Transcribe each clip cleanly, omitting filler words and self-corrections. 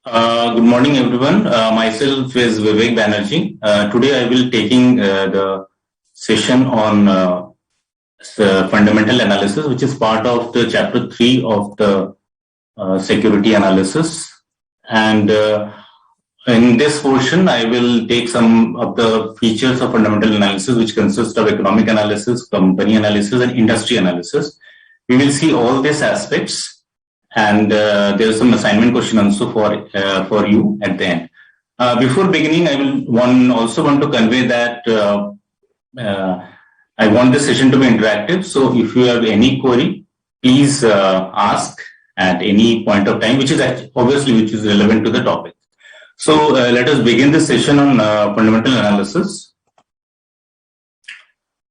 Good morning, everyone. Myself is Vivek Banerjee. Today I will taking the session on fundamental analysis, which is part of the chapter 3 of the security analysis. And in this portion, I will take some of the features of fundamental analysis, which consist of economic analysis, company analysis, and industry analysis. We will see all these aspects. And there is some assignment question also for you at the end. Before beginning, I also want to convey that I want this session to be interactive. So if you have any query, please ask at any point of time, which is relevant to the topic. So let us begin this session on fundamental analysis.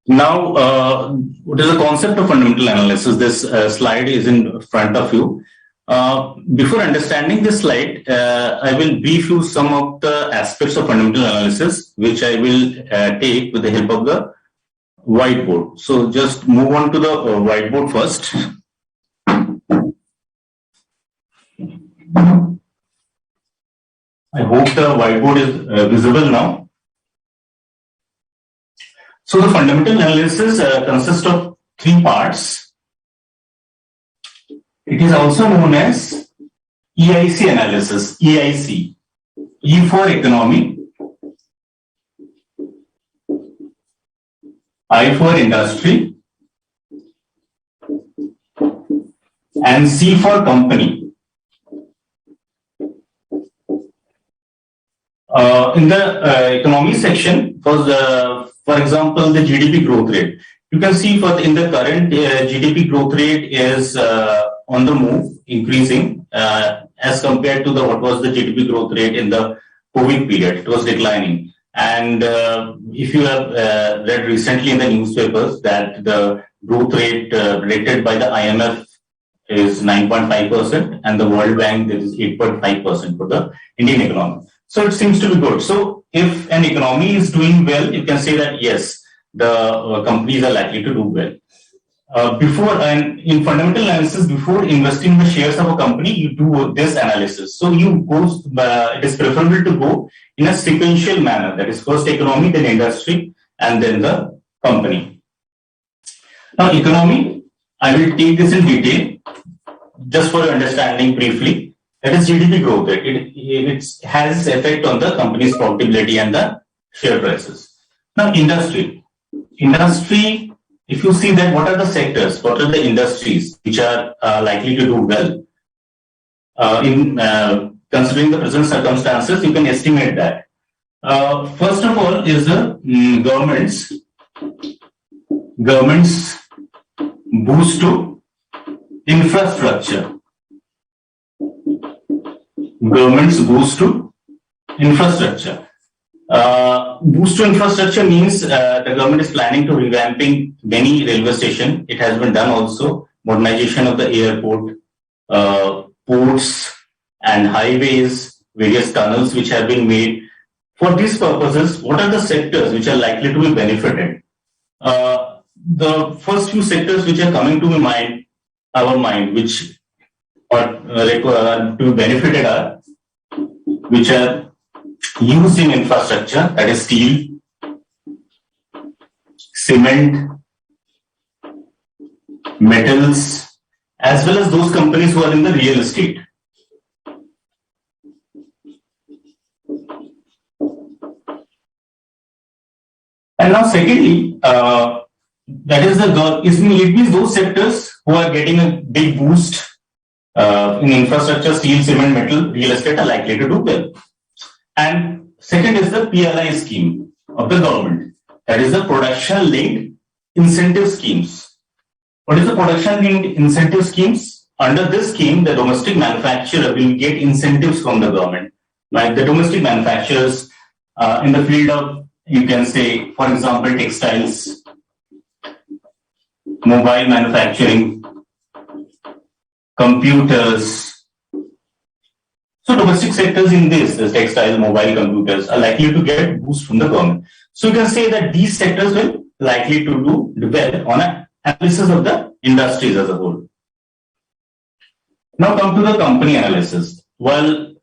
Now, what is the concept of fundamental analysis? This slide is in front of you. Before understanding this slide, I will brief you some of the aspects of fundamental analysis, which I will take with the help of the whiteboard. So just move on to the whiteboard first. I hope the whiteboard is visible now. So the fundamental analysis consists of 3 parts. It is also known as EIC analysis, EIC. E for economy, I for industry, and C for company. In the economy section, for example, the GDP growth rate. You can see in the current GDP growth rate is on the move, increasing as compared to what was the GDP growth rate in the COVID period. It was declining. And if you have read recently in the newspapers that the growth rate predicted by the IMF is 9.5% and the World Bank is 8.5% for the Indian economy. So it seems to be good. So if an economy is doing well, you can say that yes, the companies are likely to do well. In fundamental analysis, before investing in the shares of a company, you do this analysis. So it is preferable to go in a sequential manner. That is first economy, then industry, and then the company. Now economy, I will take this in detail, just for your understanding briefly. That is GDP growth rate. It has effect on the company's profitability and the share prices. Now industry. Industry, if you see that what are the sectors, what are the industries which are likely to do well, considering the present circumstances, you can estimate that. First of all is the government's boost to infrastructure. Government's boost to infrastructure. Boost to infrastructure means the government is planning to revamping many railway stations. It has been done also. Modernization of the airport, ports and highways, various tunnels which have been made. For these purposes, what are the sectors which are likely to be benefited? The first few sectors which are coming to our mind, which are to be benefited are, which are used in infrastructure, that is steel, cement, metals, as well as those companies who are in the real estate. And now secondly, it means those sectors who are getting a big boost in infrastructure, steel, cement, metal, real estate are likely to do well. And second is the PLI scheme of the government. That is the production linked incentive schemes. What is the production linked incentive schemes? Under this scheme, the domestic manufacturer will get incentives from the government. Like the domestic manufacturers in the field of, you can say, for example, textiles, mobile manufacturing, computers. So domestic sectors in this textile, mobile, computers are likely to get boost from the government. So you can say that these sectors will likely to do well on an analysis of the industries as a whole. Now come to the company analysis. Well,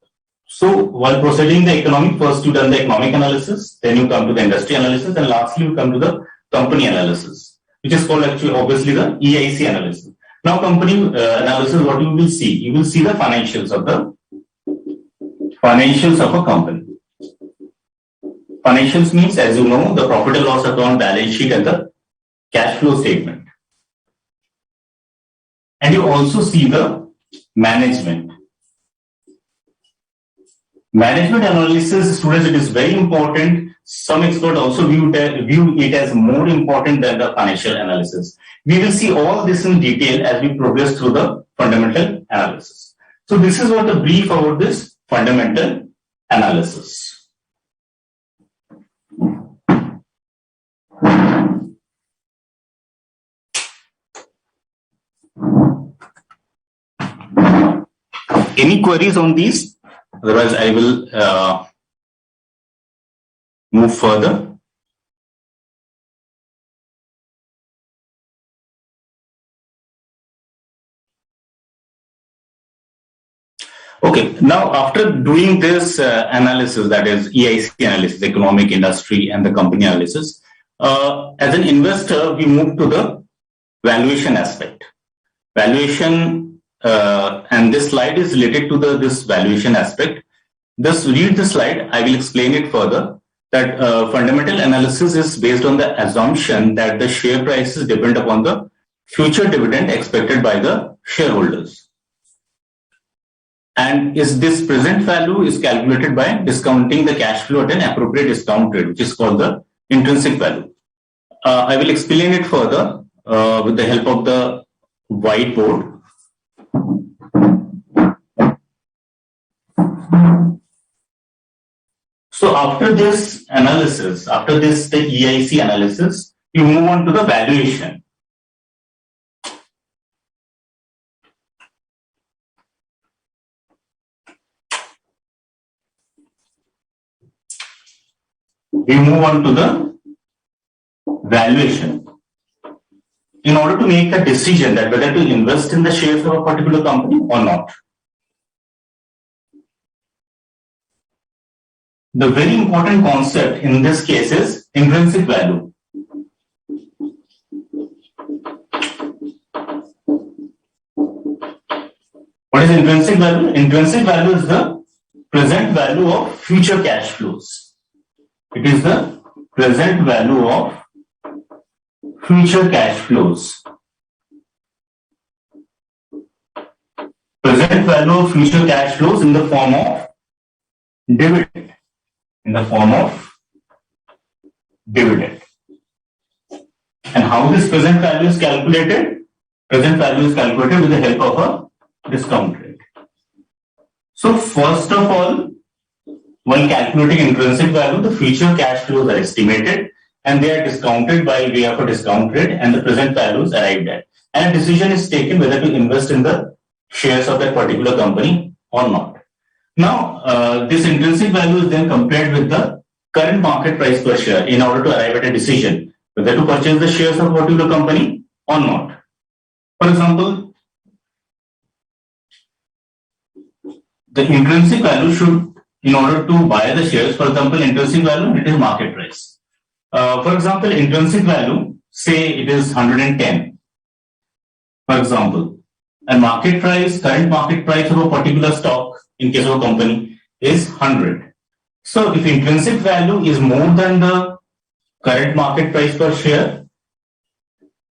So while proceeding the economic, first you done the economic analysis, then you come to the industry analysis, and lastly you come to the company analysis, which is called actually obviously the EIC analysis. Now company analysis, what you will see? You will see the financials of a company. Financials means, as you know, the profit and loss account, balance sheet, and the cash flow statement. And you also see the management. Management analysis, students, it is very important. Some experts also view it as more important than the financial analysis. We will see all this in detail as we progress through the fundamental analysis. So this is what the brief about this fundamental analysis. Any queries on these? Otherwise, I will move further. Okay, now after doing this analysis, that is EIC analysis, economic, industry, and the company analysis, as an investor, we move to the valuation aspect. Valuation, and this slide is related to this valuation aspect. Just read the slide, I will explain it further. That fundamental analysis is based on the assumption that the share prices depend upon the future dividend expected by the shareholders. And this present value is calculated by discounting the cash flow at an appropriate discount rate, which is called the intrinsic value. I will explain it further with the help of the whiteboard. So after this analysis, the EIC analysis, you move on to the valuation. We move on to the valuation. In order to make a decision that whether to invest in the shares of a particular company or not. The very important concept in this case is intrinsic value. What is intrinsic value? Intrinsic value is the present value of future cash flows. It is the present value of future cash flows. Present value of future cash flows in the form of dividend. And how this present value is calculated? Present value is calculated with the help of a discount rate. So first of all, when calculating intrinsic value, the future cash flows are estimated and they are discounted by way of a discount rate, and the present value is arrived at. And a decision is taken whether to invest in the shares of that particular company or not. Now, this intrinsic value is then compared with the current market price per share in order to arrive at a decision whether to purchase the shares of a particular company or not. For example, the intrinsic value should, in order to buy the shares, for example, intrinsic value, it is market price. For example, intrinsic value, say it is 110, for example, and market price, current market price of a particular stock in case of a company is 100. So if intrinsic value is more than the current market price per share,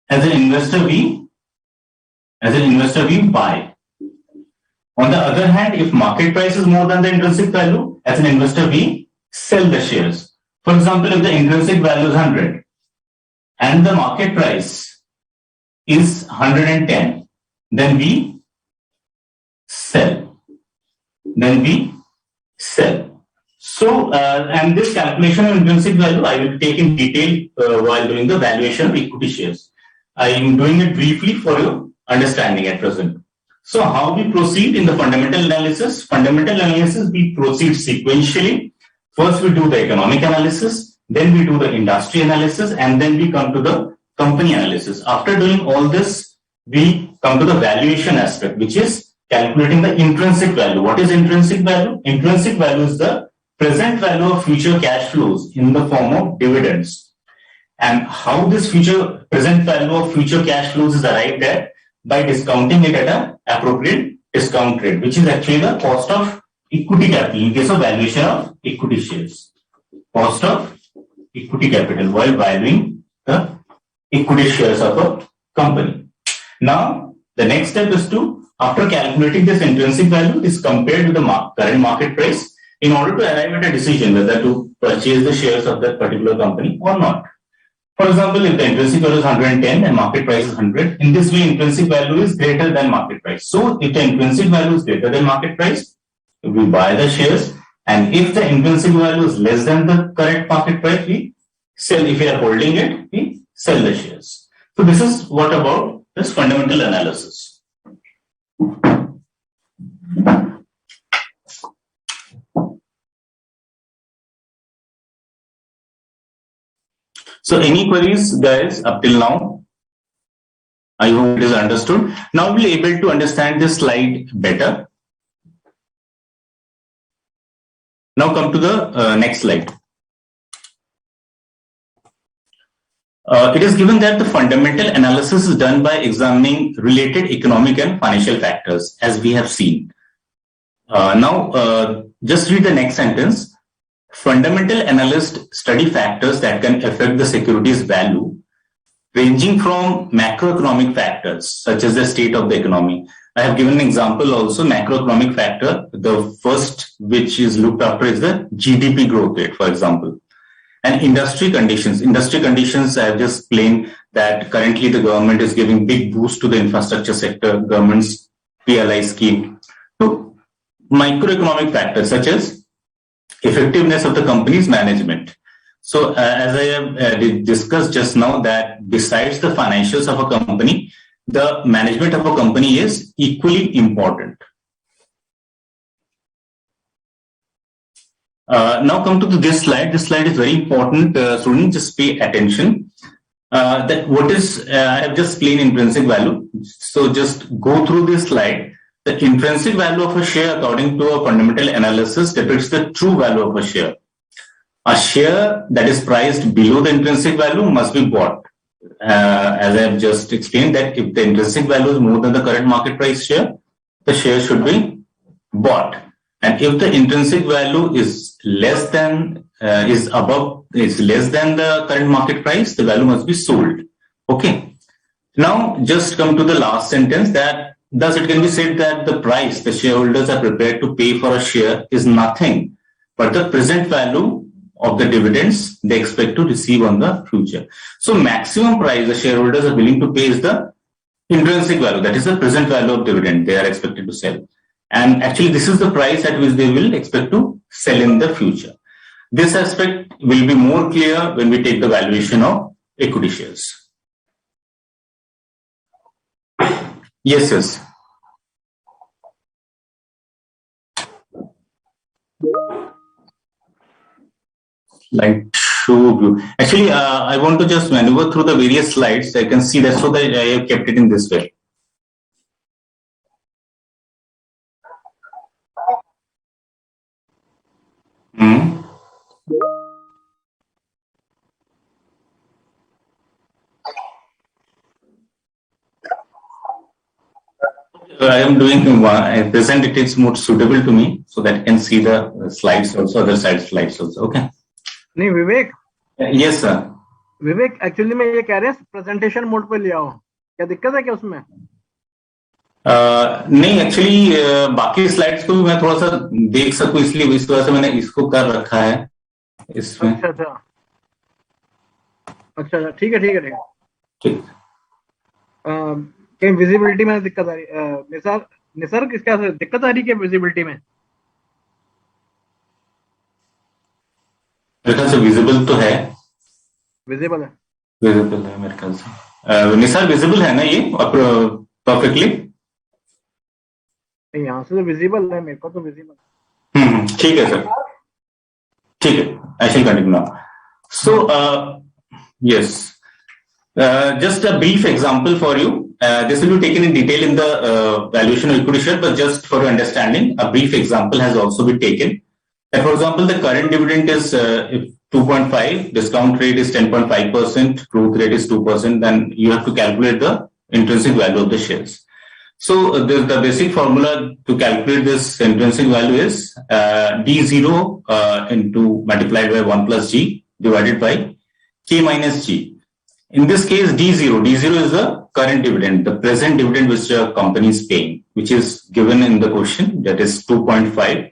as an investor we buy. On the other hand, if market price is more than the intrinsic value, as an investor we sell the shares. For example, if the intrinsic value is 100 and the market price is 110, then we sell. So, and this calculation of intrinsic value I will take in detail while doing the valuation of equity shares. I am doing it briefly for your understanding at present. So how we proceed in the fundamental analysis? Fundamental analysis, we proceed sequentially. First we do the economic analysis, then we do the industry analysis, and then we come to the company analysis. After doing all this, we come to the valuation aspect, which is calculating the intrinsic value. What is intrinsic value? Intrinsic value is the present value of future cash flows in the form of dividends. And how this future present value of future cash flows is arrived at? By discounting it at an appropriate discount rate, which is actually the cost of equity capital in case of valuation of equity shares. Cost of equity capital while valuing the equity shares of a company. Now, the next step is to, after calculating this intrinsic value, is compared with the current market price in order to arrive at a decision whether to purchase the shares of that particular company or not. For example, if the intrinsic value is 110 and market price is 100, in this way, intrinsic value is greater than market price. So, if the intrinsic value is greater than market price, we buy the shares, and if the intrinsic value is less than the current market price, we sell. If we are holding it, we sell the shares. So, this is what about this fundamental analysis. So, any queries, guys, up till now? I hope it is understood. Now, we'll be able to understand this slide better. Now, come to the next slide. It is given that the fundamental analysis is done by examining related economic and financial factors, as we have seen. Now, just read the next sentence. Fundamental analysts study factors that can affect the security's value, ranging from macroeconomic factors, such as the state of the economy. I have given an example also, macroeconomic factor. The first which is looked after is the GDP growth rate, for example. And industry conditions. Industry conditions, I have just explained that currently the government is giving big boost to the infrastructure sector, government's PLI scheme. So, microeconomic factors such as effectiveness of the company's management. So, as I have discussed just now, that besides the financials of a company, the management of a company is equally important. Now come to this slide. This slide is very important. Students, just pay attention. That what is, I have just explained intrinsic value. So just go through this slide. The intrinsic value of a share, according to a fundamental analysis, depicts the true value of a share. A share that is priced below the intrinsic value must be bought. As I have just explained, that if the intrinsic value is more than the current market price share, the share should be bought. And if the intrinsic value is less than less than the current market price, the value must be sold. Okay. Now just come to the last sentence, that thus it can be said that the price the shareholders are prepared to pay for a share is nothing but the present value of the dividends they expect to receive on the future. So maximum price the shareholders are willing to pay is the intrinsic value, that is the present value of dividend they are expected to sell. And actually this is the price at which they will expect to sell in the future. This aspect will be more clear when we take the valuation of equity shares. Yes. Slide show view. Actually, I want to just maneuver through the various slides. I can see that, so that I have kept it in this way. I am doing at present it is more suitable to me, so that I can see the slides also, other slides also. Okay. नहीं विवेक, yes sir. विवेक actually मैं ये कह रहे हैं presentation mode पे ले आओ, क्या दिक्कत है क्या उसमें? नहीं एक्चुअली बाकी स्लाइड्स को भी मैं थोड़ा सा देख सकूं, इसलिए इस वजह से मैंने इसको कर रखा है इसमें। अच्छा ठीक है कहीं विजिबिलिटी में दिक्कत आ रही? निसर किसका दिक्कत आ रही है विजिबिलिटी में? मेरे ख्याल से विजिबल तो है, विजिबल है मेरे ख्याल से। निसर विजिबल है ना ये परफेक्टली? यहाँ से तो विजिबल है, मेरे को तो विजिबल। ठीक है सर, ठीक है, I shall continue now. So yes, Just a brief example for you. This will be taken in detail in the valuation of equity share, but just for your understanding, a brief example has also been taken. For example, the current dividend is 2.5, discount rate is 10.5%, growth rate is 2%, then you have to calculate the intrinsic value of the shares. So the basic formula to calculate this intrinsic value is D0 into multiplied by 1 plus G divided by K minus G. In this case, D0 is the current dividend, the present dividend which the company is paying, which is given in the question, that is 2.5.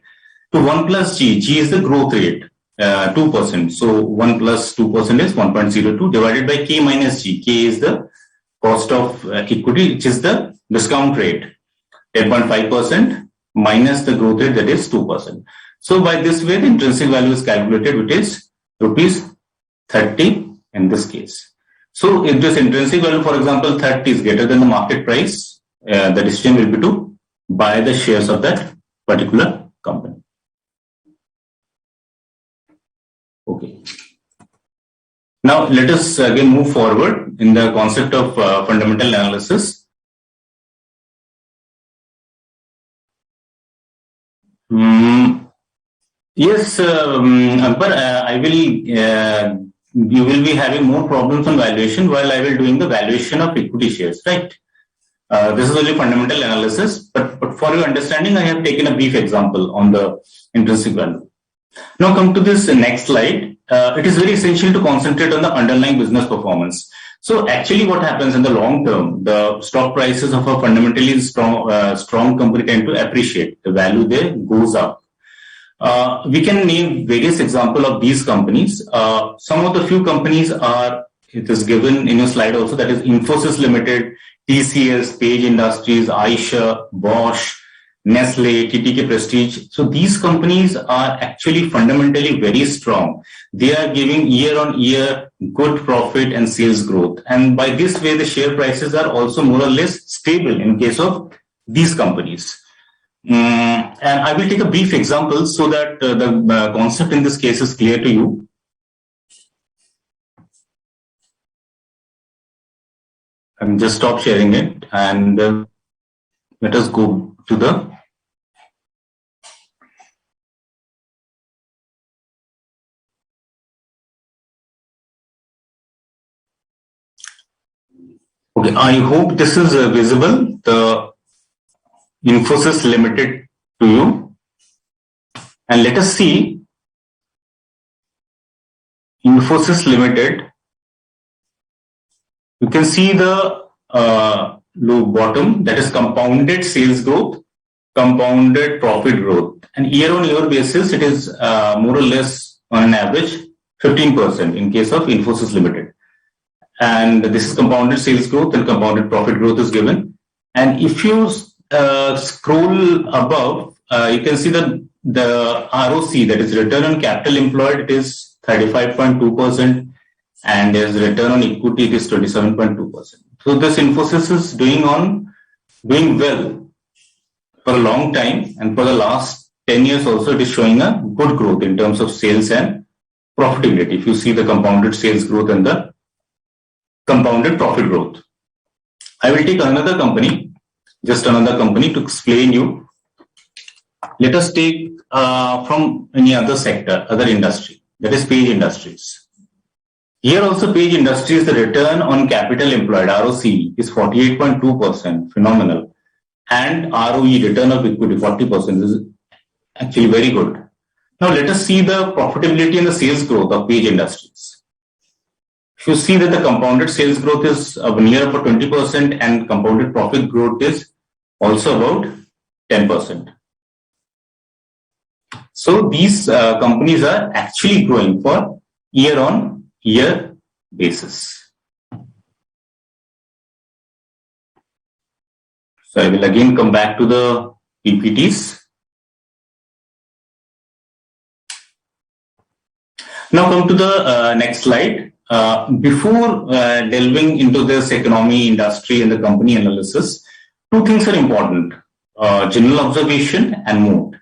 To 1 plus G is the growth rate, 2%. So 1 plus 2% is 1.02 divided by K minus G. K is the cost of equity, which is the discount rate, 10.5% minus the growth rate, that is 2%. So by this way, the intrinsic value is calculated, which is rupees 30 in this case. So if this intrinsic value, for example, 30 is greater than the market price, the decision will be to buy the shares of that particular company. Okay. Now let us again move forward in the concept of fundamental analysis. Yes, Akbar, you will be having more problems on valuation while I will doing the valuation of equity shares, right? This is only fundamental analysis, but for your understanding, I have taken a brief example on the intrinsic value. Now come to this next slide. It is very essential to concentrate on the underlying business performance. So actually what happens in the long term, the stock prices of a fundamentally strong company tend to appreciate. The value there goes up. We can name various examples of these companies. Some of the few companies are, it is given in your slide also, that is Infosys Limited, TCS, Page Industries, Aisha, Bosch, Nestle, TTK Prestige. So these companies are actually fundamentally very strong. They are giving year on year good profit and sales growth. And by this way, the share prices are also more or less stable in case of these companies. And I will take a brief example so that the concept in this case is clear to you. I'm just stop sharing it and let us go to the okay. I hope this is visible. The Infosys Limited to you, and let us see Infosys Limited. You can see the low bottom, that is compounded sales growth, compounded profit growth, and year on year basis it is more or less on an average 15% in case of Infosys Limited. And this is compounded sales growth and compounded profit growth is given. And if you scroll above, you can see that the ROC, that is return on capital employed, it is 35.2%, and as return on equity, it is 27.2%. So this Infosys is doing well for a long time, and for the last 10 years also, it is showing a good growth in terms of sales and profitability. If you see the compounded sales growth and the compounded profit growth. I will take another company to explain you. Let us take from any other sector, other industry, that is Page Industries. Here also Page Industries, the return on capital employed, ROC, is 48.2%, phenomenal. And ROE, return of equity, 40%, is actually very good. Now let us see the profitability and the sales growth of Page Industries. If you see that the compounded sales growth is near about 20% and compounded profit growth is also about 10%. So these companies are actually growing for year on year basis. So I will again come back to the PPTs. Now come to the next slide. Before delving into this economy, industry, and the company analysis, two things are important: general observation and moat.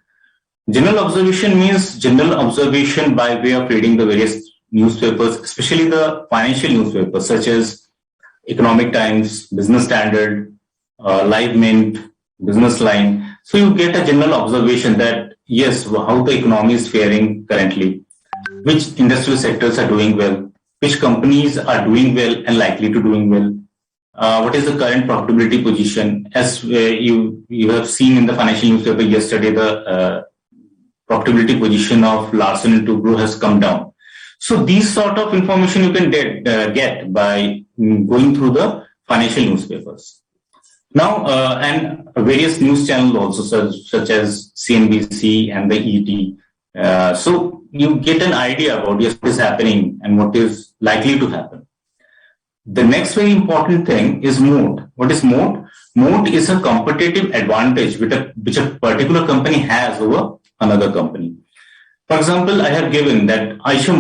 General observation means general observation by way of reading the various newspapers, especially the financial newspapers such as Economic Times, Business Standard, Live Mint, Business Line. So you get a general observation that yes, how the economy is faring currently, which industrial sectors are doing well, which companies are doing well and likely to doing well. What is the current profitability position? As you have seen in the financial newspaper yesterday, the profitability position of Larsen and Toubro has come down. So these sort of information you can get by going through the financial newspapers. Now, and various news channels also, such as CNBC and the ET. So you get an idea about what is happening and what is likely to happen. The next very important thing is moat. What is moat? Moat is a competitive advantage which a particular company has over another company. For example, I have given that Eicher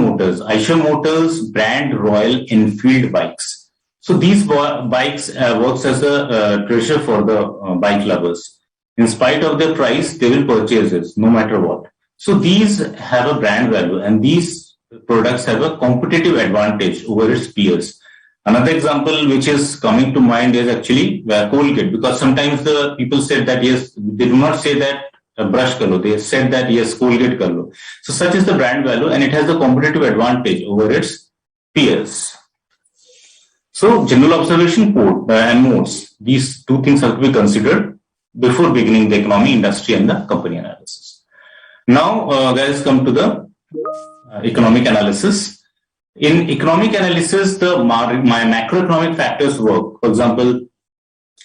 Motors brand Royal Enfield bikes. So these bikes works as a treasure for the bike lovers. In spite of their price, they will purchase it no matter what. So these have a brand value and these products have a competitive advantage over its peers. Another example which is coming to mind is actually Colgate, because sometimes the people said that yes, they do not say that brush kar they said that yes, Colgate kar lo. So such is the brand value and it has the competitive advantage over its peers. So general observation and moats, these two things have to be considered before beginning the economy, industry and the company analysis. Now guys, come to the economic analysis. In economic analysis, the macroeconomic factors work. For example,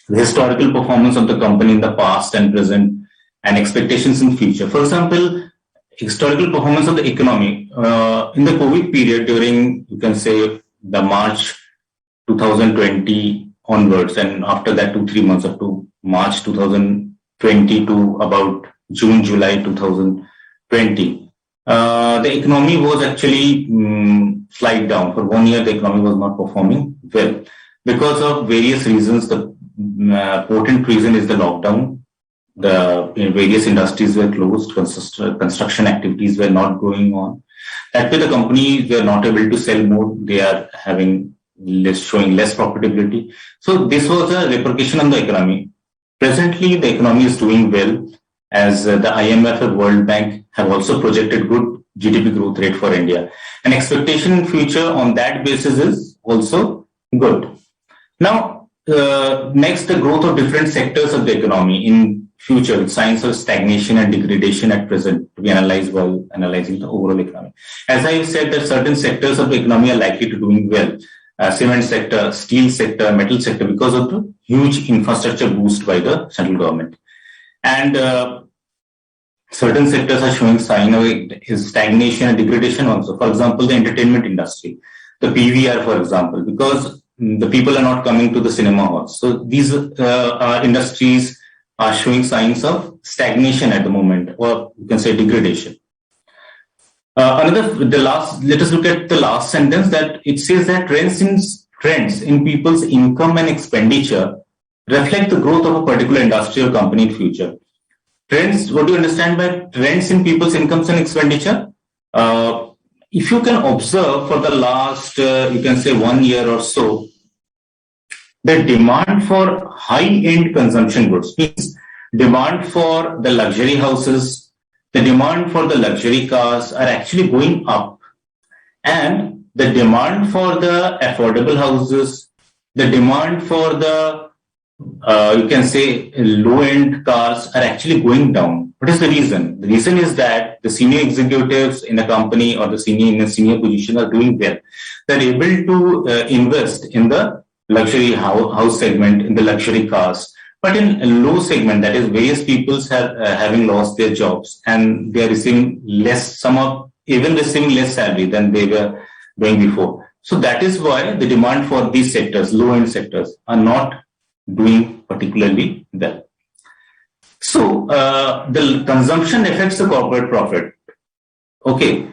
the historical performance of the company in the past and present and expectations in future. For example, historical performance of the economy in the COVID period during, you can say, the March 2020 onwards, and after that 2-3 months up to March 2020 to about June, July 2020. The economy was actually slide down. For 1 year, the economy was not performing well. Because of various reasons, the potent reason is the lockdown. The various industries were closed, construction activities were not going on. That way, the companies were not able to sell more. They are showing less profitability. So this was a repercussion on the economy. Presently, the economy is doing well, as the IMF and World Bank have also projected good GDP growth rate for India. And expectation in future on that basis is also good. Now, next, the growth of different sectors of the economy in future, with signs of stagnation and degradation at present to be analyzed while analyzing the overall economy. As I said, that certain sectors of the economy are likely to doing well. Cement sector, steel sector, metal sector, because of the huge infrastructure boost by the central government. And certain sectors are showing sign of stagnation and degradation also. For example, the entertainment industry, the PVR, for example, because the people are not coming to the cinema halls. So these industries are showing signs of stagnation at the moment, or you can say degradation. Let us look at the last sentence, that it says that trends in people's income and expenditure reflect the growth of a particular industry or company in future. Trends, what do you understand by trends in people's incomes and expenditure? If you can observe for the last, you can say 1 year or so, the demand for high-end consumption goods, means demand for the luxury houses, the demand for the luxury cars are actually going up. And the demand for the affordable houses, the demand for the, you can say, low-end cars are actually going down. What is the reason? The reason is that the senior executives in a company or in a senior position are doing well. They're able to invest in the luxury house segment, in the luxury cars. But in a low segment, that is, various people having lost their jobs and they are receiving less, some are even receiving less salary than they were doing before. So that is why the demand for these sectors, low-end sectors, are not doing particularly well. So the consumption affects the corporate profit. Okay.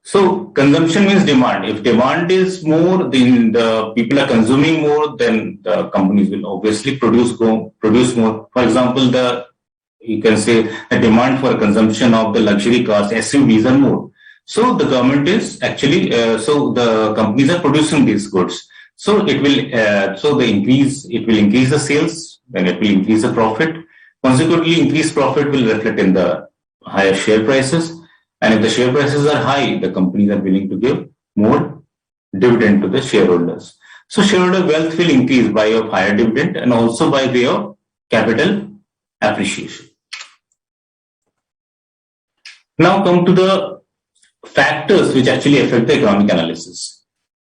So consumption means demand. If demand is more, then the people are consuming more, then the companies will obviously produce more. For example, you can say the demand for consumption of the luxury cars, SUVs are more. So the government is actually, so the companies are producing these goods. So it will it will increase the sales, then it will increase the profit. Consequently, increased profit will reflect in the higher share prices. And if the share prices are high, the companies are willing to give more dividend to the shareholders. So shareholder wealth will increase by way of higher dividend and also by way of capital appreciation. Now come to the factors which actually affect the economic analysis.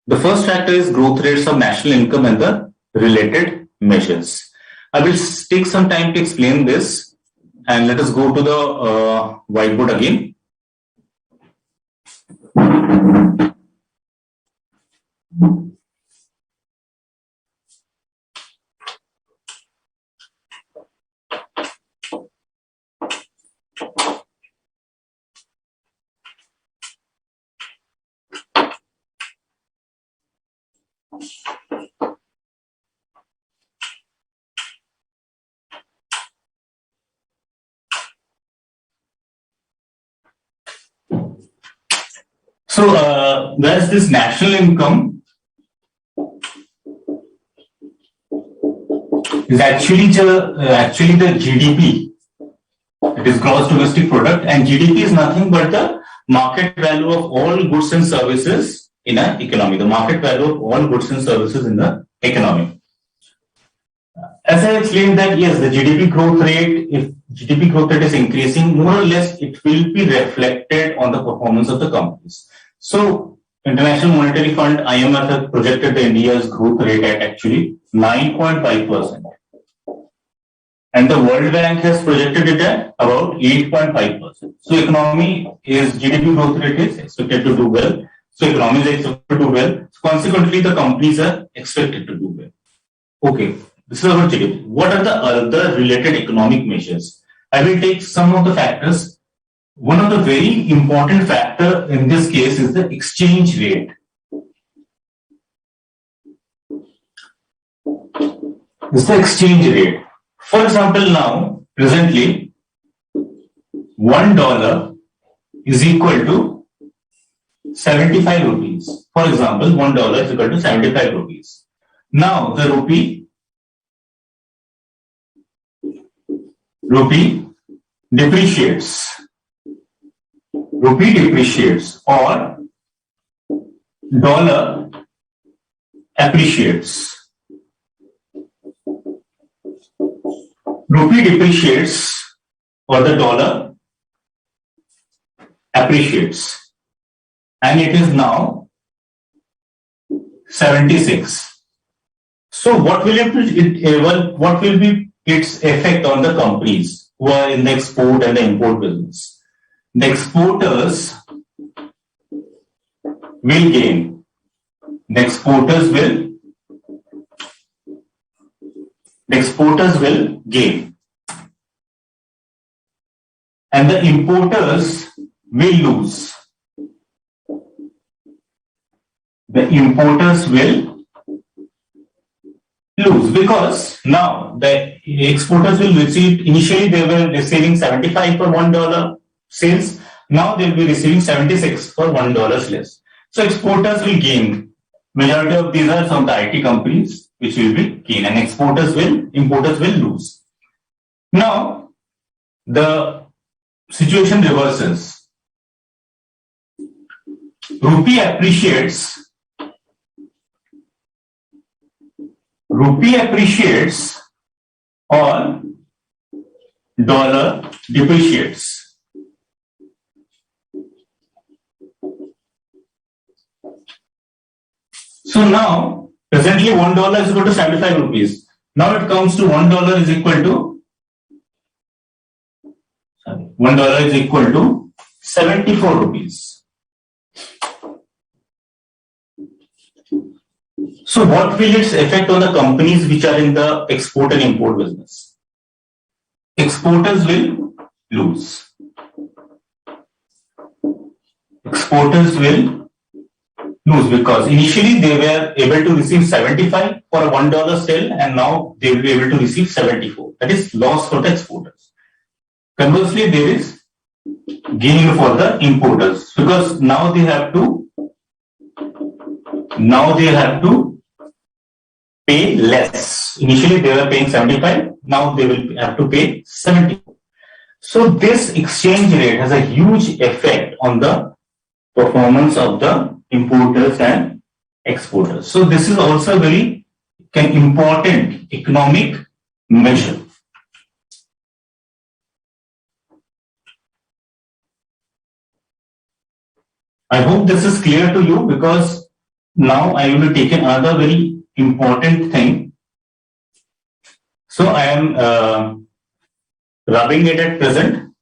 The first factor is growth rates of national income and the related measures. I will take some time to explain this, and let us go to the whiteboard again. So, there's this national income is actually the GDP. It is gross domestic product, and GDP is nothing but the market value of all goods and services in an economy. The market value of all goods and services in the economy. As I explained that yes, the GDP growth rate, if GDP growth rate is increasing, more or less it will be reflected on the performance of the companies. So, International Monetary Fund, IMF, has projected the India's growth rate at actually 9.5%. And the World Bank has projected it at about 8.5%. So, GDP growth rate is expected to do well. So, economies are expected to do well. So, consequently, the companies are expected to do well. Okay, this is about GDP. What are the other related economic measures? I will take some of the factors. One of the very important factor in this case is the exchange rate. It's the exchange rate. For example, now, presently, $1 is equal to 75 rupees. For example, $1 is equal to 75 rupees. Now, the rupee depreciates. Rupee depreciates or dollar appreciates. Rupee depreciates or the dollar appreciates, and it is now 76. So what will be its effect on the companies who are in the export and the import business? The exporters will gain. The exporters will gain. And the importers will lose. The importers will lose because now the exporters will receive, initially they were receiving 75 for $1 sales, now they will be receiving 76 for $1 less. So exporters will gain. Majority of these are some of the IT companies which will be gain, and importers will lose. Now the situation reverses. Rupee appreciates or dollar depreciates. So now, presently $1 is equal to 75 rupees. Now it comes to $1 is equal to 74 rupees. So what will its effect on the companies which are in the export and import business? Exporters will lose. Exporters will lose because initially they were able to receive 75 for a $1 sale, and now they will be able to receive 74. That is loss for the exporters. Conversely, there is gain for the importers because now they have to pay less. Initially, they were paying 75. Now they will have to pay 70. So this exchange rate has a huge effect on the performance of the importers and exporters. So this is also a very important economic measure. I hope this is clear to you, because now I will be taking another very important thing. So I am rubbing it at present.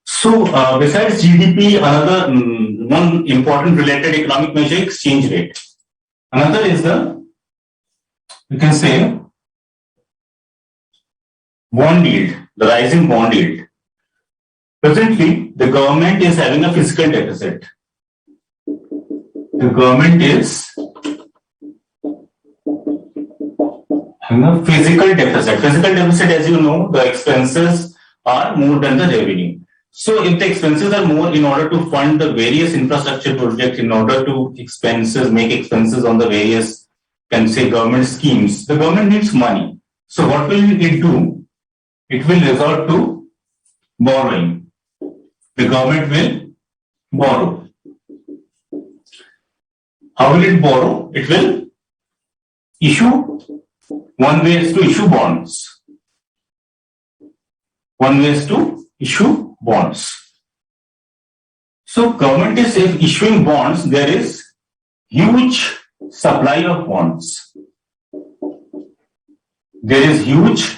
So besides GDP, another one important related economic measure, exchange rate. Another is the, you can say, bond yield, the rising bond yield. Presently, the government is having a fiscal deficit. The government is having a physical deficit. Physical deficit, as you know, the expenses are more than the revenue. So if the expenses are more, in order to fund the various infrastructure projects, in order to make expenses on the various, can say, government schemes, the government needs money. So what will it do? It will resort to borrowing. The government will borrow. How will it borrow? It will issue. One way is to issue bonds. One way is to issue bonds. So government is issuing bonds. There is huge supply of bonds. There is huge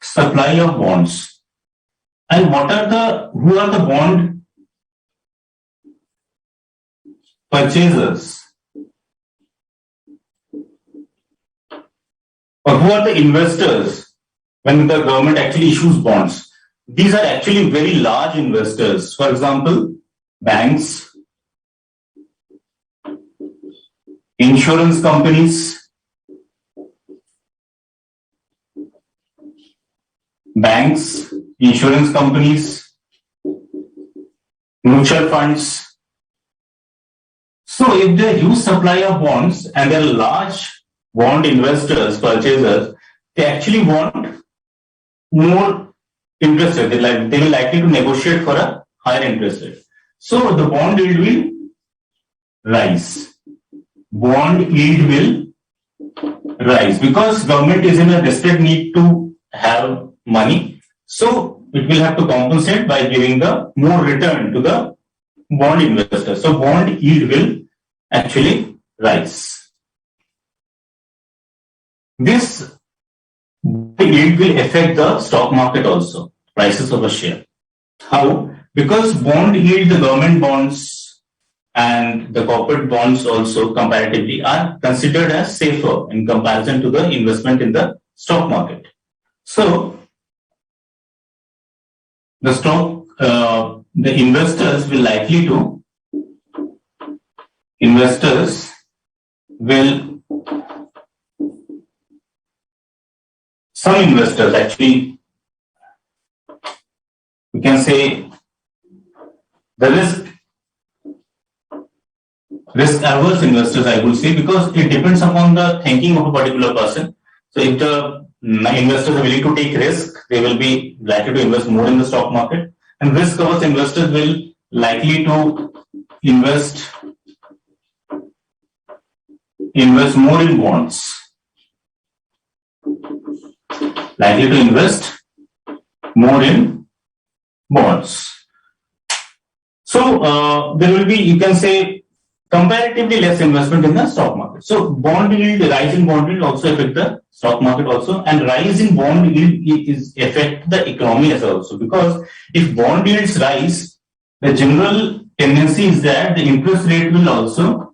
supply of bonds. And who are the bond purchasers? Or who are the investors when the government actually issues bonds? These are actually very large investors. For example, banks, insurance companies, mutual funds. So if there is huge supply of bonds and there are large bond investors, purchasers, they actually want more interest rate. They will likely to negotiate for a higher interest rate. So the bond yield will rise. Bond yield will rise because government is in a desperate need to have money. So it will have to compensate by giving the more return to the bond investor. So bond yield will actually rise. This yield will affect the stock market also, prices of a share. How? Because bond yield, the government bonds and the corporate bonds also comparatively are considered as safer in comparison to the investment in the stock market. So the investors will likely to some investors actually, we can say, the risk averse investors, I would say, because it depends upon the thinking of a particular person. So if the investors are willing to take risk, they will be likely to invest more in the stock market, and risk averse investors will likely to invest more in bonds. Likely to invest more in bonds. So there will be, you can say, comparatively less investment in the stock market. So bond yield, rise in bond yield also affect the stock market also, and rise in bond yield is affect the economy as also, because if bond yields rise, the general tendency is that the interest rate will also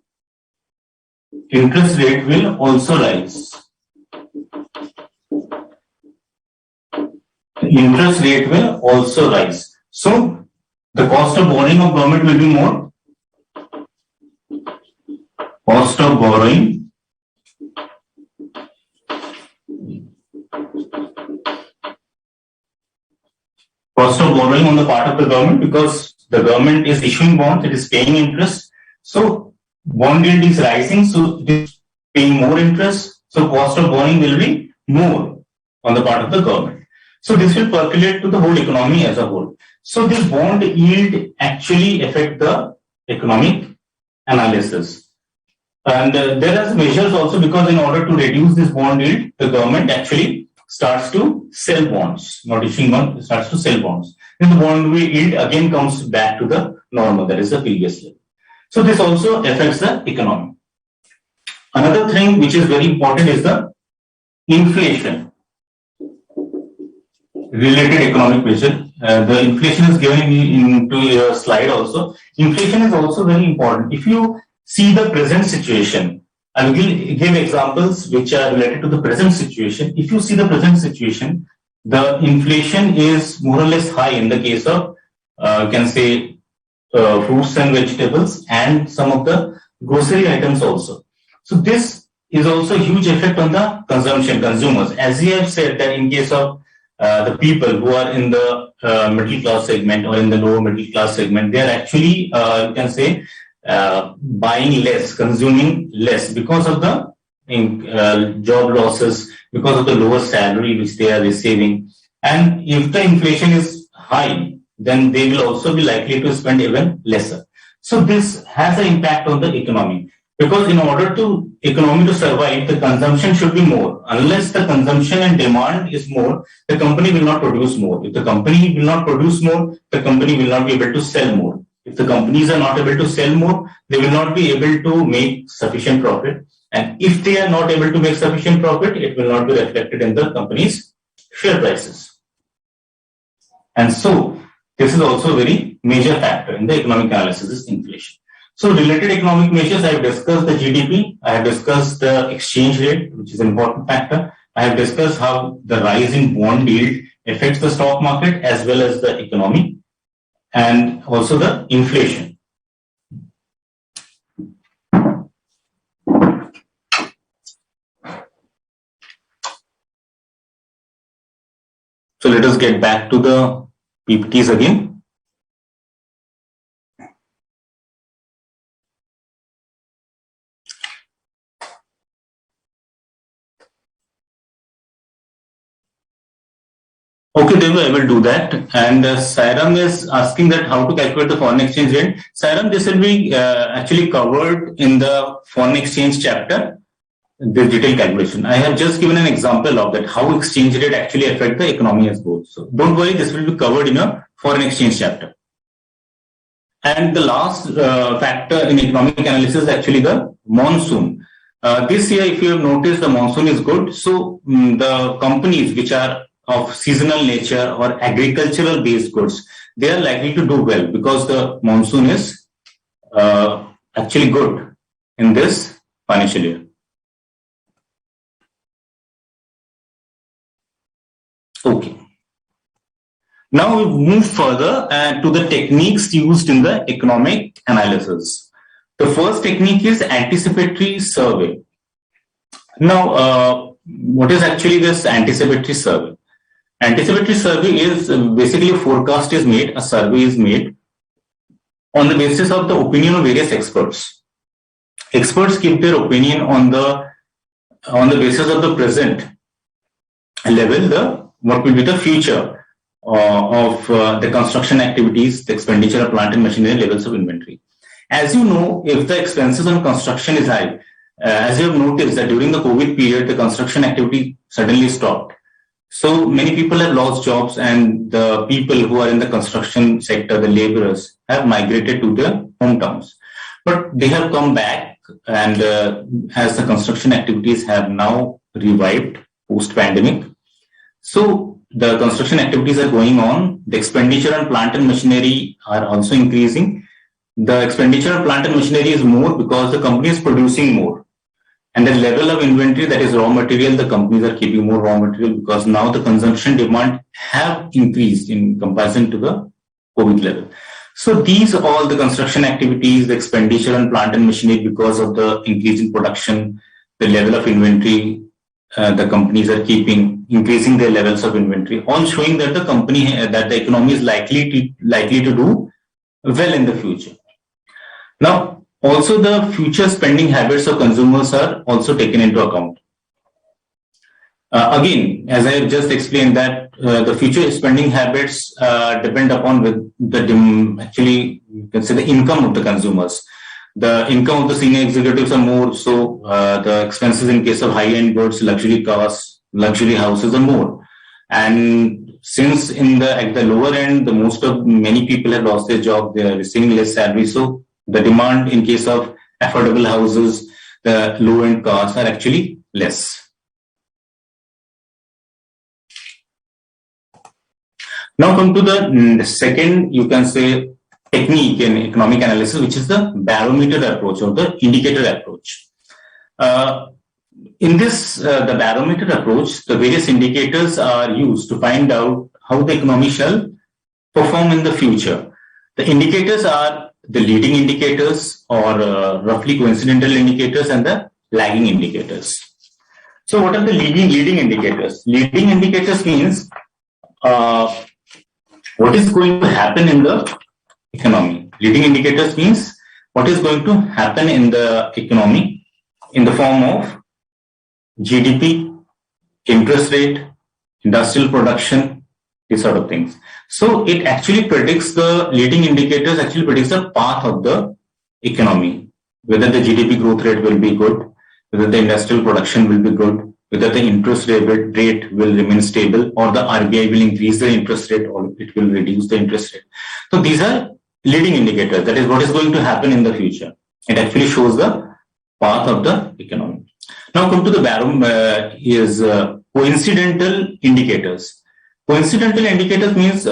rise. The interest rate will also rise. So the cost of borrowing of government will be more. Cost of borrowing cost of borrowing on the part of the government, because the government is issuing bonds, it is paying interest. So bond yield is rising, so it is paying more interest. So cost of borrowing will be more on the part of the government. So this will percolate to the whole economy as a whole. So this bond yield actually affect the economic analysis. And there are measures also, because in order to reduce this bond yield, the government actually starts to sell bonds, not issuing bonds, starts to sell bonds. Then the bond yield again comes back to the normal, that is the previous level. So this also affects the economy. Another thing which is very important is the inflation related economic measure. The inflation is given into your slide also. Inflation is also very important. If you see the present situation, I will give examples which are related to the present situation. If you see the present situation, the inflation is more or less high in the case of, you can say, fruits and vegetables and some of the grocery items also. So this is also a huge effect on the consumers. As we have said that in case of the people who are in the middle class segment or in the lower middle class segment, they are actually, you can say, buying less, consuming less because of the job losses, because of the lower salary which they are receiving. And if the inflation is high, then they will also be likely to spend even lesser. So this has an impact on the economy, because in order to economy to survive, the consumption should be more. Unless the consumption and demand is more, the company will not produce more. If the company will not produce more, the company will not be able to sell more. If the companies are not able to sell more, they will not be able to make sufficient profit. And if they are not able to make sufficient profit, it will not be reflected in the company's share prices. And so this is also a very major factor in the economic analysis, is inflation. So related economic measures, I have discussed the GDP, I have discussed the exchange rate, which is an important factor. I have discussed how the rise in bond yield affects the stock market as well as the economy, and also the inflation. So let us get back to the PPTs again. Okay, Devu, I will do that. And Sairam is asking that how to calculate the foreign exchange rate. Sairam, this will be actually covered in the foreign exchange chapter, the detailed calculation. I have just given an example of that, how exchange rate actually affect the economy as well. So don't worry, this will be covered in a foreign exchange chapter. And the last factor in economic analysis is actually the monsoon. This year, if you have noticed, the monsoon is good. So the companies which are of seasonal nature or agricultural based goods, they are likely to do well because the monsoon is actually good in this financial year. Okay. Now we move further to the techniques used in the economic analysis. The first technique is anticipatory survey. Now, what is actually this anticipatory survey? Anticipatory survey is basically a forecast is made, a survey is made on the basis of the opinion of various experts. Experts give their opinion on the basis of the present level, what will be the future of the construction activities, the expenditure of plant and machinery, levels of inventory. As you know, if the expenses on construction is high, as you have noticed that during the COVID period, the construction activity suddenly stopped. So many people have lost jobs, and the people who are in the construction sector, the laborers, have migrated to their hometowns. But they have come back, and as the construction activities have now revived post-pandemic, so the construction activities are going on. The expenditure on plant and machinery are also increasing. The expenditure on plant and machinery is more because the company is producing more. And the level of inventory, that is raw material, the companies are keeping more raw material because now the consumption demand have increased in comparison to the COVID level. So these are all the construction activities, the expenditure on plant and machinery because of the increase in production, the level of inventory the companies are keeping, increasing their levels of inventory, all showing that the economy is likely to do well in the future. Now, also the future spending habits of consumers are also taken into account. Again, as I have just explained, that the future spending habits depend upon actually you can say the income of the consumers. The income of the senior executives are more, so the expenses in case of high-end goods, luxury cars, luxury houses are more. And since at the lower end, many people have lost their job, they are receiving less salary. So the demand in case of affordable houses, the low-end cars are actually less. Now come to the second, you can say, technique in economic analysis, which is the barometer approach or the indicator approach. In this, the barometer approach, the various indicators are used to find out how the economy shall perform in the future. The indicators are the leading indicators or roughly coincidental indicators and the lagging indicators. So what are the leading indicators? Leading indicators means what is going to happen in the economy. Leading indicators means what is going to happen in the economy in the form of GDP, interest rate, industrial production, these sort of things. So it actually predicts, the leading indicators actually predicts the path of the economy, whether the GDP growth rate will be good, whether the industrial production will be good, whether the interest rate will remain stable, or the RBI will increase the interest rate or it will reduce the interest rate. So these are leading indicators. That is what is going to happen in the future. It actually shows the path of the economy. Now come to the coincidental indicators. Coincidental indicators means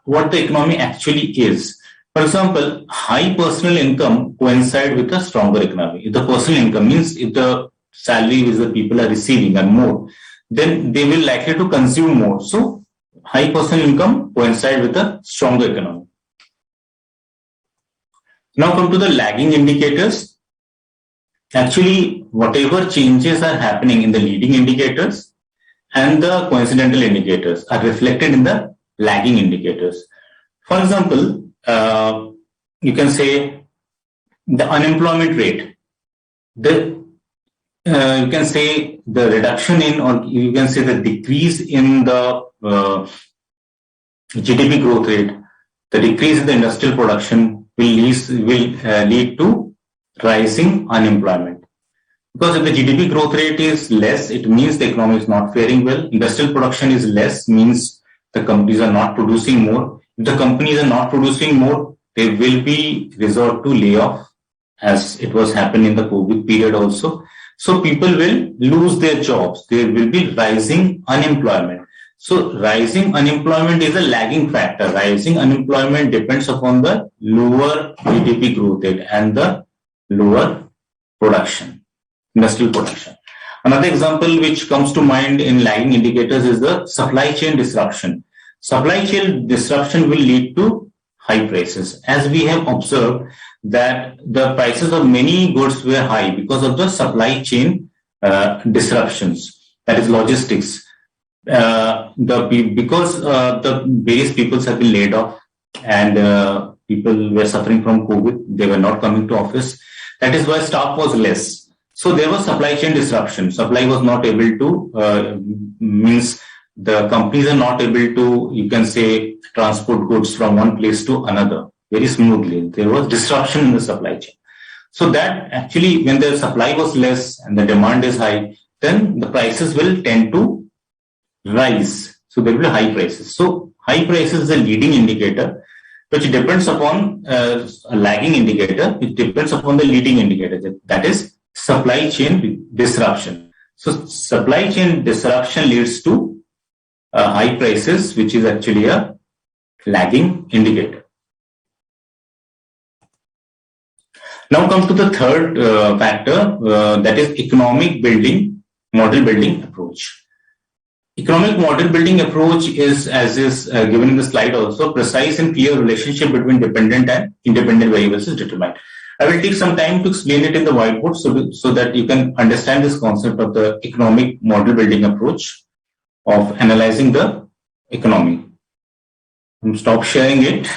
what the economy actually is. For example, high personal income coincide with a stronger economy. If the personal income means if the salary which the people are receiving are more, then they will likely to consume more. So high personal income coincide with a stronger economy. Now come to the lagging indicators. Actually, whatever changes are happening in the leading indicators and the coincidental indicators are reflected in the lagging indicators. For example, you can say the unemployment rate, you can say the reduction in, or you can say the decrease in the GDP growth rate, the decrease in the industrial production will lead to rising unemployment. Because if the GDP growth rate is less, it means the economy is not faring well. Industrial production is less, means the companies are not producing more. If the companies are not producing more, they will be resort to layoff, as it was happening in the COVID period also. So people will lose their jobs. There will be rising unemployment. So rising unemployment is a lagging factor. Rising unemployment depends upon the lower GDP growth rate and the lower production, industrial production. Another example which comes to mind in lagging indicators is the supply chain disruption. Supply chain disruption will lead to high prices. As we have observed that the prices of many goods were high because of the supply chain disruptions, that is logistics. Because the various people have been laid off and people were suffering from COVID, they were not coming to office. That is why staff was less. So there was supply chain disruption. Supply was not able to, means the companies are not able to, you can say, transport goods from one place to another very smoothly. There was disruption in the supply chain. So that actually, when the supply was less and the demand is high, then the prices will tend to rise. So there will be high prices. So high prices is a leading indicator, which depends upon a lagging indicator, which depends upon the leading indicator. That is supply chain disruption. So supply chain disruption leads to high prices, which is actually a lagging indicator. Now comes to the third factor, that is economic model building approach. Economic model building approach is, as is given in the slide also, precise and clear relationship between dependent and independent variables is determined. I will take some time to explain it in the whiteboard so that you can understand this concept of the economic model building approach. of analyzing the economy. Stop sharing it.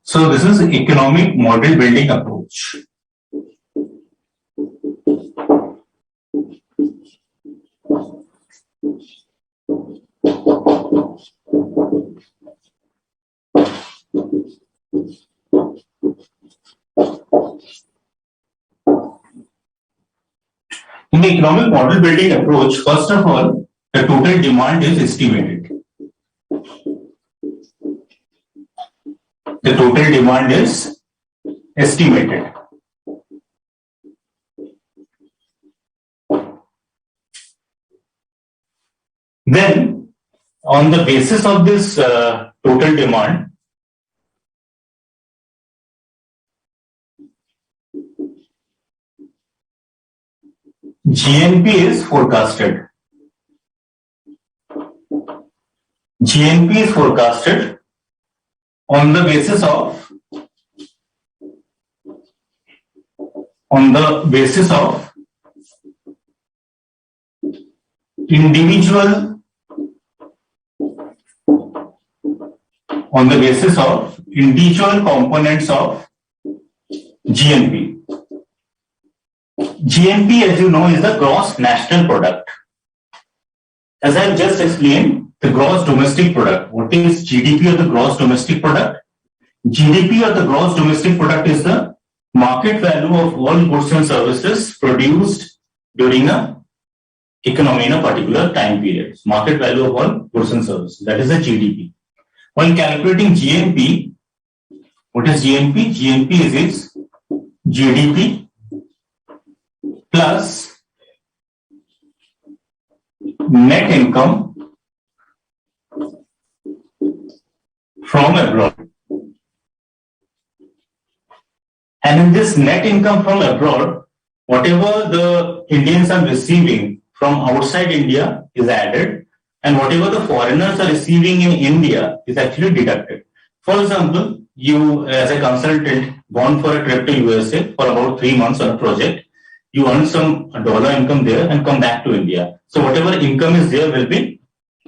So this is economic model building approach. In the economic model building approach, first of all, the total demand is estimated. The total demand is estimated. Then, on the basis of this total demand, GNP is forecasted. GNP is forecasted on the basis of individual components of GNP. GNP, as you know, is the gross national product. As I have just explained, the gross domestic product. What is GDP or the gross domestic product? GDP or the gross domestic product is the market value of all goods and services produced during a economy in a particular time period. Market value of all goods and services. That is the GDP. While calculating GNP, what is GNP? GNP is its GDP plus net income from abroad. And in this net income from abroad, whatever the Indians are receiving from outside India is added, and whatever the foreigners are receiving in India is actually deducted. For example, you as a consultant gone for a trip to USA for about 3 months on a project, you earn some dollar income there and come back to India. So whatever income is there will be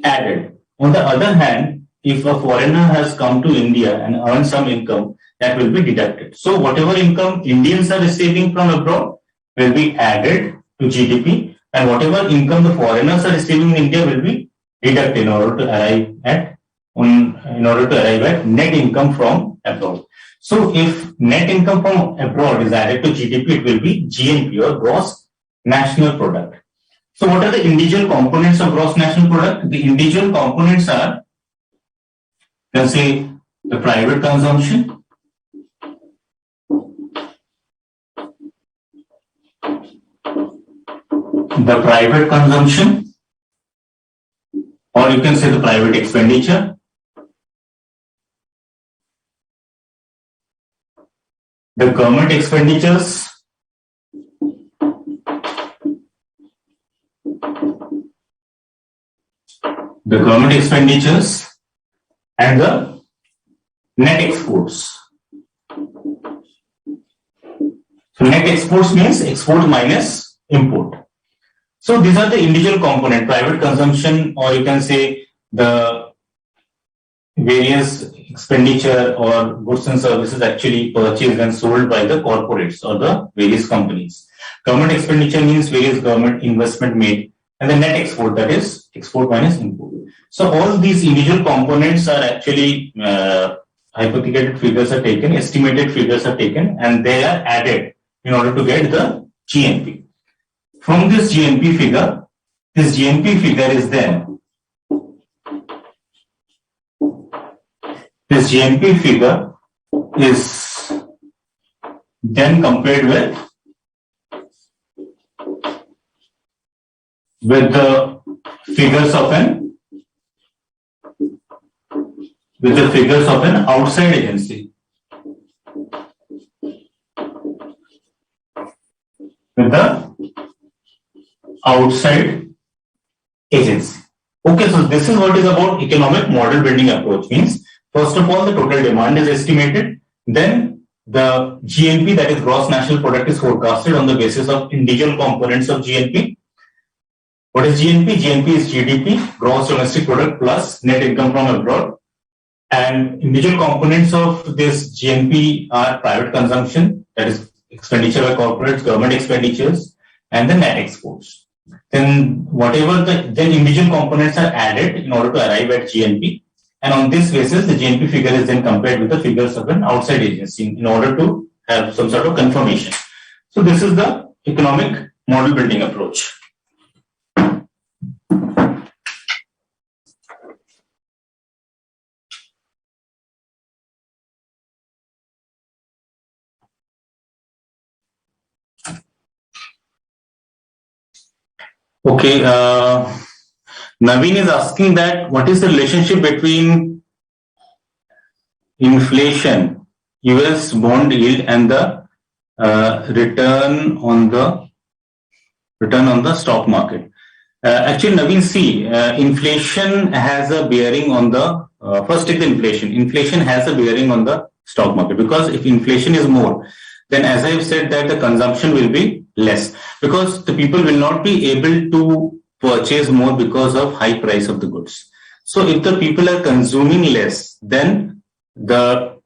added. On the other hand, if a foreigner has come to India and earned some income, that will be deducted. So whatever income Indians are receiving from abroad will be added to GDP, and whatever income the foreigners are receiving in India will be deducted in order to arrive at net income from abroad. So if net income from abroad is added to GDP, it will be GNP or gross national product. So what are the individual components of gross national product? The individual components are, you can say, the private consumption, or you can say the private expenditure, the government expenditures, and the net exports. So net exports means export minus import. So these are the individual component, private consumption, or you can say the various expenditure or goods and services actually purchased and sold by the corporates or the various companies. Government expenditure means various government investment made, and the net export, that is export minus import. So all these individual components are actually hypothetical figures are taken, estimated figures are taken, and they are added in order to get the GNP. From this GNP figure is then, this GNP figure is then compared with the figures of an outside agency. With the outside agency. Okay, so this is what is about economic model building approach. Means first of all, the total demand is estimated, then the GNP, that is gross national product, is forecasted on the basis of individual components of GNP. What is GNP? GNP is GDP, gross domestic product, plus net income from abroad. And individual components of this GNP are private consumption, that is expenditure by corporates, government expenditures, and the net exports. Then then individual components are added in order to arrive at GNP. And on this basis, the GNP figure is then compared with the figures of an outside agency in order to have some sort of confirmation. So this is the economic model building approach. Okay, Naveen is asking that what is the relationship between inflation, US bond yield, and the return on the stock market. Actually, Naveen, see, inflation has a bearing on the first take the inflation. Inflation has a bearing on the stock market, because if inflation is more, then as I have said that the consumption will be less, because the people will not be able to purchase more because of high price of the goods. So if the people are consuming less, then the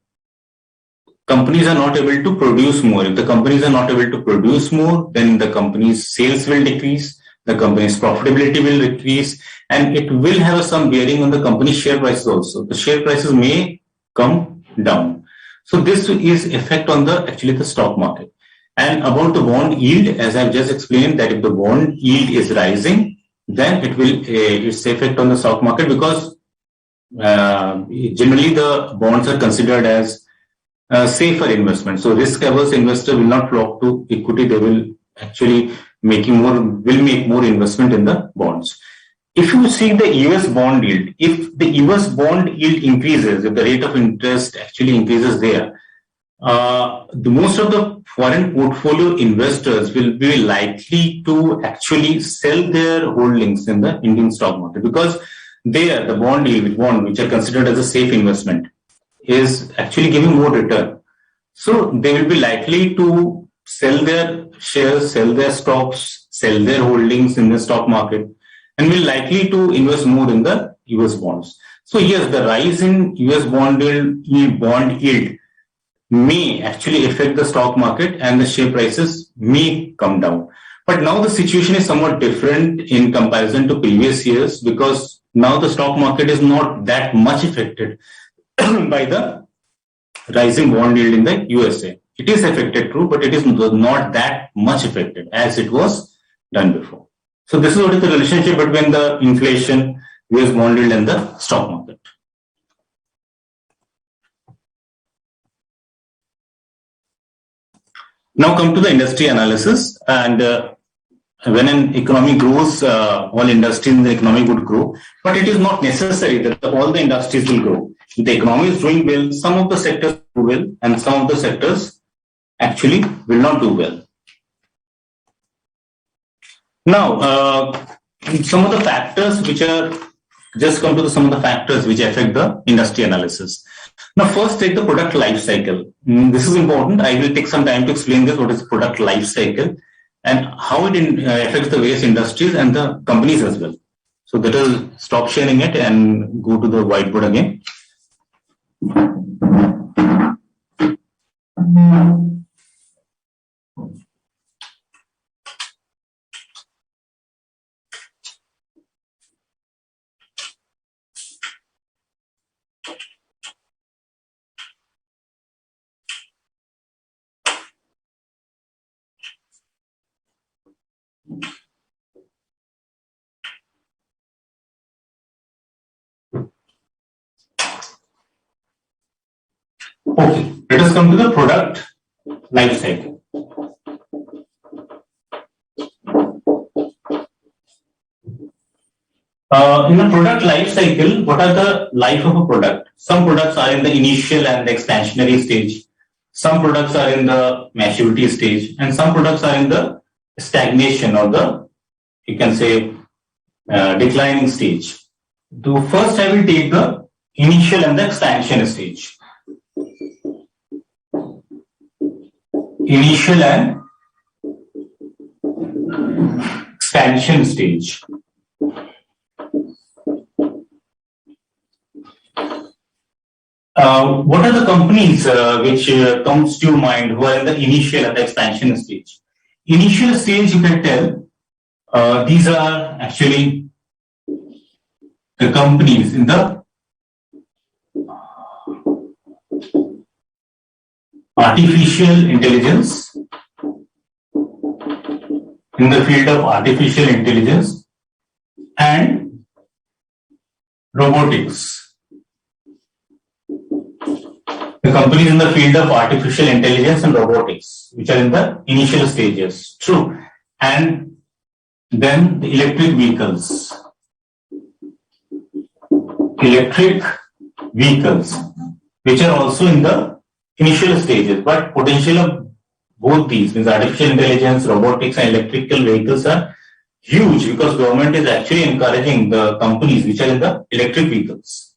companies are not able to produce more. If the companies are not able to produce more, then the company's sales will decrease, the company's profitability will decrease, and it will have some bearing on the company's share prices also. The share prices may come down. So this is effect on the stock market. And about the bond yield, as I've just explained, that if the bond yield is rising, then it will its effect on the stock market, because generally the bonds are considered as safer investment. So risk averse investor will not flock to equity. They will actually make more investment in the bonds. If you see the US bond yield, if the US bond yield increases, if the rate of interest actually increases there, most of the foreign portfolio investors will be likely to actually sell their holdings in the Indian stock market, because there the bond yield, which are considered as a safe investment, is actually giving more return. So they will be likely to sell their shares, sell their stocks, sell their holdings in the stock market, and will likely to invest more in the US bonds. So yes, the rise in US bond yield may actually affect the stock market, and the share prices may come down. But now the situation is somewhat different in comparison to previous years, because now the stock market is not that much affected by the rising bond yield in the USA. It is affected, true, but it is not that much affected as it was done before. So this is what is the relationship between the inflation, US bond yield, and the stock market. Now come to the industry analysis. And when an economy grows, all industries in the economy would grow. But it is not necessary that all the industries will grow. If the economy is doing well, some of the sectors do well, and some of the sectors actually will not do well. Now, some of the factors which are, just come to some of the factors which affect the industry analysis. Now, first take the product life cycle. This is important. I will take some time to explain this, what is the product life cycle and how it affects the various industries and the companies as well. So that will stop sharing it and go to the whiteboard again. Okay, let us come to the product life cycle. In the product life cycle, what are the life of a product? Some products are in the initial and the expansionary stage. Some products are in the maturity stage, and some products are in the stagnation or the, you can say, declining stage. So first I will take the initial and the expansion stage. Initial and expansion stage. What are the companies which comes to your mind who are in the initial and the expansion stage? Initial stage, you can tell, these are actually the companies in the artificial intelligence, in the field of artificial intelligence and robotics. The companies in the field of artificial intelligence and robotics, which are in the initial stages. True. And then the electric vehicles. Electric vehicles, which are also in the initial stages, but potential of both these, means artificial intelligence, robotics and electrical vehicles are huge because government is actually encouraging the companies which are in the electric vehicles.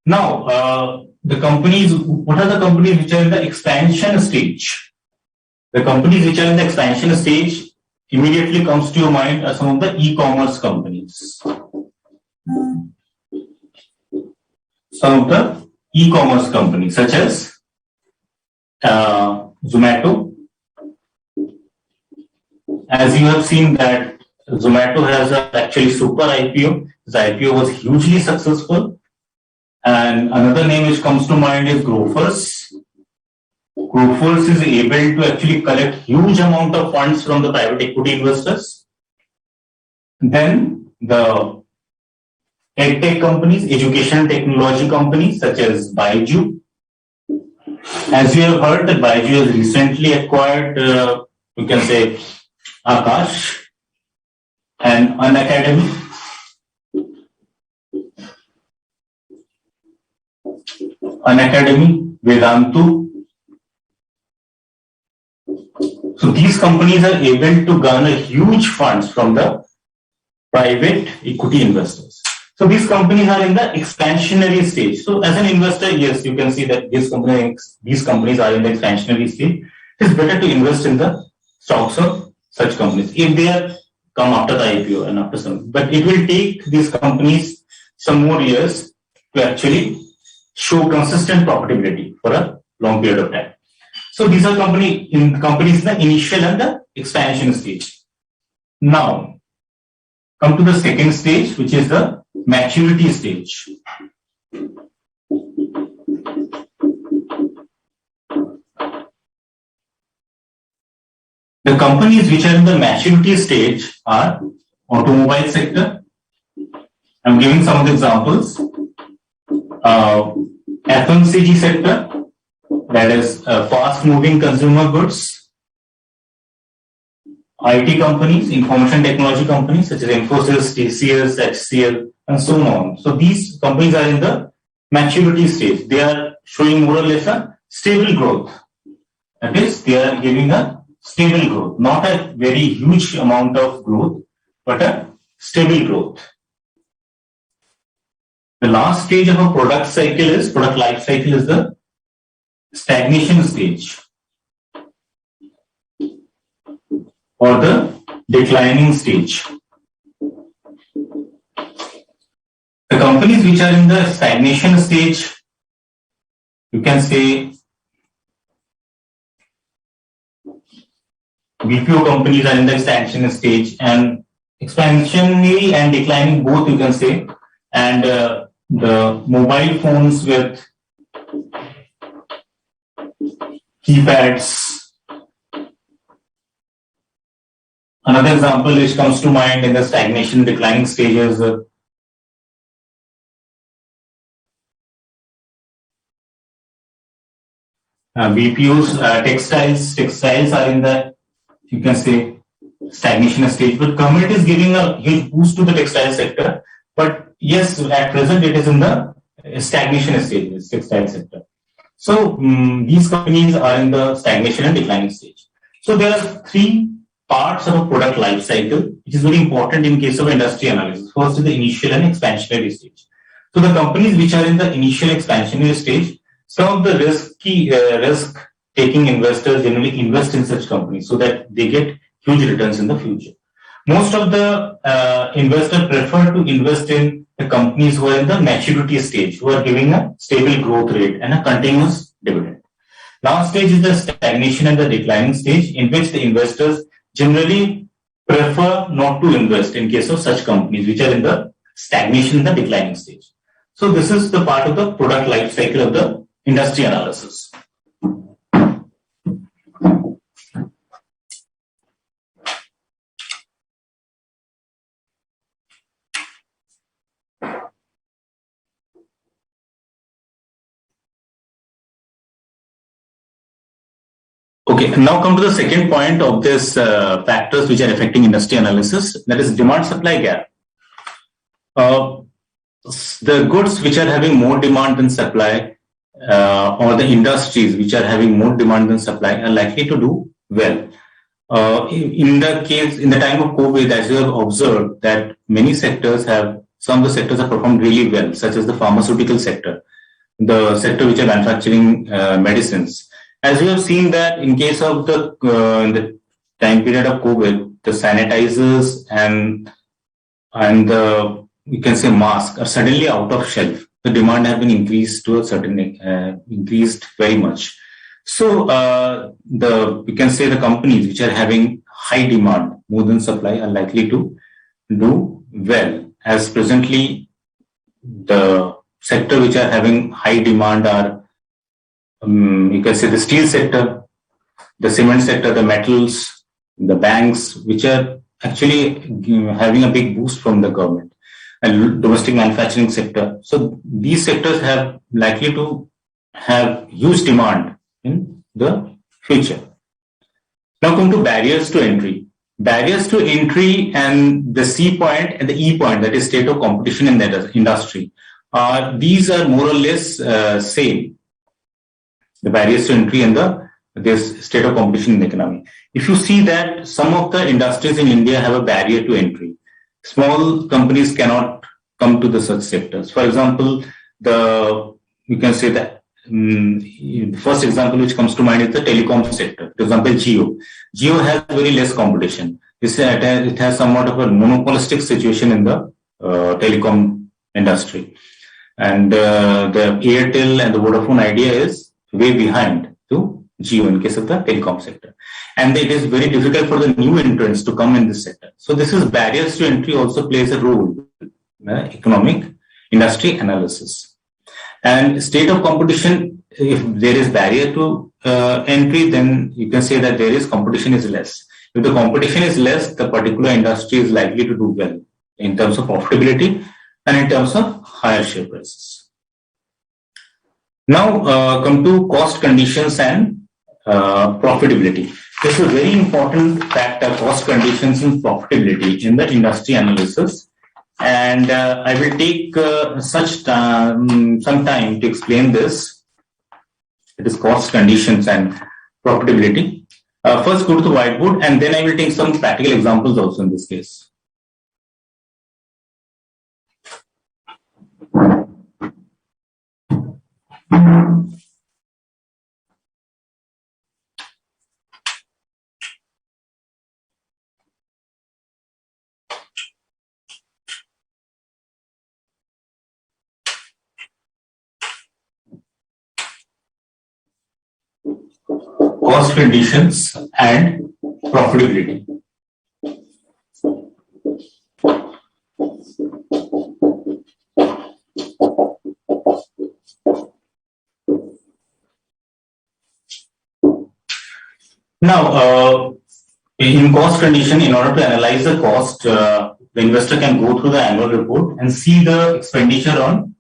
Now, the companies, what are the companies which are in the expansion stage? The companies which are in the expansion stage immediately comes to your mind are some of the e-commerce companies. Some of the e-commerce companies such as Zomato. As you have seen that Zomato has actually super IPO. This IPO was hugely successful. And another name which comes to mind is Grofers. Grofers is able to actually collect huge amount of funds from the private equity investors. Then the EdTech companies, education technology companies such as Byju. As you have heard that Byju has recently acquired, you can say, Akash and Unacademy. Unacademy, Vedantu. So these companies are able to garner huge funds from the private equity investors. So these companies are in the expansionary stage. So as an investor, yes, you can see that these companies are in the expansionary stage. It is better to invest in the stocks of such companies if they are come after the IPO and after some. But it will take these companies some more years to actually show consistent profitability for a long period of time. So these are companies in the initial and the expansion stage. Now, come to the second stage, which is the maturity stage. The companies which are in the maturity stage are automobile sector. I'm giving some of the examples. FMCG sector, that is fast-moving consumer goods. IT companies, information technology companies such as Infosys, TCS, HCL, and so on. So these companies are in the maturity stage. They are showing more or less a stable growth. That is, they are giving a stable growth, not a very huge amount of growth, but a stable growth. The last stage of a product life cycle is the stagnation stage or the declining stage. The companies which are in the stagnation stage, you can say BPO companies are in the expansion stage, and expansionary and declining both, you can say, and the mobile phones with keypads. Another example which comes to mind in the stagnation declining stages, BPOs, textiles are in the, you can say, stagnation stage, but government is giving a huge boost to the textile sector. But yes, at present it is in the stagnation stage, this textile sector. So these companies are in the stagnation and declining stage. So there are three parts of a product life cycle, which is very important in case of industry analysis. First is the initial and expansionary stage. So the companies which are in the initial expansionary stage, some of the risk-taking investors generally invest in such companies so that they get huge returns in the future. Most of the investors prefer to invest in the companies who are in the maturity stage, who are giving a stable growth rate and a continuous dividend. Last stage is the stagnation and the declining stage, in which the investors generally prefer not to invest in case of such companies which are in the stagnation and the declining stage. So this is the part of the product life cycle of the industry analysis. Okay, now come to the second point of this factors which are affecting industry analysis, that is demand-supply gap. The goods which are having more demand than supply, or the industries which are having more demand than supply, are likely to do well. In the time of COVID, as you have observed, that some of the sectors have performed really well, such as the pharmaceutical sector, the sector which are manufacturing medicines. As you have seen that in case of in the time period of COVID, the sanitizers and the, you can say, masks are suddenly out of shelf. The demand has been increased to a certain increased very much. So we can say the companies which are having high demand more than supply are likely to do well. As presently, the sector which are having high demand are you can say the steel sector, the cement sector, the metals, the banks, which are actually having a big boost from the government, and domestic manufacturing sector. So these sectors have likely to have huge demand in the future. Now come to barriers to entry. Barriers to entry and the C point and the E point, that is state of competition in the industry, these are more or less same. The barriers to entry and this state of competition in the economy. If you see that some of the industries in India have a barrier to entry, small companies cannot come to the such sectors. For example, you can say that the first example which comes to mind is the telecom sector. For example, Jio. Jio has very less competition. It has somewhat of a monopolistic situation in the telecom industry, and the Airtel and the Vodafone Idea is way behind to Jio in case of the telecom sector. And it is very difficult for the new entrants to come in this sector. So this is barriers to entry also plays a role in economic industry analysis. And state of competition, if there is barrier to entry, then you can say that competition is less. If the competition is less, the particular industry is likely to do well in terms of profitability and in terms of higher share prices. Now come to cost conditions and profitability. This is a very important factor, cost conditions and profitability in the industry analysis. And I will take some time to explain this. It is cost conditions and profitability. First go to the whiteboard, and then I will take some practical examples also in this case. Cost conditions and profitability. Now, in cost condition, in order to analyze the cost, the investor can go through the annual report and see the expenditure on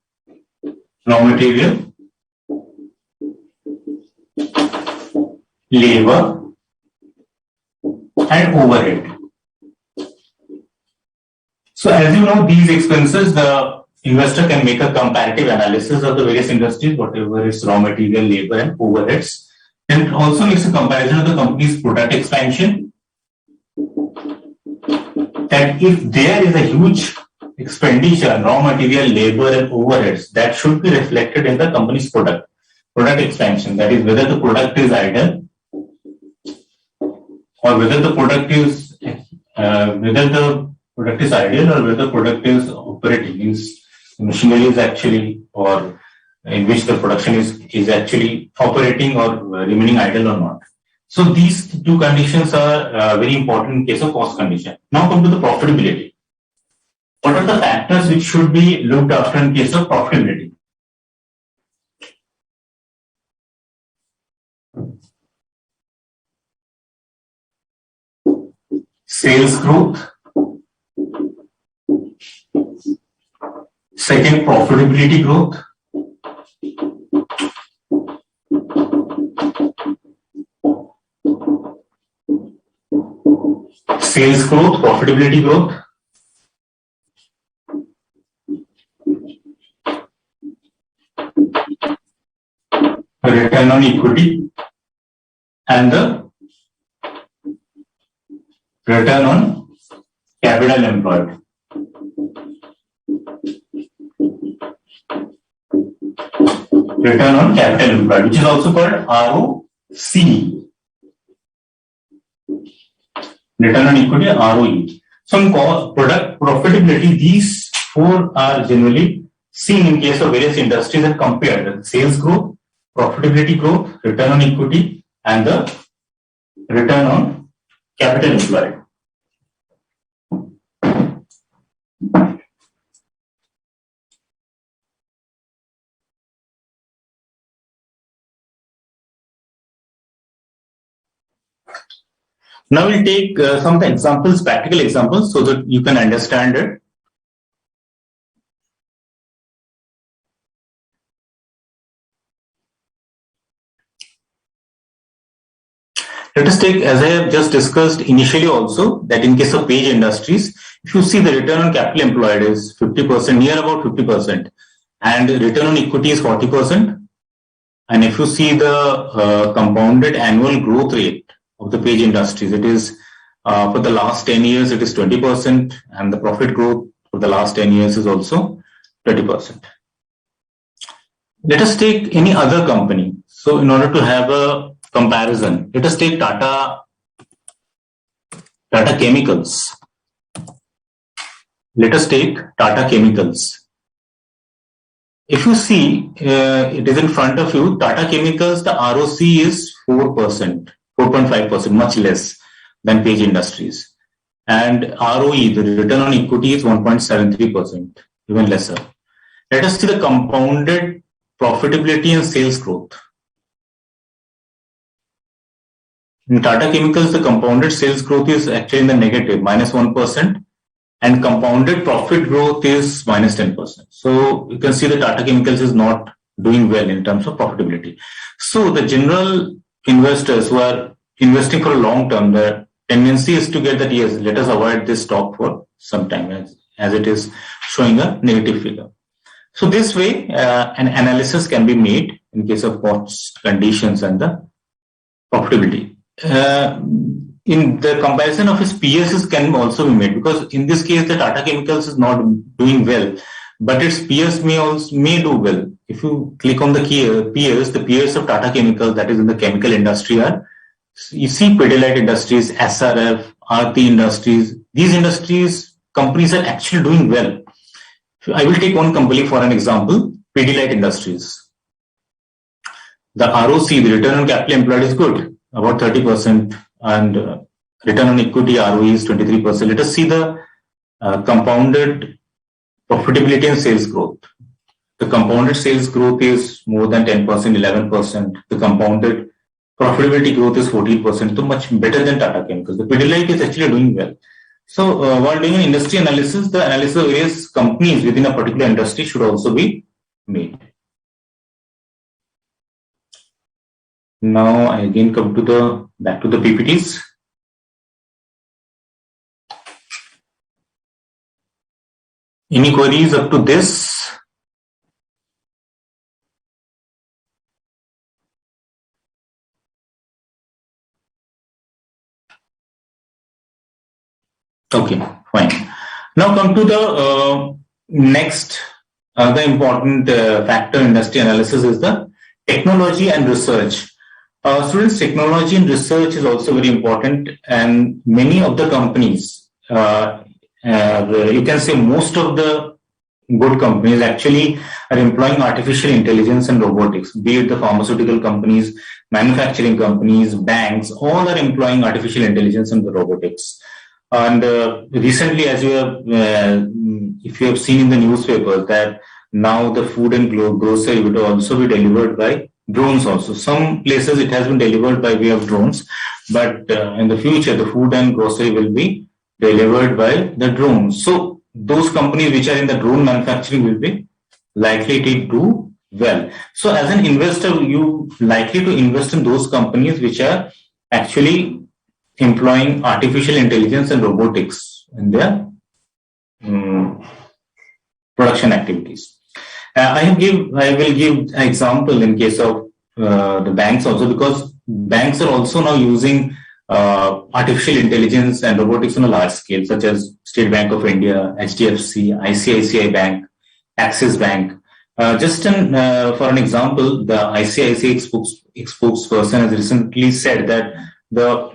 raw material, labor, and overhead. So as you know, these expenses, the investor can make a comparative analysis of the various industries, whatever its raw material, labor, and overheads. And it also makes a comparison of the company's product expansion. That if there is a huge expenditure on raw material, labor, and overheads, that should be reflected in the company's product expansion. That is, whether the product is idle or whether the product is idle or whether the product is operating, means the machinery is actually, or in which the production is actually operating or remaining idle or not. So these two conditions are very important in case of cost condition. Now come to the profitability. What are the factors which should be looked after in case of profitability? Sales growth. Second, profitability growth. Sales growth, profitability growth. Return on equity and the return on capital employed. Return on capital employed, which is also called ROC. Return on equity, ROE. So in product profitability, these four are generally seen in case of various industries and compared: sales growth, profitability growth, return on equity, and the return on capital employed. Now we'll take some examples, practical examples, so that you can understand it. Let us take, as I have just discussed initially also, that in case of page industries, if you see the return on capital employed is 50%, near about 50%, and return on equity is 40%. And if you see the compounded annual growth rate of the page industries, it is for the last 10 years, it is 20%, and the profit growth for the last 10 years is also 20%. Let us take any other company. So in order to have a comparison, let us take Tata Chemicals. Let us take Tata Chemicals. If you see, it is in front of you, Tata Chemicals, the ROC is 4%, 4.5%, much less than page industries. And ROE, the return on equity, is 1.73%, even lesser. Let us see the compounded profitability and sales growth. In Tata Chemicals, the compounded sales growth is actually in the negative, -1%, and compounded profit growth is -10%. So you can see that Tata Chemicals is not doing well in terms of profitability. So the general investors who are investing for a long term, the tendency is to get that, yes, let us avoid this stock for some time, as it is showing a negative figure. So this way, an analysis can be made in case of cost conditions and the profitability. In the comparison of its peers can also be made, because in this case the Tata Chemicals is not doing well, but its peers may do well. If you click on the peers, the peers of Tata Chemicals, that is in the chemical industry, are, you see, Pidilite Industries, SRF, Aarti Industries. These industries companies are actually doing well. I will take one company for an example, Pidilite Industries. The ROC, the return on capital employed, is good, about 30%, and return on equity, ROE, is 23%. Let us see the compounded profitability and sales growth. The compounded sales growth is more than 10%, 11%. The compounded profitability growth is 14%, so much better than Tata Chemicals. The Pidilite is actually doing well. So while doing an industry analysis, the analysis of various companies within a particular industry should also be made. Now I again come to back to the PPTs. Any queries up to this? Okay, fine. Now come to the next other important factor in industry analysis is the technology and research. Students, technology and research is also very important, and many of the companies, you can say most of the good companies actually are employing artificial intelligence and robotics, be it the pharmaceutical companies, manufacturing companies, banks, all are employing artificial intelligence and the robotics. And recently, as you have, if you have seen in the newspapers that now the food and grocery will also be delivered by drones also. Some places it has been delivered by way of drones, but in the future, the food and grocery will be delivered by the drones. So those companies which are in the drone manufacturing will be likely to do well. So as an investor, you likely to invest in those companies which are actually employing artificial intelligence and robotics in their production activities. I will give an example in case of the banks also, because banks are also now using artificial intelligence and robotics on a large scale, such as State Bank of India, HDFC, ICICI Bank, Axis Bank. For an example, the ICICI spokesperson has recently said that the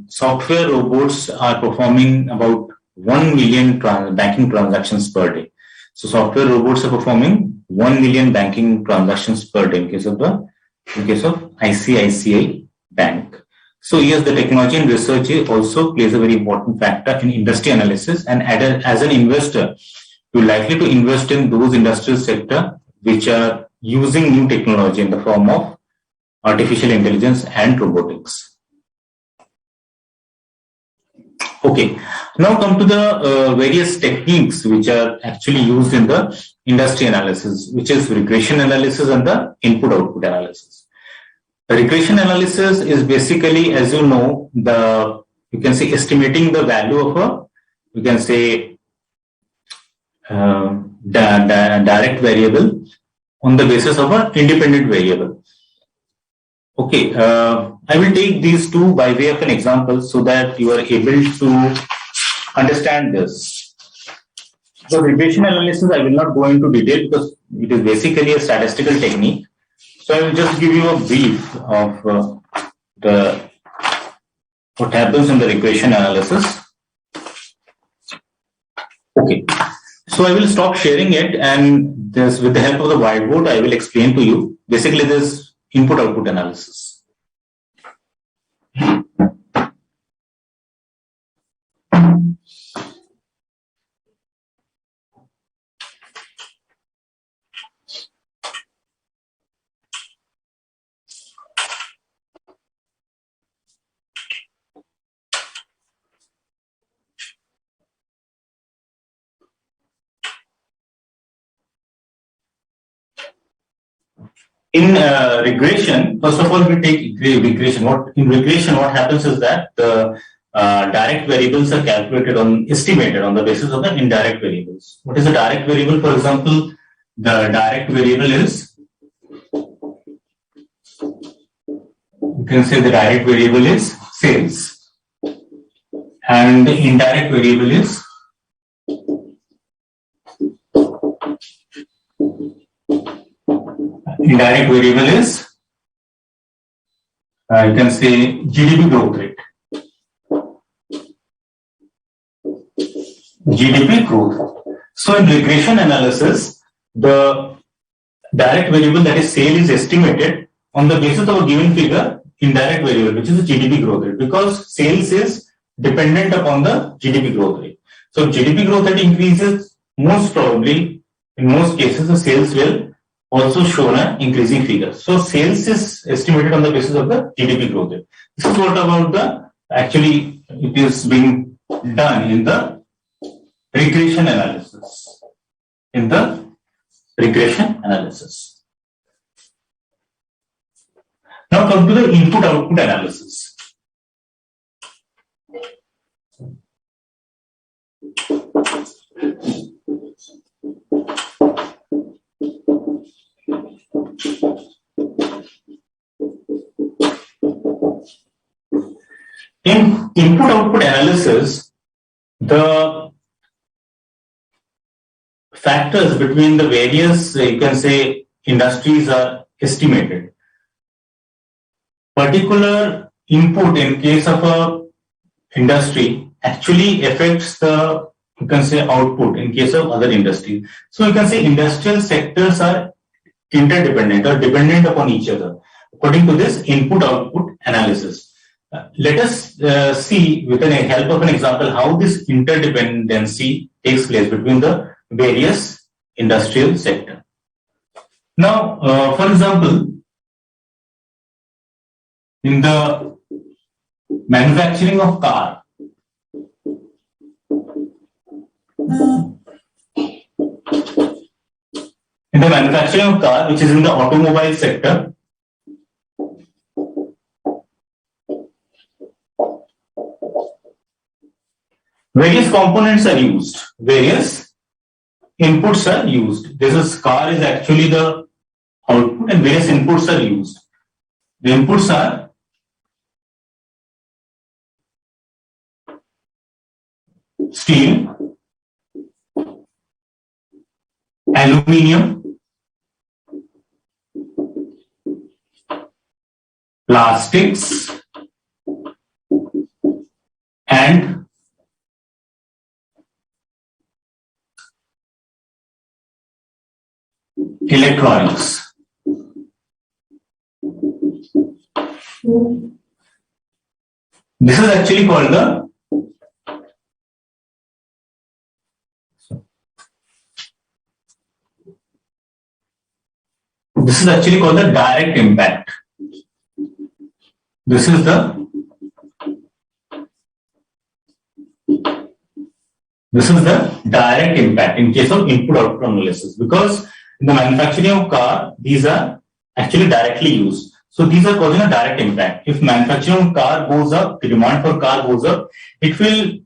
software robots are performing about 1 million banking transactions per day. So software robots are performing 1 million banking transactions per day in case of ICICI Bank. So yes, the technology and research also plays a very important factor in industry analysis. And as an investor, you're likely to invest in those industrial sector which are using new technology in the form of artificial intelligence and robotics. Okay, now come to the various techniques which are actually used in the industry analysis, which is regression analysis and the input-output analysis. The regression analysis is basically, as you know, you can say estimating the value of direct variable on the basis of an independent variable. Okay, I will take these two by way of an example so that you are able to understand this. So regression analysis, I will not go into detail because it is basically a statistical technique. So I will just give you a brief of what happens in the regression analysis. Okay, so I will stop sharing it, and this, with the help of the whiteboard, I will explain to you. Basically, this input-output analysis. In regression, first of all, we take regression. In regression, what happens is that the direct variables are estimated on the basis of the indirect variables. What is a direct variable? For example, the direct variable is, you can say the direct variable is sales, and the indirect variable is you can say GDP growth rate. GDP growth. So in regression analysis, the direct variable, that is sale, is estimated on the basis of a given figure, indirect variable, which is the GDP growth rate, because sales is dependent upon the GDP growth rate. So if GDP growth rate increases, most probably, in most cases, the sales will also show an increasing figure. So sales is estimated on the basis of the GDP growth rate. This is what about actually it is being done in the regression analysis. Now come to the input-output analysis. In input-output analysis, the factors between the various, you can say, industries are estimated. Particular input in case of a industry actually affects the, you can say, output in case of other industry. So you can say industrial sectors are interdependent or dependent upon each other according to this input-output analysis. Let us see with the help of an example how this interdependency takes place between the various industrial sector. Now, for example, in the manufacturing of car, which is in the automobile sector, various components are used, various inputs are used. Car is actually the output and various inputs are used. The inputs are steel, aluminium, plastics, and electronics. This is actually called the direct impact. This is the direct impact in case of input-output analysis, because in the manufacturing of car, these are actually directly used. So these are causing a direct impact. If manufacturing of car goes up, the demand for car goes up, it will,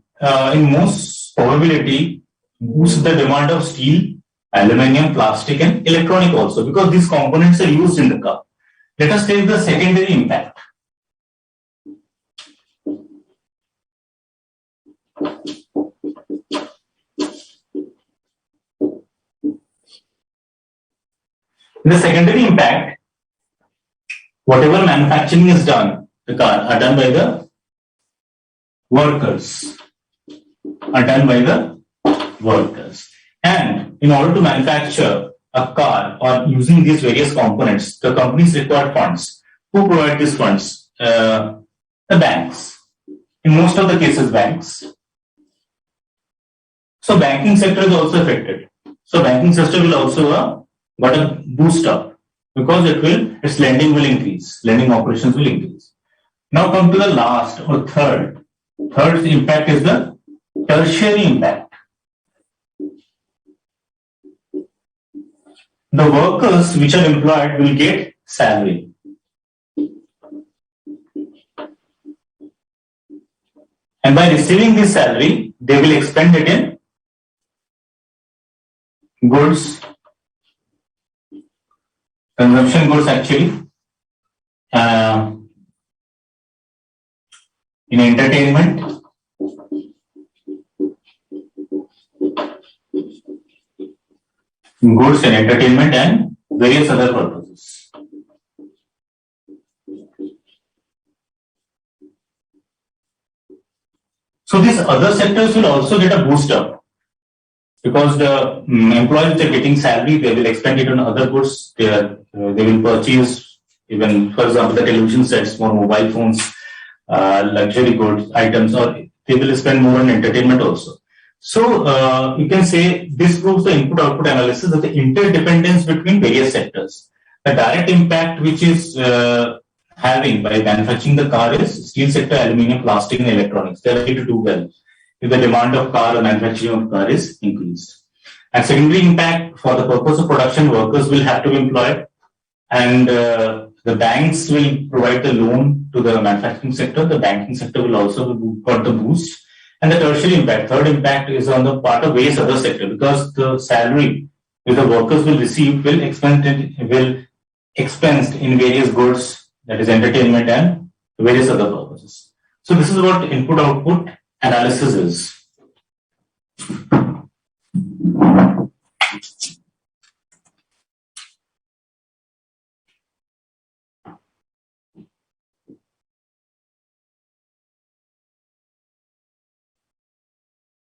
in most probability, boost the demand of steel, aluminium, plastic, and electronic also, because these components are used in the car. Let us take the secondary impact. In the secondary impact, whatever manufacturing is done, the car are done by the workers. And in order to manufacture a car or using these various components, the companies require funds. Who provide these funds? The banks. In most of the cases, banks. So banking sector is also affected. So banking sector will also got a boost up, because its lending will increase, lending operations will increase. Now come to the last or third. Third impact is the tertiary impact. The workers which are employed will get salary. And by receiving this salary, they will expend it in goods, consumption goods actually, in entertainment, and various other purposes. So these other sectors will also get a boost up, because the employees are getting salary, they will expend it on other goods. They will purchase, even for example, the television sets, more mobile phones, luxury goods, items, or they will spend more on entertainment also. So you can say this proves the input-output analysis of the interdependence between various sectors. The direct impact which is having by manufacturing the car is steel sector, aluminium, plastic, and electronics. They are likely to do well if the demand of car or manufacturing of car is increased. And secondary impact, for the purpose of production, workers will have to be employed, and the banks will provide the loan to the manufacturing sector. The banking sector will also got the boost. And the tertiary impact, third impact is on the part of various other sector, because the salary which the workers will receive will expensed in various goods, that is entertainment and various other purposes. So this is what input-output analysis is.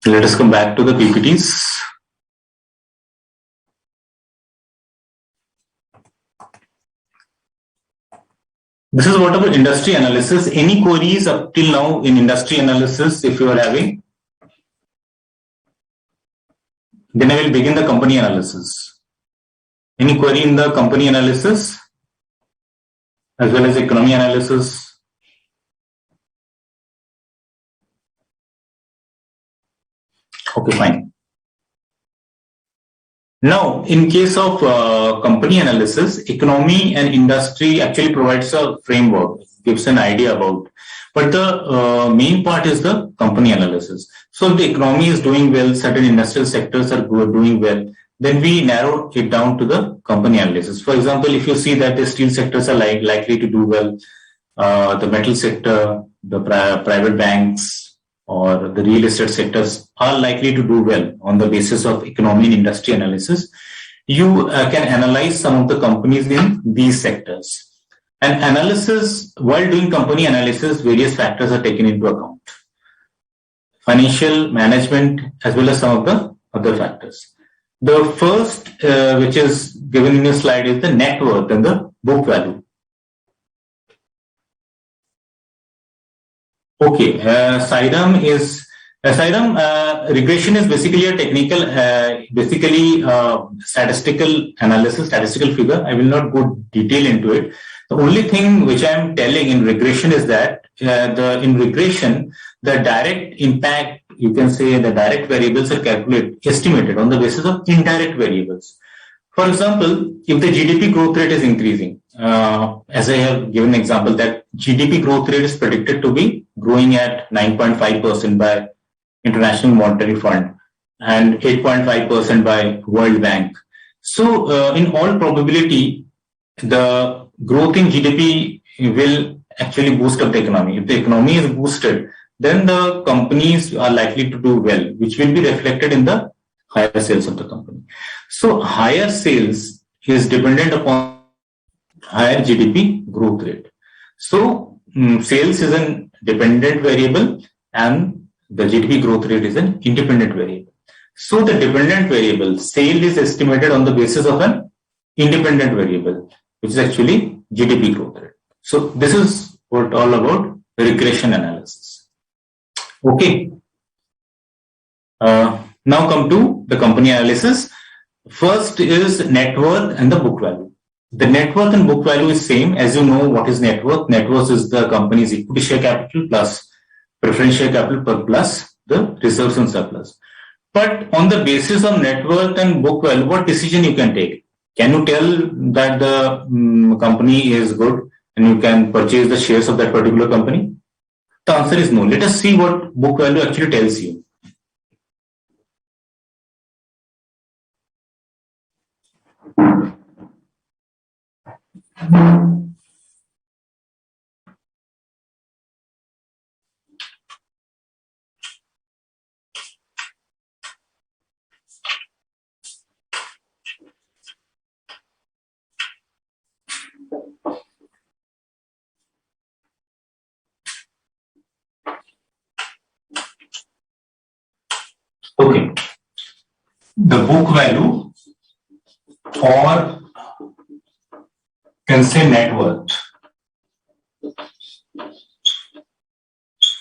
Let us come back to the PPTs. This is what about industry analysis. Any queries up till now in industry analysis, if you are having? Then I will begin the company analysis. Any query in the company analysis as well as economy analysis? Okay, fine. Now, in case of company analysis, economy and industry actually provides a framework, gives an idea about. But the main part is the company analysis. So if the economy is doing well, certain industrial sectors are doing well, then we narrow it down to the company analysis. For example, if you see that the steel sectors are likely to do well, the metal sector, the private banks, or the real estate sectors are likely to do well on the basis of economy and industry analysis, you can analyze some of the companies in these sectors. And analysis, while doing company analysis, various factors are taken into account. Financial management as well as some of the other factors. The first, which is given in your slide, is the net worth and the book value. Okay, regression is basically a technical, statistical analysis, statistical figure. I will not go detail into it. The only thing which I am telling in regression is that in regression, the direct impact, you can say the direct variables are estimated on the basis of indirect variables. For example, if the GDP growth rate is increasing, as I have given an example that GDP growth rate is predicted to be growing at 9.5% by International Monetary Fund and 8.5% by World Bank. So in all probability, the growth in GDP will actually boost up the economy. If the economy is boosted, then the companies are likely to do well, which will be reflected in the higher sales of the company. So higher sales is dependent upon higher GDP growth rate. So sales is a dependent variable and the GDP growth rate is an independent variable. So the dependent variable, sale, is estimated on the basis of an independent variable, which is actually GDP growth rate. So this is what all about regression analysis. Okay. Now come to the company analysis. First is net worth and the book value. The net worth and book value is same. As you know, what is net worth? Net worth is the company's equity share capital plus preference share capital plus the reserves and surplus. But on the basis of net worth and book value, what decision you can take? Can you tell that the company is good and you can purchase the shares of that particular company? The answer is no. Let us see what book value actually tells you. Okay. The book value, or can say net worth.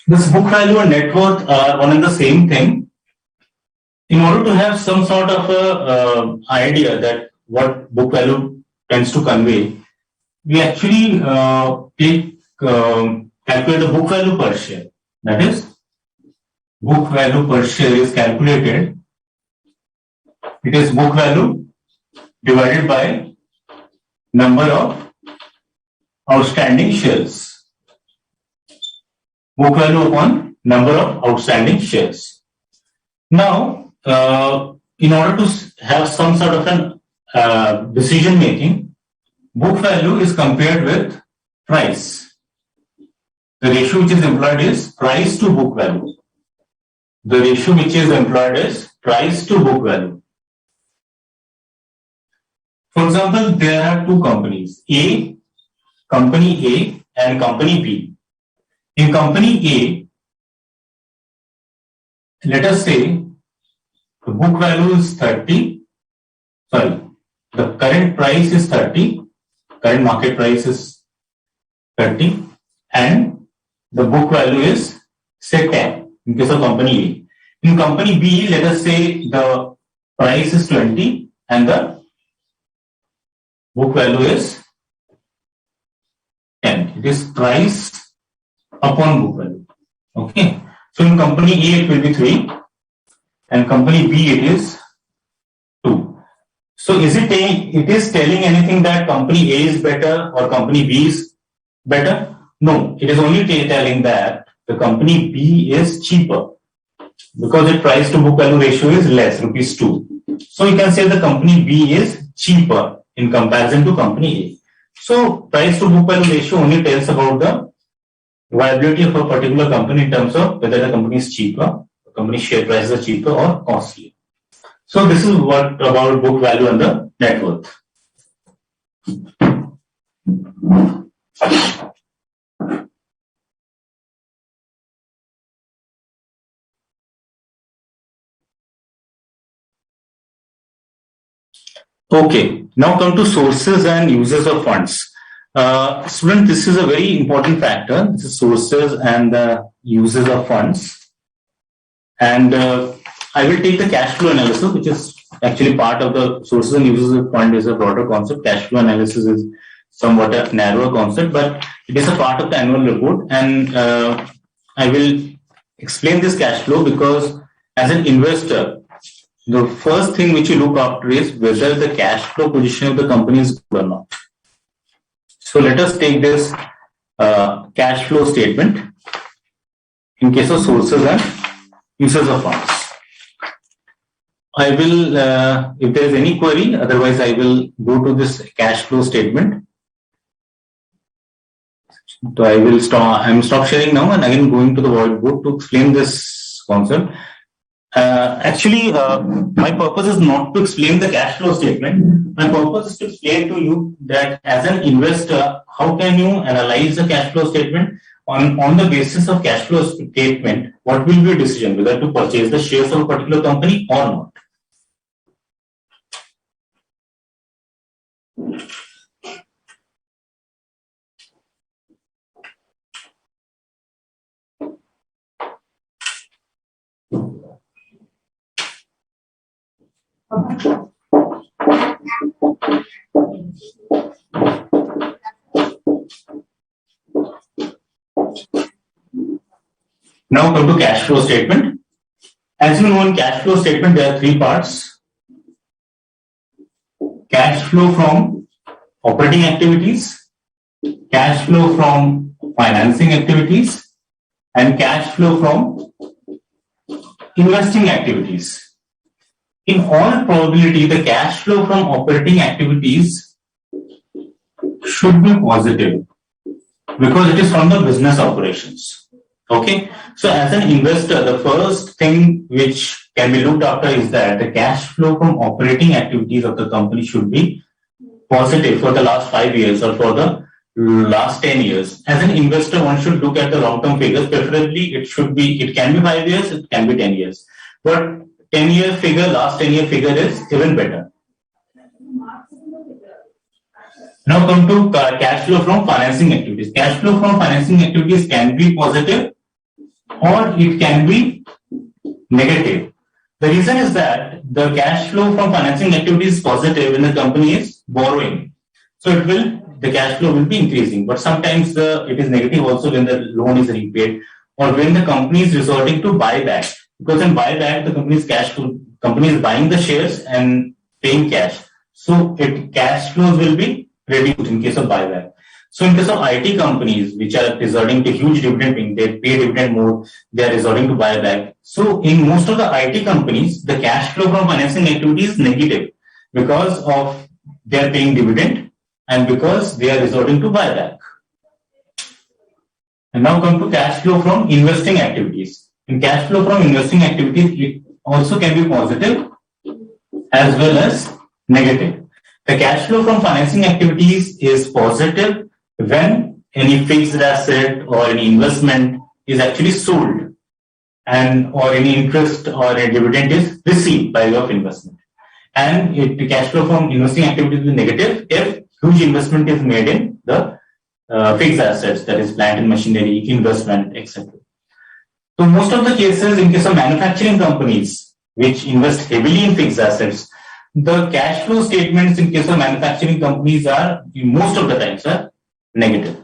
This book value and net worth are one and the same thing. In order to have some sort of a idea that what book value tends to convey, we actually calculate the book value per share. That is, book value per share is calculated. It is book value divided by number of outstanding shares. Book value upon number of outstanding shares. Now, in order to have some sort of an decision making, book value is compared with price. The ratio which is employed is price to book value. The ratio which is employed is price to book value. For example, there are two companies, company A and company B. In company A, let us say the book value is 30, the current price is 30, current market price is 30, and the book value is say 10 in case of company A. In company B, let us say the price is 20 and the book value is 10. It is price upon book value. Okay. So in company A it will be 3 and company B it is 2. So is it telling anything that company A is better or company B is better? No, it is only telling that the company B is cheaper because its price to book value ratio is less, rupees 2. So you can say the company B is cheaper in comparison to company A. So price to book value ratio only tells about the viability of a particular company in terms of whether the company is cheaper, the company's share prices are cheaper or costly. So this is what about book value and the net worth. Okay, now come to sources and uses of funds. Student, this is a very important factor. This is sources and the uses of funds. And I will take the cash flow analysis, which is actually part of the sources and uses of fund is a broader concept. Cash flow analysis is somewhat a narrower concept, but it is a part of the annual report. And I will explain this cash flow because as an investor, the first thing which you look after is whether the cash flow position of the company is good or not. So let us take this cash flow statement in case of sources and uses of funds. I will, if there is any query, otherwise I will go to this cash flow statement. So I will stop. I'm stop sharing now and again going to the whiteboard to explain this concept. Actually, my purpose is not to explain the cash flow statement. My purpose is to explain to you that as an investor, how can you analyze the cash flow statement? On the basis of cash flow statement, what will be your decision, whether to purchase the shares of a particular company or not? Now come to cash flow statement. As you know, in cash flow statement, there are three parts. Cash flow from operating activities, cash flow from financing activities, and cash flow from investing activities. In all probability, the cash flow from operating activities should be positive because it is from the business operations. Okay, so as an investor, the first thing which can be looked after is that the cash flow from operating activities of the company should be positive for the last 5 years or for the last 10 years. As an investor, one should look at the long-term figures. Preferably, it can be 5 years, it can be 10 years. But 10-year figure, last 10-year figure is even better. Now come to cash flow from financing activities. Cash flow from financing activities can be positive or it can be negative. The reason is that the cash flow from financing activities is positive when the company is borrowing. So the cash flow will be increasing. But sometimes it is negative also when the loan is repaid or when the company is resorting to buyback. Because in buyback, the company is buying the shares and paying cash. So cash flows will be reduced in case of buyback. So in case of IT companies, which are resorting to huge dividend paying, they pay dividend more, they are resorting to buyback. So in most of the IT companies, the cash flow from financing activity is negative because of they are paying dividend and because they are resorting to buyback. And now come to cash flow from investing activities. In cash flow from investing activities, it also can be positive as well as negative. The cash flow from financing activities is positive when any fixed asset or any investment is actually sold and or any interest or a dividend is received by way of investment. And the cash flow from investing activities is negative if huge investment is made in the fixed assets, that is plant and machinery, investment, etc. So most of the cases, in case of manufacturing companies which invest heavily in fixed assets, the cash flow statements in case of manufacturing companies are most of the times are negative.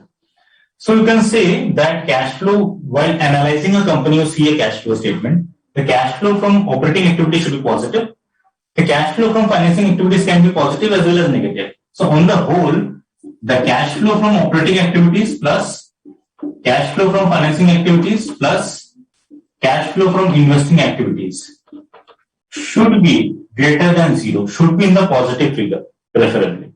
So you can say that cash flow, while analyzing a company, you see a cash flow statement. The cash flow from operating activities should be positive. The cash flow from financing activities can be positive as well as negative. So on the whole, the cash flow from operating activities plus cash flow from financing activities plus cash flow from investing activities should be greater than zero, should be in the positive figure, preferably.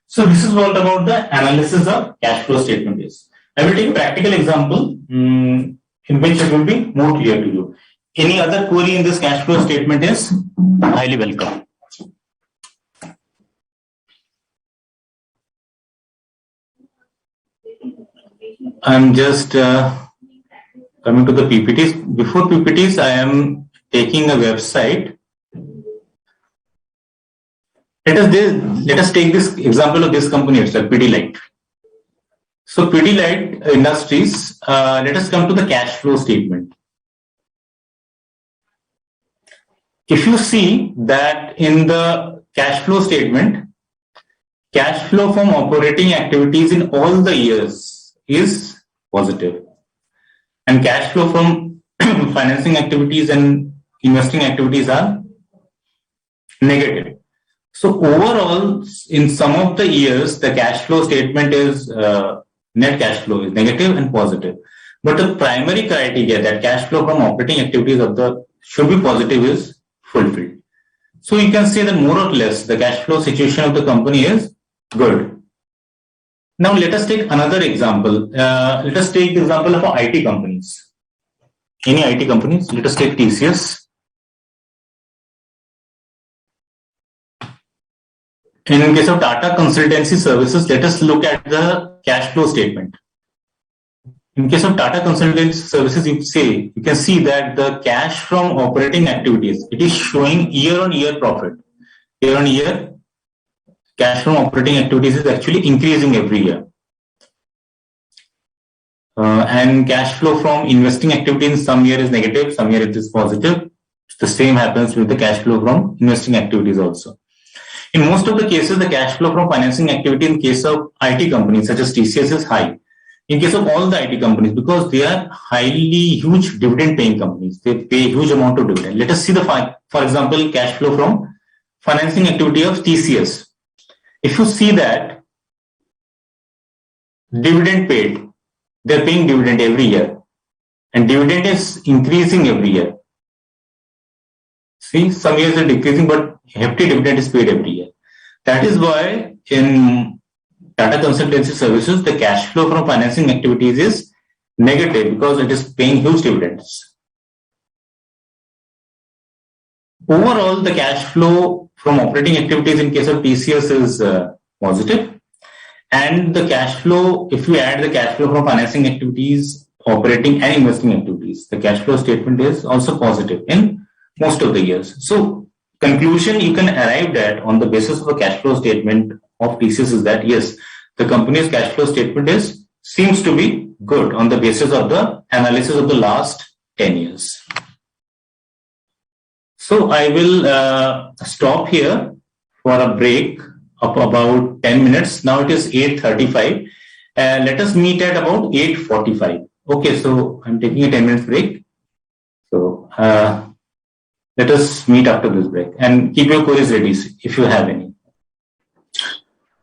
So this is what about the analysis of cash flow statement is. I will take a practical example in which it will be more clear to you. Any other query in this cash flow statement is highly welcome. I'm just coming to the PPTs. Before PPTs, I am taking a website. Let us take this example of this company itself, Pidilite. So Pidilite Industries, let us come to the cash flow statement. If you see that in the cash flow statement, cash flow from operating activities in all the years is positive, and cash flow from financing activities and investing activities are negative. So overall, in some of the years, the cash flow statement is net cash flow is negative and positive. But the primary criteria that cash flow from operating activities of the should be positive is fulfilled. So you can say that more or less the cash flow situation of the company is good. Now let us take another example. Let us take the example of IT companies. Any IT companies? Let us take TCS. In case of Tata Consultancy Services, let us look at the cash flow statement. In case of Tata Consultancy Services, you can see that the cash from operating activities, it is showing year-on-year profit. Year-on-year, cash from operating activities is actually increasing every year. And cash flow from investing activities in some year is negative, some year it is positive. The same happens with the cash flow from investing activities also. In most of the cases, the cash flow from financing activity in case of IT companies such as TCS is high. In case of all the IT companies, because they are highly huge dividend paying companies, they pay huge amount of dividend. Let us see for example, cash flow from financing activity of TCS. If you see that dividend paid, they're paying dividend every year and dividend is increasing every year. See, some years are decreasing, but hefty dividend is paid every year. That is why in Tata Consultancy Services, the cash flow from financing activities is negative because it is paying huge dividends. Overall, the cash flow from operating activities in case of TCS is positive. And the cash flow, if we add the cash flow from financing activities, operating and investing activities, the cash flow statement is also positive in most of the years. So conclusion you can arrive at on the basis of the cash flow statement of TCS is that yes, the company's cash flow statement seems to be good on the basis of the analysis of the last 10 years. So I will stop here for a break of about 10 minutes. Now it is 8:35. Let us meet at about 8:45. Okay, so I'm taking a 10 minutes break. So let us meet after this break and keep your queries ready if you have any.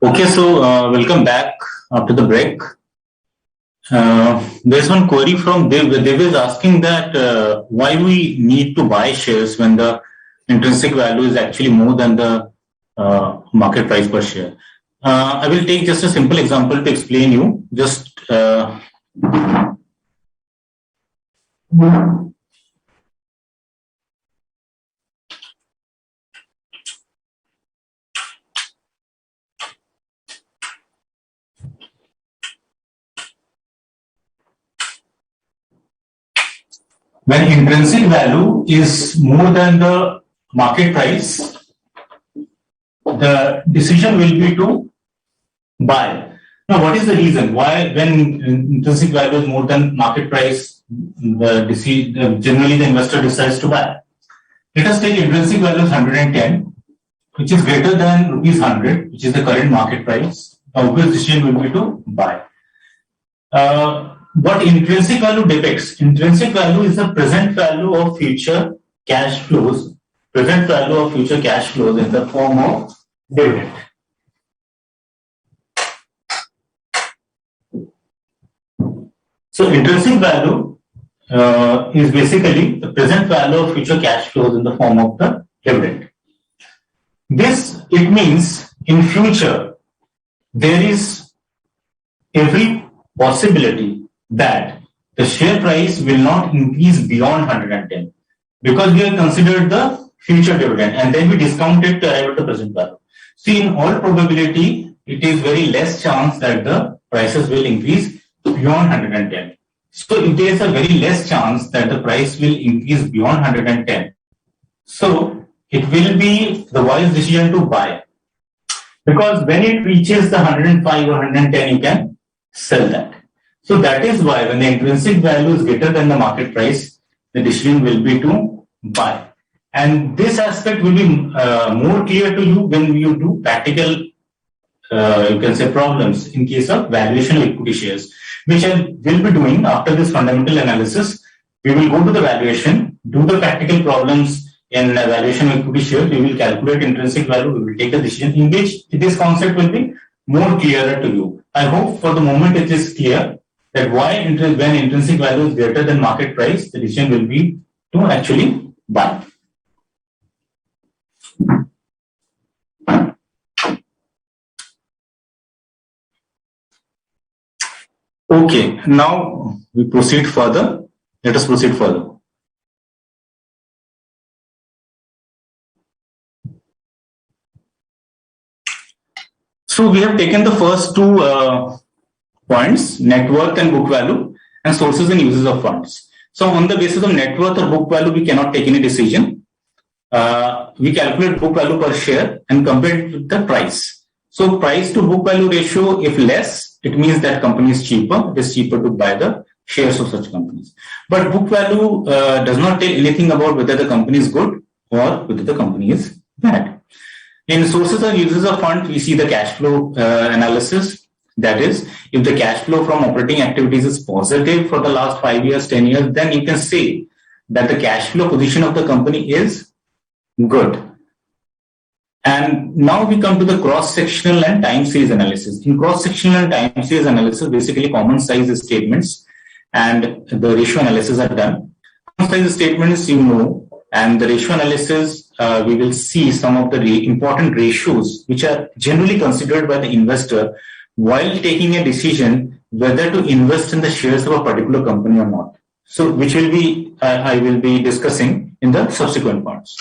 Okay, so welcome back after the break. There's one query from Dev. Dev is asking that why we need to buy shares when the intrinsic value is actually more than the market price per share. I will take just a simple example to explain you. Just when intrinsic value is more than the market price, the decision will be to buy. Now, what is the reason why when intrinsic value is more than market price, generally the investor decides to buy? Let us take intrinsic value is 110, which is greater than rupees 100, which is the current market price. The obvious decision will be to buy. What intrinsic value depicts? Intrinsic value is the present value of future cash flows. Present value of future cash flows in the form of dividend. So intrinsic value is basically the present value of future cash flows in the form of the dividend. It means in future there is every possibility that the share price will not increase beyond 110 because we have considered the future dividend and then we discount it to arrive at the present value. See, in all probability, it is very less chance that the prices will increase beyond 110. So if there is a very less chance that the price will increase beyond 110, so it will be the wise decision to buy. Because when it reaches the 105 or 110, you can sell that. So that is why when the intrinsic value is greater than the market price, the decision will be to buy. And this aspect will be more clear to you when you do practical, you can say, problems in case of valuation of equity shares, which I will be doing after this fundamental analysis. We will go to the valuation, do the practical problems in valuation of equity shares. We will calculate intrinsic value. We will take a decision in which this concept will be more clearer to you. I hope for the moment it is clear that when intrinsic value is greater than market price, the decision will be to actually buy. Okay, now we proceed further. Let us proceed further. So we have taken the first two points, net worth and book value, and sources and uses of funds. So on the basis of net worth or book value, we cannot take any decision. We calculate book value per share and compare it with the price. So price to book value ratio, if less, it means that company is cheaper. It is cheaper to buy the shares of such companies. But book value does not tell anything about whether the company is good or whether the company is bad. In sources and uses of funds, we see the cash flow analysis. That is, if the cash flow from operating activities is positive for the last 5 years, 10 years, then you can say that the cash flow position of the company is good. And now we come to the cross-sectional and time series analysis. In cross-sectional and time series analysis, basically common size statements and the ratio analysis are done. Common size statements, you know, and the ratio analysis, we will see some of the important ratios which are generally considered by the investor while taking a decision whether to invest in the shares of a particular company or not. So, which will be, I will be discussing in the subsequent parts.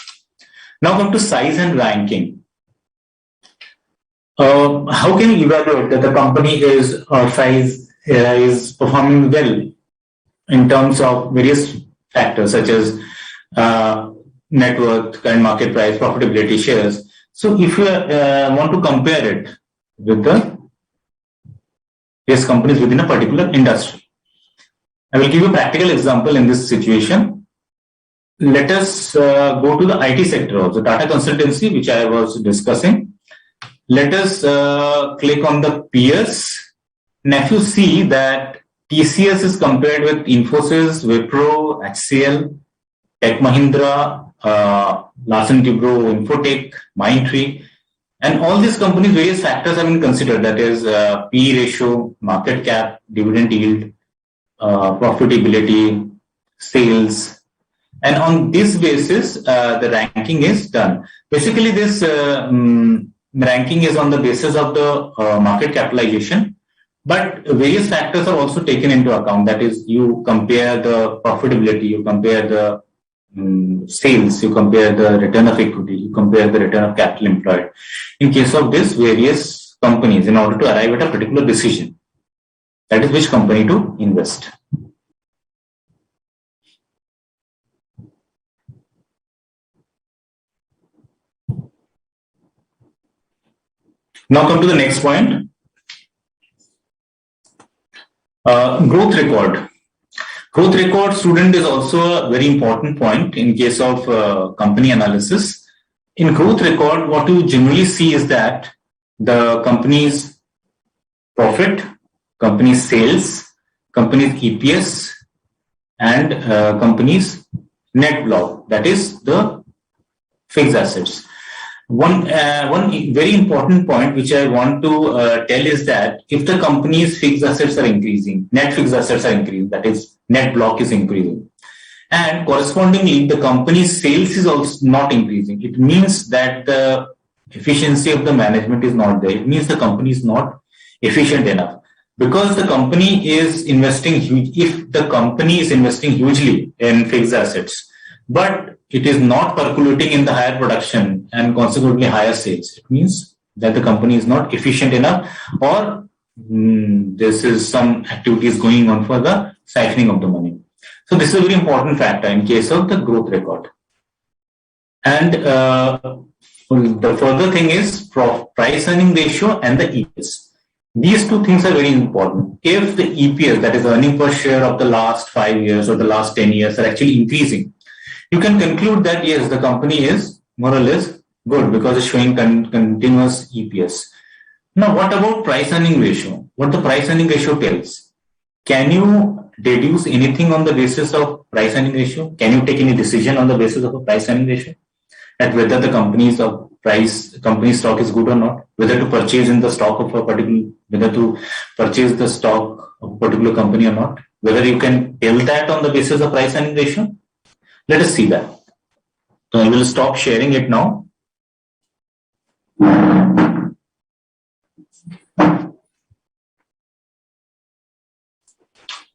Now come to size and ranking. How can you evaluate that the company is or size is performing well in terms of various factors such as net worth, current market price, profitability, shares. So if you want to compare it with the various companies within a particular industry, I will give you a practical example in this situation. Let us go to the IT sector also, Tata Consultancy, which I was discussing. Let us click on the peers. And if you see that TCS is compared with Infosys, Wipro, HCL, Tech Mahindra, Larsen & Toubro, Infotech, Mindtree. And all these companies, various factors have been considered. That is PE ratio, market cap, dividend yield, profitability, sales. And on this basis, the ranking is done. Basically, this ranking is on the basis of the market capitalization, but various factors are also taken into account. That is, you compare the profitability, you compare the sales, you compare the return of equity, you compare the return of capital employed. In case of this, various companies, in order to arrive at a particular decision, that is which company to invest. Now come to the next point. Growth record. Growth record, student, is also a very important point in case of company analysis. In growth record, what you generally see is that the company's profit, company's sales, company's EPS, and company's net block, that is the fixed assets. One very important point which I want to tell is that if the company's fixed assets are increasing, net fixed assets are increasing, that is net block is increasing, and correspondingly the company's sales is also not increasing, it means that the efficiency of the management is not there. It means the company is not efficient enough, because the company is investing huge. If the company is investing hugely in fixed assets, but it is not percolating in the higher production and consequently higher sales, it means that the company is not efficient enough, or this is some activities going on for the siphoning of the money. So this is a very important factor in case of the growth record. And the further thing is price earning ratio and the EPS. These two things are very important. If the EPS, that is earning per share of the last 5 years or the last 10 years, are actually increasing, you can conclude that yes, the company is more or less good because it's showing continuous EPS. Now, what about price earning ratio? What the price earning ratio tells? Can you deduce anything on the basis of price earning ratio? Can you take any decision on the basis of a price earning ratio? At whether the company stock is good or not, whether to purchase in the stock of a particular, whether to purchase the stock of a particular company or not, whether you can tell that on the basis of price earning ratio. Let us see that. So I will stop sharing it now.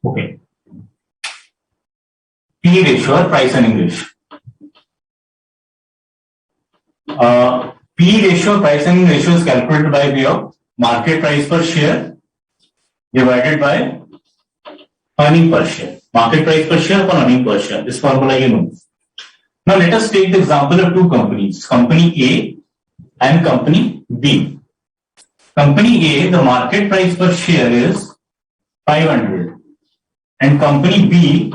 Okay. P ratio or price earning ratio. P ratio, price earning ratio, is calculated by way of market price per share divided by earning per share. Market price per share upon earning per share. This formula you know. Now let us take the example of two companies, company A and company B. Company A, the market price per share is 500, and company B,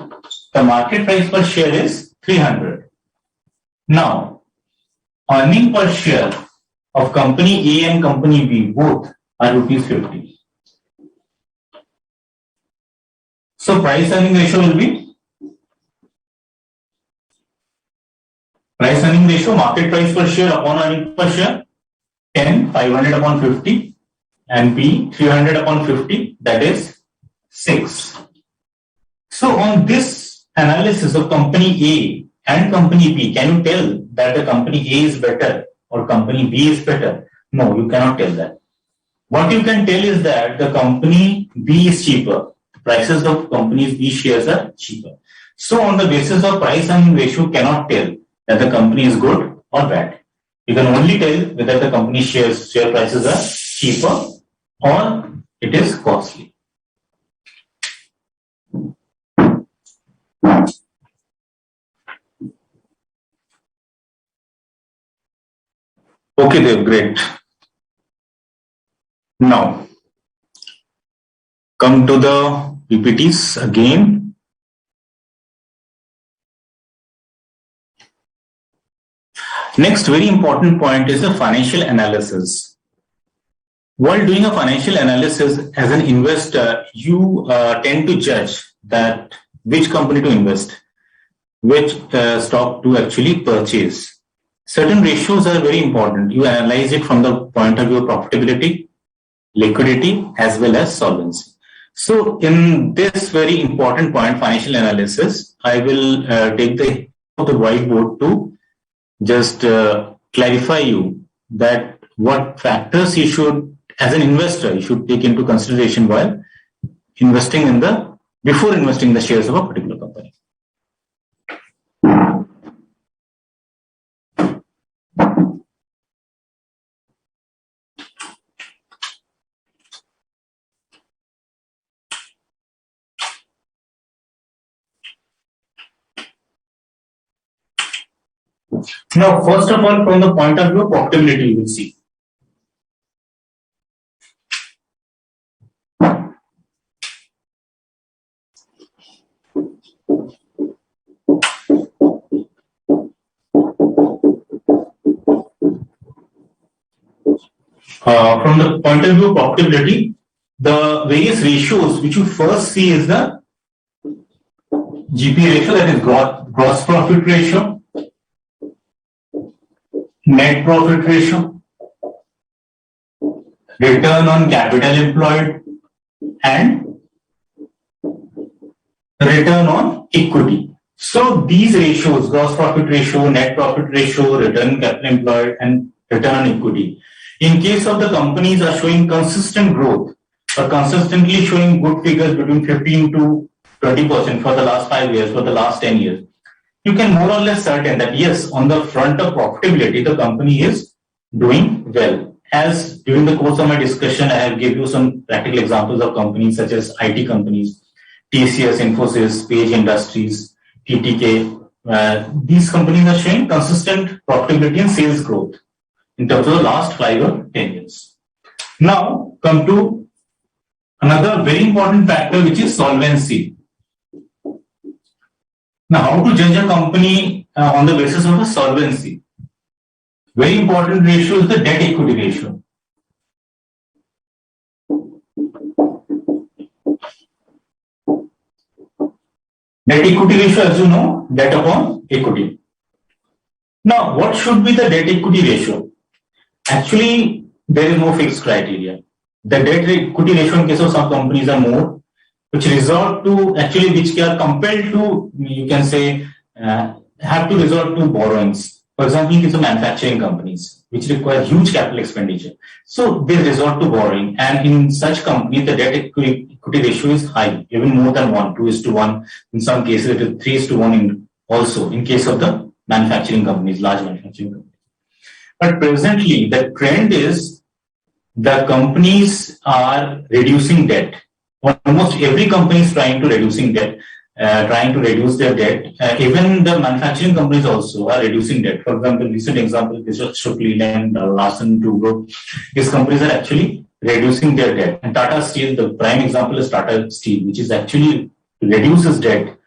the market price per share is 300. Now, earning per share of company A and company B both are rupees 50. So price earning ratio will be price earning ratio, market price per share upon earning per share, 10, 500 upon 50, and B, 300 upon 50, that is 6. So on this analysis of company A and company B, can you tell that the company A is better or company B is better? No, you cannot tell that. What you can tell is that the company B is cheaper. Prices of companies B shares are cheaper. So on the basis of price earning ratio, cannot tell that the company is good or bad. You can only tell whether the company share prices are cheaper or it is costly. Okay, Dev, great. Now, come to the PPTs again. Next very important point is the financial analysis. While doing a financial analysis as an investor, you tend to judge that which company to invest, which stock to actually purchase. certain ratios are very important. You analyze it from the point of view of profitability, liquidity, as well as solvency. So in this very important point, financial analysis, I will take the whiteboard to just clarify you that what factors you should, as an investor, you should take into consideration while investing before investing in the shares of a particular company. Now, first of all, from the point of view of profitability, you will see. From the point of view of profitability, the various ratios which you first see is the GP ratio, that is gross profit ratio, net profit ratio, return on capital employed, and return on equity. So these ratios, gross profit ratio, net profit ratio, return on capital employed, and return on equity, in case of the companies are showing consistent growth or consistently showing good figures between 15 to 20% for the last 5 years, for the last 10 years, you can more or less certain that yes, on the front of profitability, the company is doing well. As during the course of my discussion, I have given you some practical examples of companies such as IT companies, TCS, Infosys, Page Industries, TTK. These companies are showing consistent profitability and sales growth in terms of the last 5 or 10 years. Now, come to another very important factor, which is solvency. Now, how to judge a company on the basis of a solvency? Very important ratio is the debt equity ratio. Debt equity ratio, as you know, debt upon equity. Now, what should be the debt equity ratio? Actually, there is no fixed criteria. The debt equity ratio in case of some companies are more, which resort to, actually, which are compelled to, you can say, have to resort to borrowings. For example, in case of manufacturing companies, which require huge capital expenditure. So they resort to borrowing. And in such companies, the debt equity ratio is high, even more than 1, 2:1. In some cases, it is 3:1 also in case of the manufacturing companies, large manufacturing companies. But presently, the trend is the companies are reducing debt. Almost every company is trying to reducing debt, trying to reduce their debt. Even the manufacturing companies also are reducing debt. For example, recent example is Shukla and Larsen & Toubro. These companies are actually reducing their debt. And Tata Steel, the prime example is Tata Steel, which is actually reduces debt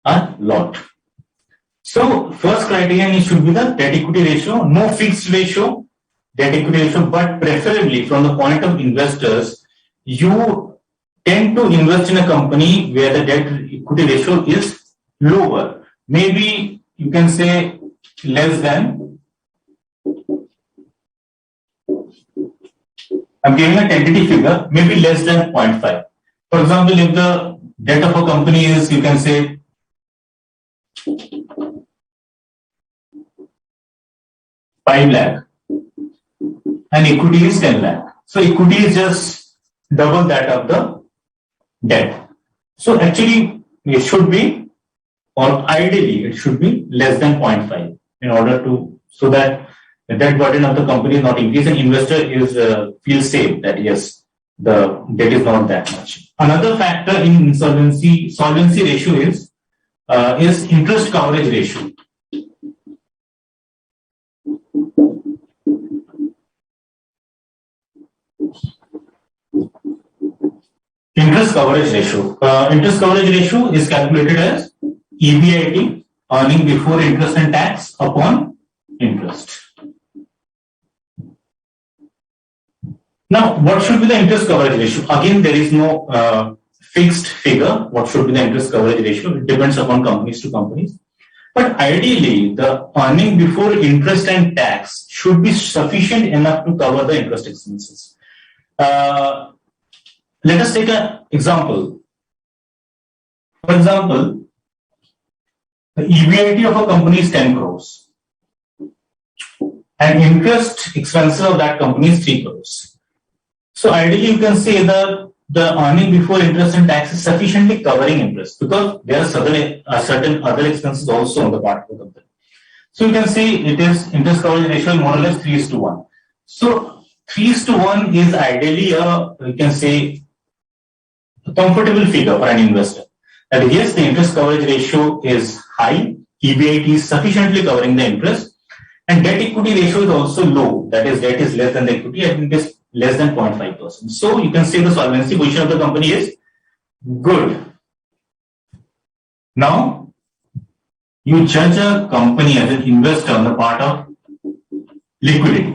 a lot. So first criterion should be the debt equity ratio, no fixed ratio, debt equity ratio, but preferably from the point of investors, you tend to invest in a company where the debt equity ratio is lower. Maybe you can say less than, I'm giving a tentative figure, maybe less than 0.5. For example, if the debt of a company is, you can say, 5 lakh and equity is 10 lakh. So equity is just double that of the debt. So actually it should be, or ideally it should be less than 0.5 in order to, so that the debt burden of the company is not increased and investor is feels safe that yes, the debt is not that much. Another factor in solvency ratio is interest coverage ratio. Interest coverage ratio. Interest coverage ratio is calculated as EBIT, earning before interest and tax upon interest. Now, what should be the interest coverage ratio? Again, there is no fixed figure. What should be the interest coverage ratio? It depends upon companies to companies. But ideally, the earning before interest and tax should be sufficient enough to cover the interest expenses. Let us take an example. For example, the EBIT of a company is 10 crores and interest expenses of that company is 3 crores. So ideally, you can say that the earning before interest and tax is sufficiently covering interest because there are certain other expenses also on the part of the company. So you can say it is interest coverage ratio more or less 3:1. So 3:1 is ideally you can say a comfortable figure for an investor. That yes, the interest coverage ratio is high, EBIT is sufficiently covering the interest, and debt equity ratio is also low. That is, debt is less than the equity, and it is less than 0.5%. So you can say the solvency position of the company is good. Now, you judge a company as an investor on the part of liquidity.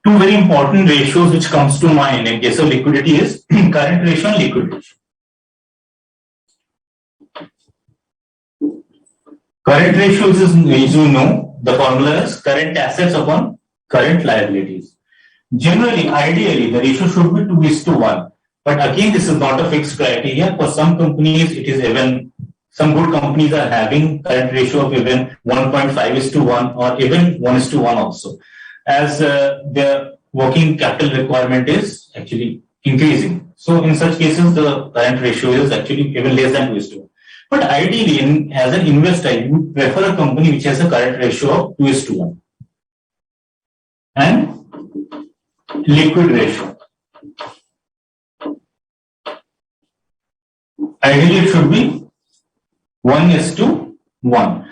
Two very important ratios which comes to mind in case of liquidity is current ratio and liquid ratio. Current ratios is, as you know, the formula is current assets upon current liabilities. Generally, ideally, the ratio should be 2:1. But again, this is not a fixed criteria. For some companies, it is even, some good companies are having current ratio of even 1.5:1 or even 1:1 also, as their working capital requirement is actually increasing. So in such cases, the current ratio is actually even less than 2:1. But ideally, as an investor, you would prefer a company which has a current ratio of 2:1. And liquid ratio. Ideally, it should be 1:1.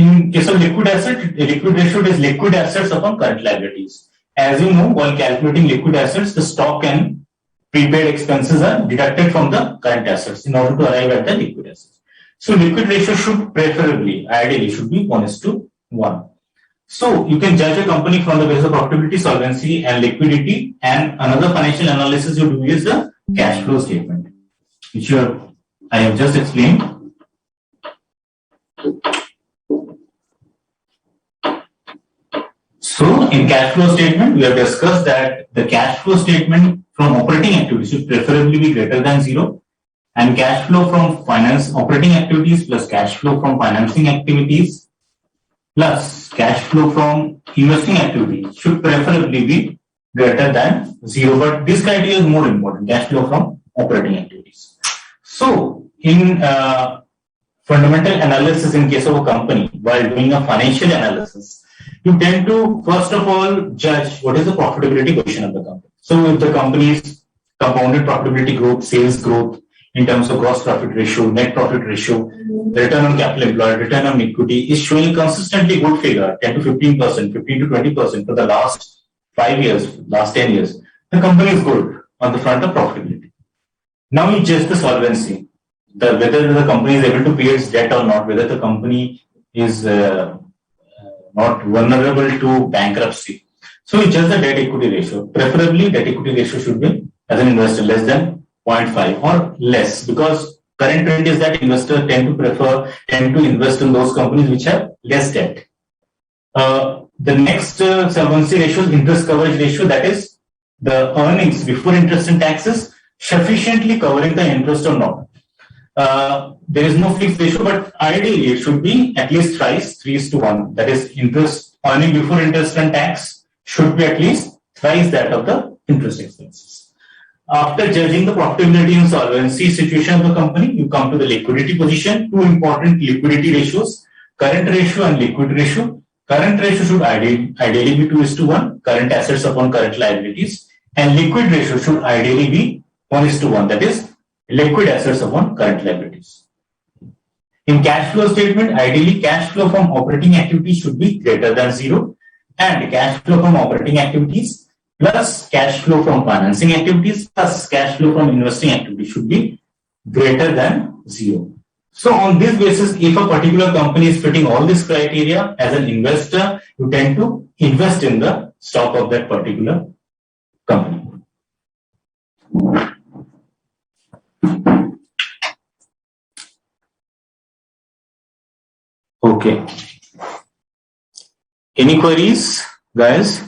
In case of liquid asset, liquid ratio is liquid assets upon current liabilities. As you know, while calculating liquid assets, the stock and prepaid expenses are deducted from the current assets in order to arrive at the liquid assets. So liquid ratio should preferably, ideally, should be 1:1. So you can judge a company from the basis of profitability, solvency, and liquidity. And another financial analysis you do is the cash flow statement, which I have just explained. So in cash flow statement, we have discussed that the cash flow statement from operating activities should preferably be greater than 0, and cash flow from operating activities plus cash flow from financing activities plus cash flow from investing activities should preferably be greater than 0. But this criteria is more important, cash flow from operating activities. So in fundamental analysis in case of a company, while doing a financial analysis, you tend to first of all judge what is the profitability position of the company. So if the company's compounded profitability growth, sales growth in terms of gross profit ratio, net profit ratio, return on capital employed, return on equity is showing consistently good figure, 10 to 15%, 15 to 20% for the last 5 years, last 10 years, the company is good on the front of profitability. Now you judge the solvency, whether the company is able to pay its debt or not, whether the company is not vulnerable to bankruptcy. So you judge the debt equity ratio. Preferably, debt equity ratio should be, as an investor, less than 0.5 or less, because current trend is that investors tend to invest in those companies which have less debt. The next solvency ratio is interest coverage ratio, that is the earnings before interest and taxes sufficiently covering the interest or not. There is no fixed ratio, but ideally it should be at least thrice, 3:1. That is, interest earning before interest and tax should be at least thrice that of the interest expenses. After judging the profitability and solvency situation of the company, you come to the liquidity position. Two important liquidity ratios, current ratio and liquid ratio. Current ratio should ideally be 2:1, current assets upon current liabilities, and liquid ratio should ideally be 1:1, that is, liquid assets upon current liabilities. In cash flow statement, ideally cash flow from operating activities should be greater than 0, and cash flow from operating activities plus cash flow from financing activities plus cash flow from investing activities should be greater than 0. So on this basis, if a particular company is fitting all these criteria, as an investor, you tend to invest in the stock of that particular company. Okay. Any queries, guys?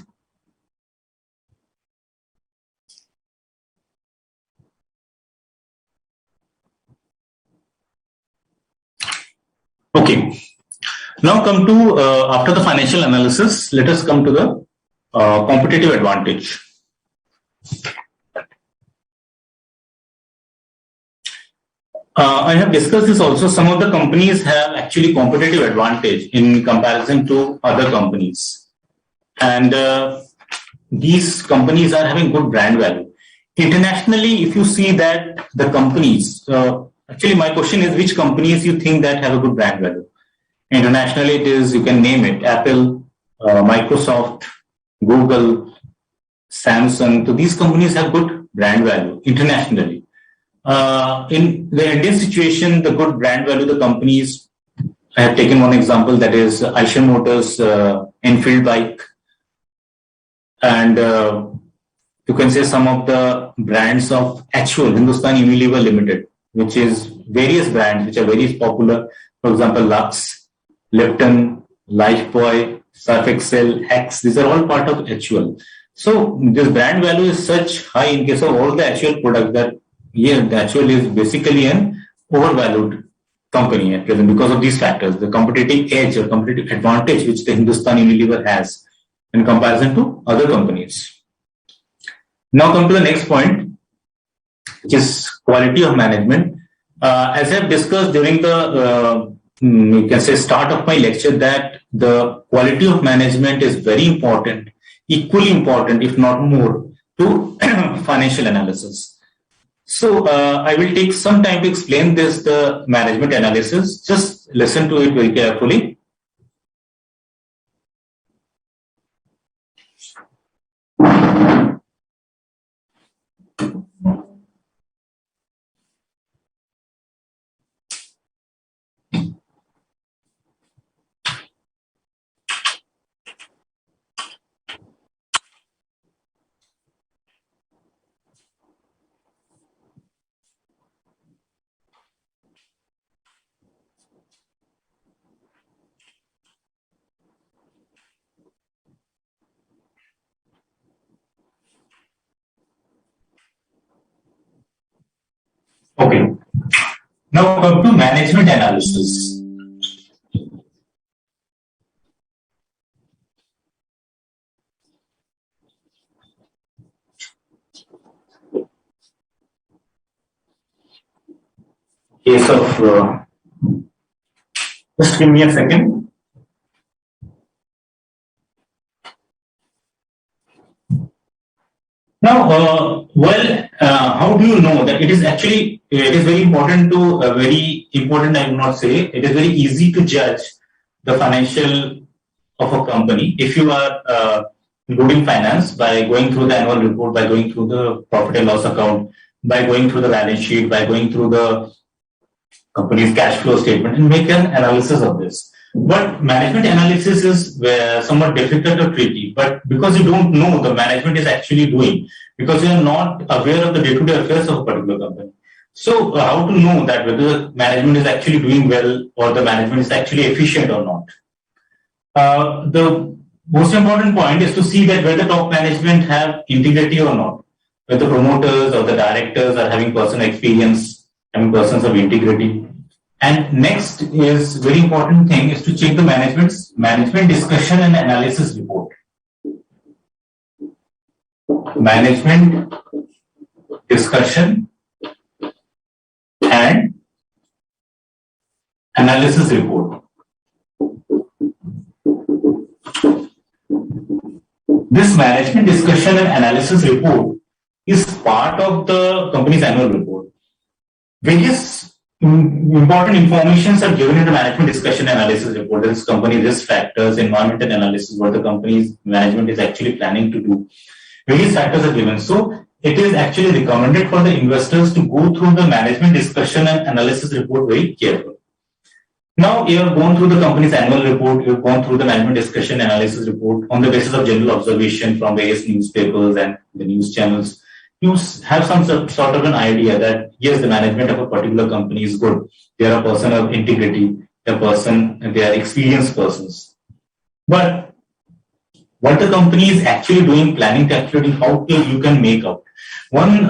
Okay. Now come to, after the financial analysis, let us come to the competitive advantage. I have discussed this also. Some of the companies have actually competitive advantage in comparison to other companies. And these companies are having good brand value. Internationally, if you see that the companies, actually my question is which companies you think that have a good brand value? Internationally, it is, you can name it, Apple, Microsoft, Google, Samsung. So these companies have good brand value internationally. In the Indian situation, the good brand value, the companies, I have taken one example, that is Eicher Motors Enfield bike. And you can say some of the brands of actual Hindustan Unilever Limited, which is various brands which are very popular. For example, Lux, Lipton, Lifebuoy, Surf Excel, X, these are all part of HUL. So this brand value is such high in case of all the HUL products that the HUL is basically an overvalued company at present because of these factors, the competitive edge or competitive advantage which the Hindustan Unilever has in comparison to other companies. Now come to the next point, which is quality of management. As I have discussed during the you can say start of my lecture, that the quality of management is very important, equally important, if not more, to financial analysis. So I will take some time to explain this, the management analysis. Just listen to it very carefully. Okay. Now come to management analysis. Case of, just give me a second. Now, how do you know that it is actually, it is very important to, very important, I would not say, it is very easy to judge the financial of a company if you are good in finance by going through the annual report, by going through the profit and loss account, by going through the balance sheet, by going through the company's cash flow statement and make an analysis of this. But management analysis is somewhat difficult or tricky. But because you don't know the management is actually doing, because you are not aware of the day-to-day affairs of a particular company. So how to know that whether the management is actually doing well or the management is actually efficient or not? The most important point is to see that whether top management have integrity or not, whether the promoters or the directors are having personal experience, having persons of integrity. And next is very important thing is to check the management discussion and analysis report. Management discussion and analysis report. This management discussion and analysis report is part of the company's annual report. Various important informations are given in the management discussion analysis report. There is company risk factors, environmental analysis, what the company's management is actually planning to do. Various factors are given. So it is actually recommended for the investors to go through the management discussion and analysis report very carefully. Now you have gone through the company's annual report, you have gone through the management discussion analysis report on the basis of general observation from various newspapers and the news channels. You have some sort of an idea that yes, the management of a particular company is good. They are a person of integrity. a person, they are experienced persons. But what the company is actually doing, planning to actually do, how you can make out. One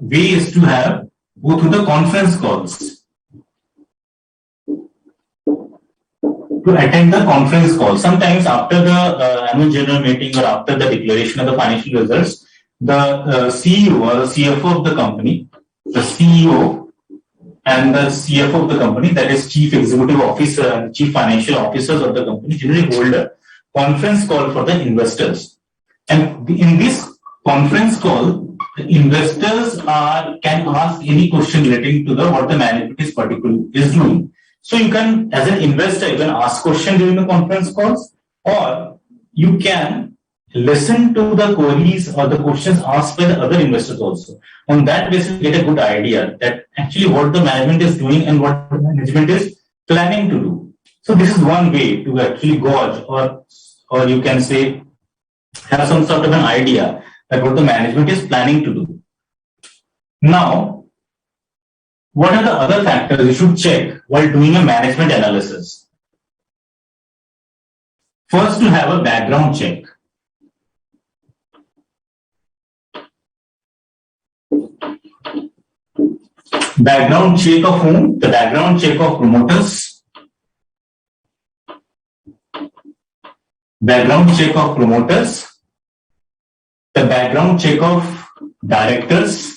way is to go through the conference calls. To attend the conference call. Sometimes after the annual general meeting or after the declaration of the financial results, the CEO or the CFO of the company, the CEO and the CFO of the company, that is Chief Executive Officer and Chief Financial Officers of the company, generally hold a conference call for the investors. And in this conference call, the investors can ask any question relating to what the management is doing. So you can, as an investor, you can ask questions during the conference calls, or you can listen to the queries or the questions asked by the other investors also. On that basis, you get a good idea that actually what the management is doing and what the management is planning to do. So this is one way to actually gauge, or you can say have some sort of an idea that what the management is planning to do. Now, what are the other factors you should check while doing a management analysis? First, to have a background check. Background check of whom? The background check of promoters. Background check of promoters. The background check of directors.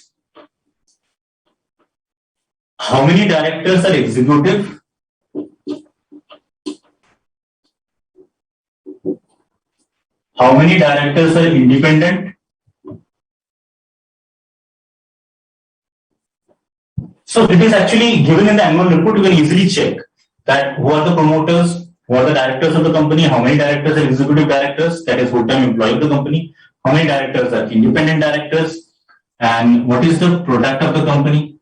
How many directors are executive? How many directors are independent? So it is actually given in the annual report. You can easily check that who are the promoters, who are the directors of the company, how many directors are executive directors, that is full-time employee of the company, how many directors are independent directors, and what is the product of the company.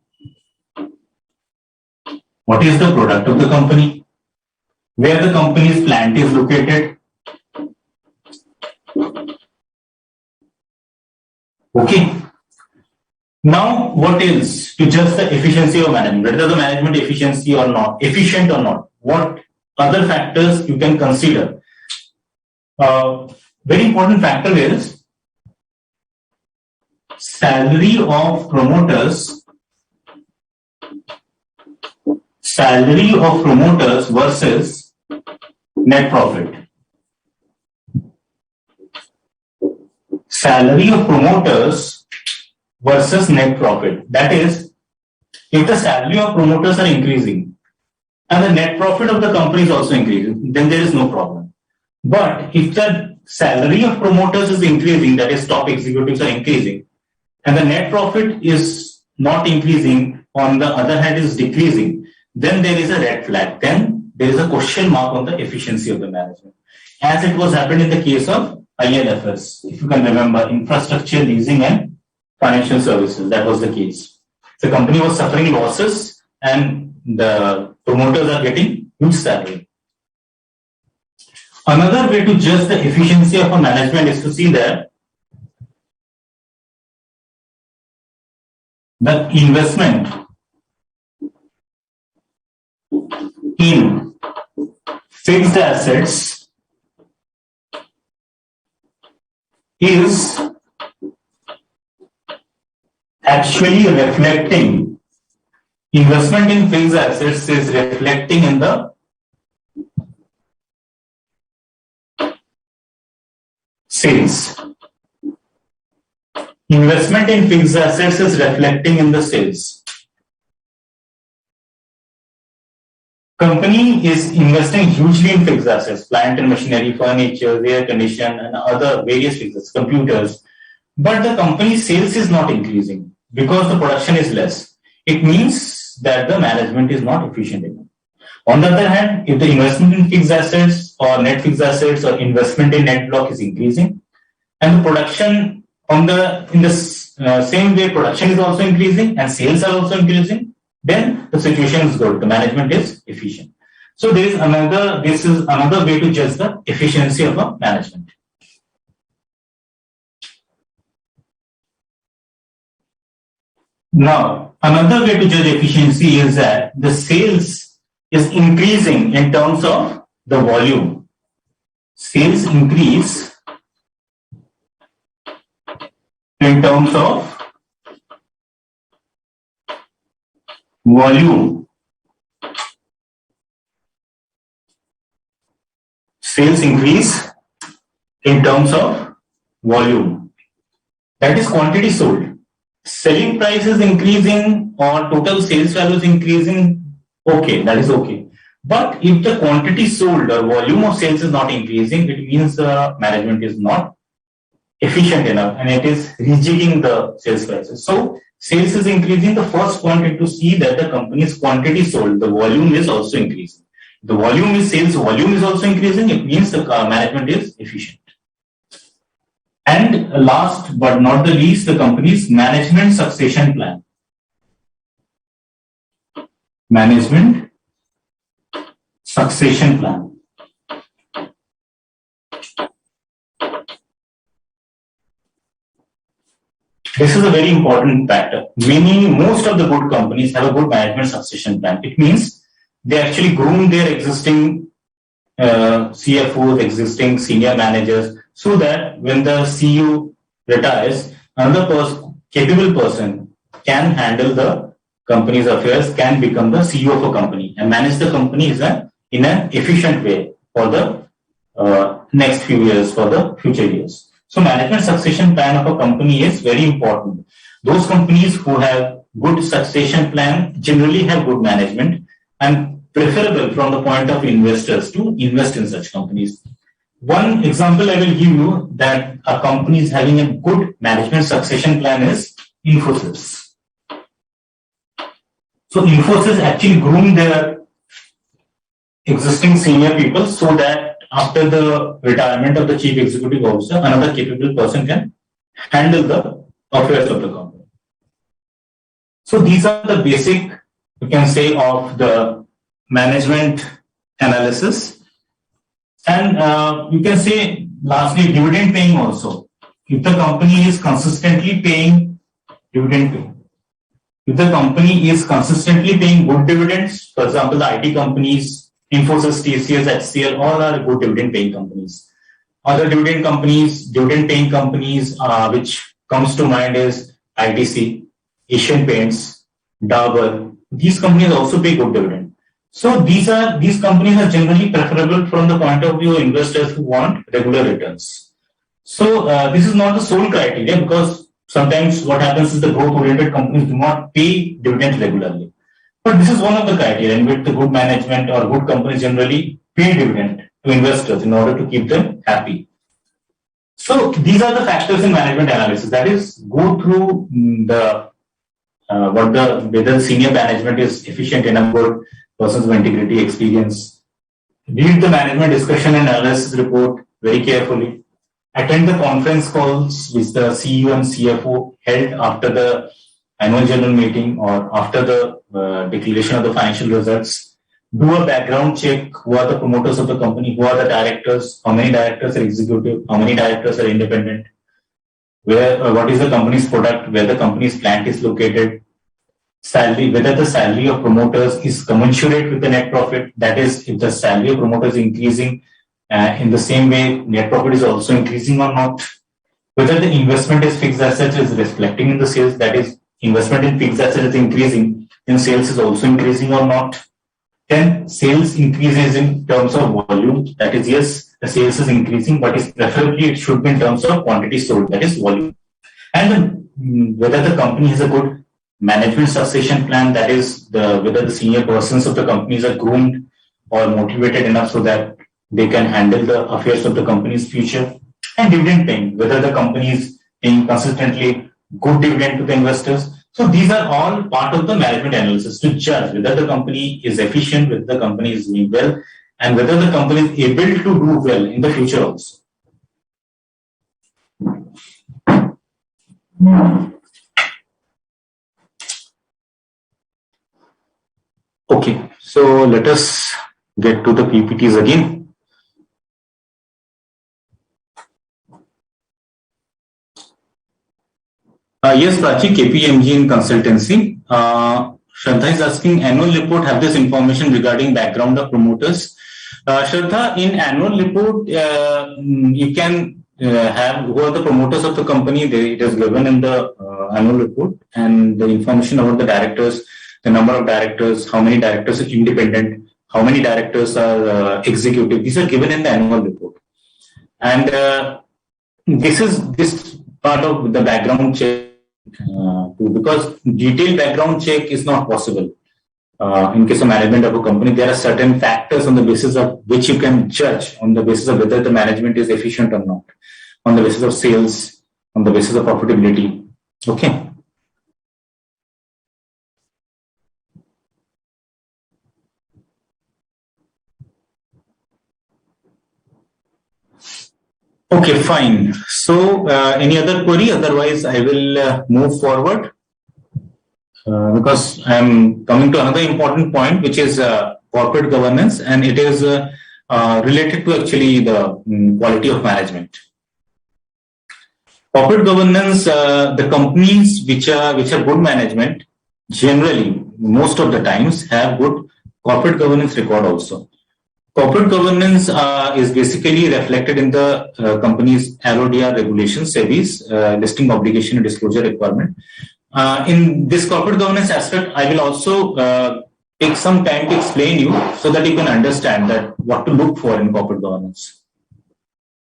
What is the product of the company? Where the company's plant is located? Okay. Now, what is to judge the efficiency of management? Whether the management efficiency or not, efficient or not? What other factors you can consider? Very important factor is salary of promoters. Salary of promoters versus net profit. Salary of promoters versus net profit. That is, if the salary of promoters are increasing and the net profit of the company is also increasing, then there is no problem. But if the salary of promoters is increasing, that is, top executives are increasing, and the net profit is not increasing, on the other hand is decreasing, then there is a red flag. Then there is a question mark on the efficiency of the management. As it was happened in the case of ILFS, if you can remember, infrastructure, leasing and financial services, that was the case. The company was suffering losses and the promoters are getting huge salary. Another way to judge the efficiency of a management is to see that the investment in fixed assets is actually reflecting, investment in fixed assets is reflecting in the sales. Investment in fixed assets is reflecting in the sales. Company is investing hugely in fixed assets, plant and machinery, furniture, air condition, and other various fixed assets, computers. But the company's sales is not increasing because the production is less. It means that the management is not efficient enough. On the other hand, if the investment in fixed assets or net fixed assets or investment in net block is increasing, and the production in the same way production is also increasing and sales are also increasing, then the situation is good. The management is efficient. So this is another way to judge the efficiency of a management. Now, another way to judge efficiency is that the sales is increasing in terms of the volume. Sales increase in terms of volume. Sales increase in terms of volume. That is quantity sold. Selling price is increasing or total sales value is increasing, okay, that is okay. But if the quantity sold or volume of sales is not increasing, it means the management is not efficient enough and it is rejigging the sales prices. So sales is increasing. The first point is to see that the company's quantity sold, the volume is also increasing. The volume is sales, volume is also increasing. It means the management is efficient. And last but not the least, the company's management succession plan. Management succession plan. This is a very important factor. Most of the good companies have a good management succession plan. It means they actually groom their existing CFOs, existing senior managers, so that when the CEO retires, another capable person can handle the company's affairs, can become the CEO of a company and manage the company in an efficient way for the next few years, for the future years. So management succession plan of a company is very important. Those companies who have good succession plan generally have good management and preferable from the point of investors to invest in such companies. One example I will give you that a company is having a good management succession plan is Infosys. So Infosys actually groomed their existing senior people so that after the retirement of the chief executive officer, another capable person can handle the affairs of the company. So these are the basic, you can say, of the management analysis. And you can say, lastly, dividend paying also. If the company is consistently paying dividend pay, if the company is consistently paying good dividends, for example, the IT companies, Infosys, TCS, HCL, all are good dividend paying companies. Other dividend paying companies, which comes to mind is ITC, Asian Paints, Dabur. These companies also pay good dividend. So these companies are generally preferable from the point of view of investors who want regular returns. So this is not the sole criteria, because sometimes what happens is the growth-oriented companies do not pay dividends regularly. But this is one of the criteria in which the good management or good companies generally pay dividend to investors in order to keep them happy. So these are the factors in management analysis. That is, go through whether the senior management is efficient enough, good persons of integrity, experience. Read the management discussion and analysis report very carefully. Attend the conference calls which the CEO and CFO held after the annual general meeting or after the declaration of the financial results. Do a background check. Who are the promoters of the company? Who are the directors? How many directors are executive? How many directors are independent? What is the company's product? Where the company's plant is located? Salary, whether the salary of promoters is commensurate with the net profit. That is, if the salary of promoters is increasing in the same way, net profit is also increasing or not. Whether the investment is fixed assets is reflecting in the sales. That is, investment in fixed assets is increasing, then sales is also increasing or not. Then sales increases in terms of volume. That is, yes, the sales is increasing, but preferably it should be in terms of quantity sold. That is volume. And whether the company has a good management succession plan. That is, whether the senior persons of the companies are groomed or motivated enough so that they can handle the affairs of the company's future. And dividend paying, whether the company is paying consistently good dividend to the investors. So these are all part of the management analysis to judge whether the company is efficient, whether the company is doing well, and whether the company is able to do well in the future also. Okay, so let us get to the PPTs again. Yes, Prachi, KPMG in consultancy. Shraddha is asking, annual report have this information regarding background of promoters. Shraddha, in annual report, you can have who are the promoters of the company. It is given in the annual report, and the information about the directors, the number of directors, how many directors are independent, how many directors are executive. These are given in the annual report. And this part of the background check too, because detailed background check is not possible. In case of management of a company, there are certain factors on the basis of which you can judge on the basis of whether the management is efficient or not, on the basis of sales, on the basis of profitability. Okay. Okay, fine. So, any other query? Otherwise, I will move forward because I am coming to another important point, which is corporate governance, and it is related to actually the quality of management. Corporate governance, the companies which are good management, generally, most of the times, have good corporate governance record also. Corporate governance is basically reflected in the company's LODR regulations, SEBI's listing obligation and disclosure requirement. In this corporate governance aspect, I will also take some time to explain you so that you can understand that what to look for in corporate governance.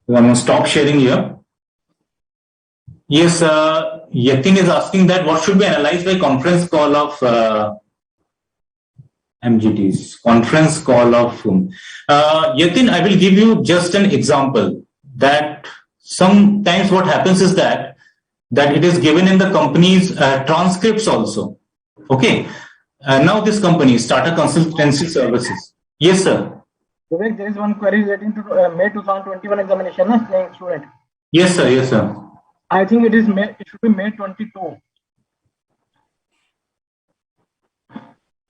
So I'm going to stop sharing here. Yes, Yatin is asking that what should be analyzed by conference call of MGTs, conference call of whom? Yatin, I will give you just an example that sometimes what happens is that it is given in the company's transcripts also. Okay. Now this company, Starter Consultancy Services. Yes, sir. Vivek, there is one query relating to May 2021 examination, student. Yes, sir. Yes, sir. I think it is May. It should be May 22.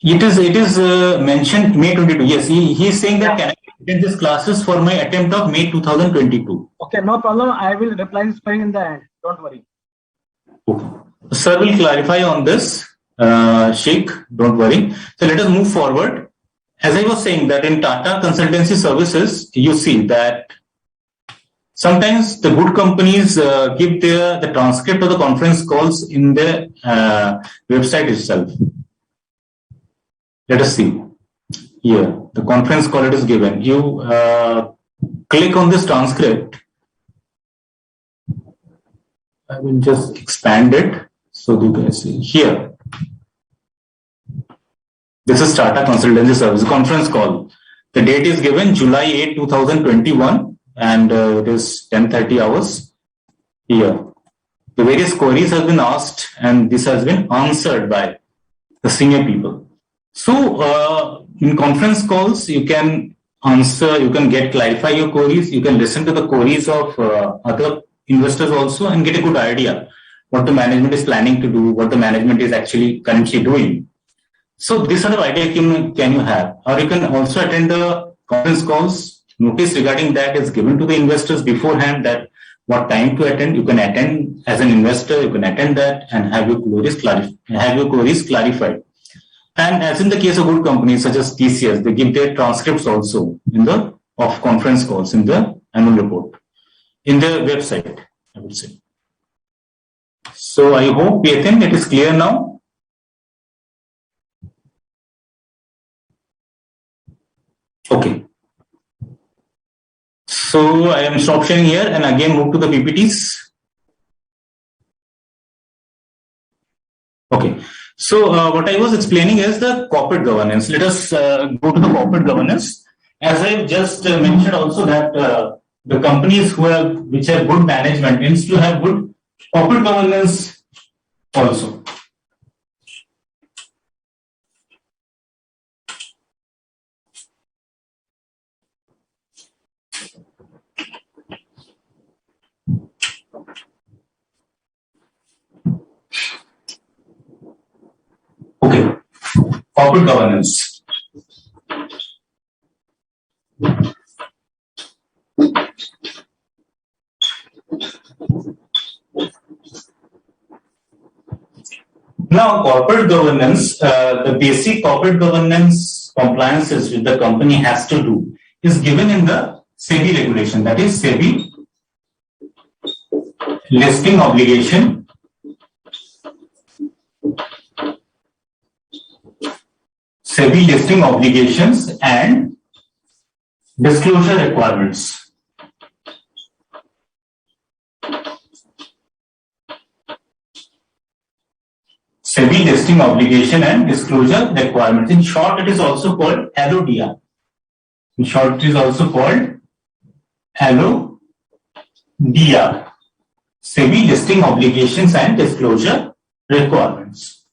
It is mentioned May 22. Yes, he is saying that can I attend these classes for my attempt of May 2022. Okay, no problem. I will reply this query in the end. Don't worry. Okay. Sir will clarify on this. Sheikh, don't worry. So let us move forward. As I was saying that in Tata Consultancy Services, you see that sometimes the good companies give the transcript of the conference calls in the website itself. Let us see. Here, the conference call it is given. You click on this transcript. I will just expand it so you can see here. This is Tata Consultancy Service conference call. The date is given July 8, 2021, and it is 10:30 hours. Here, the various queries have been asked, and this has been answered by the senior people. So, in conference calls, you can answer, you can clarify your queries, you can listen to the queries of other investors also and get a good idea what the management is planning to do, what the management is actually currently doing. So, this sort of idea can you have, or you can also attend the conference calls. Notice regarding that is given to the investors beforehand that what time to attend. You can attend as an investor, you can attend that and have your queries clarified. And as in the case of good companies such as TCS, they give their transcripts also of conference calls in the annual report, in the website, I would say. So I hope, Yatin, it is clear now. Okay. So I am stop sharing here and again move to the PPTs. Okay. So what I was explaining is the corporate governance. Let us go to the corporate governance. As I just mentioned also that the companies which have good management needs to have good corporate governance also. Okay, corporate governance. Now, corporate governance, the basic corporate governance compliances which the company has to do is given in the SEBI regulation, that is SEBI listing obligation, SEBI listing obligations and disclosure requirements. SEBI listing obligation and disclosure requirements. In short, it is also called LODR. In short, it is also called LODR. SEBI listing obligations and disclosure requirements.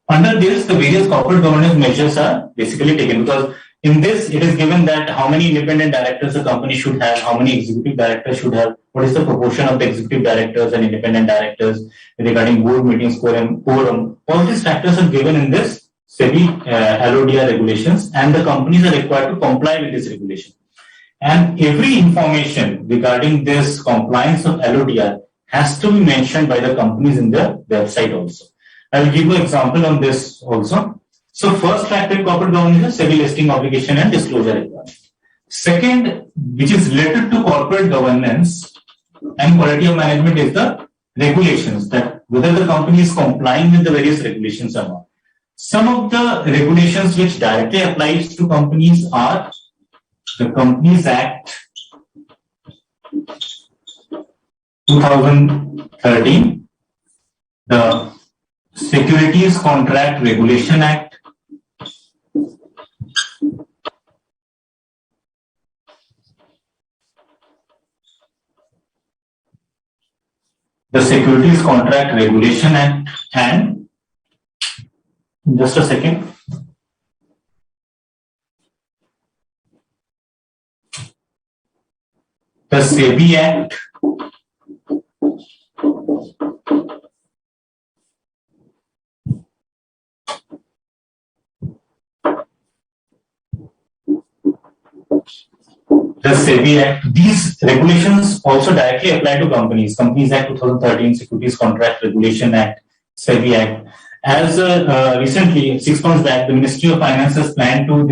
Under this, the various corporate governance measures are basically taken, because in this, it is given that how many independent directors a company should have, how many executive directors should have, what is the proportion of the executive directors and independent directors regarding board meetings, quorum. All these factors are given in this SEBI LODR regulations, and the companies are required to comply with this regulation. And every information regarding this compliance of LODR has to be mentioned by the companies in their website also. I will give you an example on this also. So first factor in corporate governance is SEBI listing obligation and disclosure requirement. Second, which is related to corporate governance and quality of management, is the regulations, that whether the company is complying with the various regulations or not. Some of the regulations which directly applies to companies are the Companies Act 2013, the Securities Contract Regulation Act, the Securities Contract Regulation Act, and just a second. The SEBI Act, these regulations also directly apply to companies. Companies Act 2013, Securities Contract Regulation Act, SEBI Act. As recently, 6 months back, the Ministry of Finance has planned to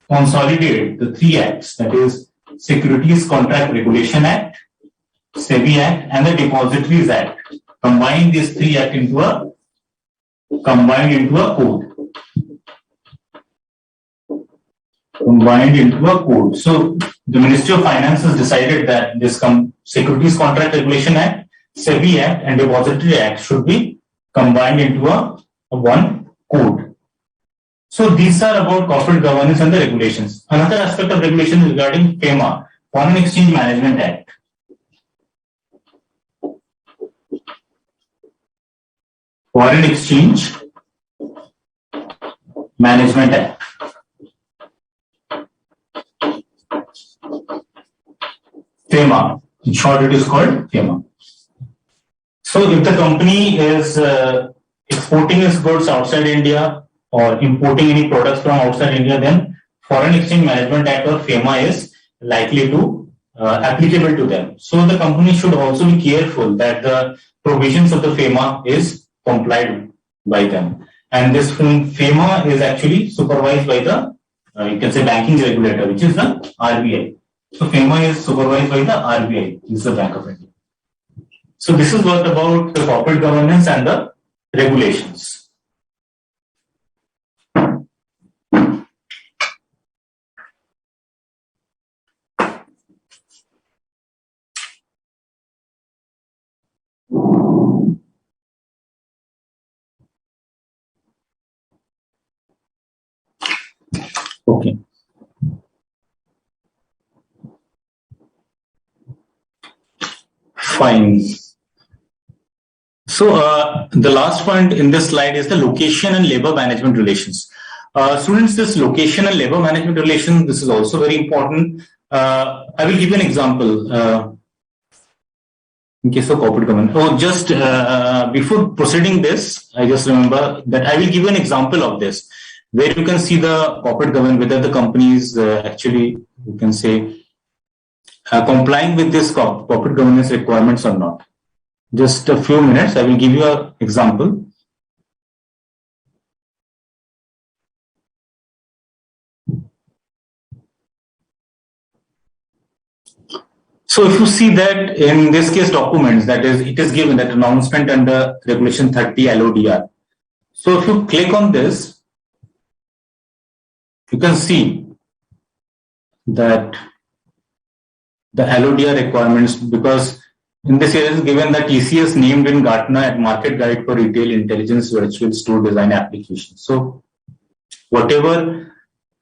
consolidate the three acts, that is Securities Contract Regulation Act, SEBI Act, and the Depositories Act. Combine these three acts into a code. Combined into a code. So the Ministry of Finance has decided that this Securities Contract Regulation Act, SEBI Act, and Depository Act should be combined into a one code. So these are about corporate governance and the regulations. Another aspect of regulation is regarding FEMA, Foreign Exchange Management Act. Foreign Exchange Management Act. FEMA. In short, it is called FEMA. So if the company is exporting its goods outside India or importing any products from outside India, then Foreign Exchange Management Act or FEMA is likely to applicable to them. So the company should also be careful that the provisions of the FEMA is complied by them. And this FEMA is actually supervised by the, you can say, banking regulator, which is the RBI. So FEMA is supervised by the RBI, which is the Bank of India. So this is what about the corporate governance and the regulations. Okay. Fine. So the last point in this slide is the location and labor management relations. Students, this location and labor management relation, this is also very important. I will give you an example in case of corporate governance. Oh, just before proceeding this, I just remember that I will give you an example of this, where you can see the corporate governance, whether the company is actually, you can say, complying with this corporate governance requirements or not. Just a few minutes, I will give you an example. So if you see that in this case documents, that is, it is given that announcement under regulation 30 LODR. So if you click on this, you can see that the LODR requirements, because in this area is given that TCS named in Gartner at Market Guide for Retail Intelligence Virtual Store Design Application. So whatever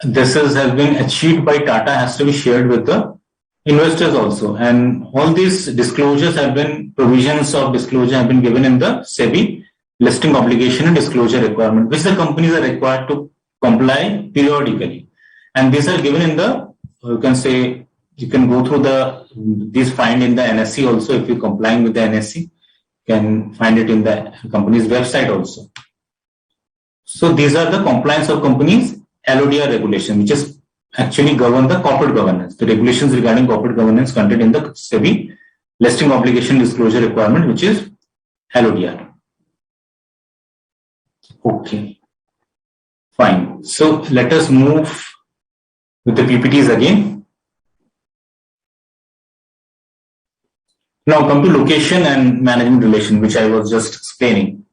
this has been achieved by Tata has to be shared with the investors also, and all these disclosures have been, provisions of disclosure have been given in the SEBI listing obligation and disclosure requirement, which the companies are required to comply periodically, and these are given in the, you can say, you can go through these find in the NSE also. If you're complying with the NSE, you can find it in the company's website also. So these are the compliance of companies LODR regulation, which is actually govern the corporate governance. The regulations regarding corporate governance contained in the SEBI listing obligation disclosure requirement, which is LODR. Okay, fine. So let us move with the PPTs again. Now come to location and management relation, which I was just explaining.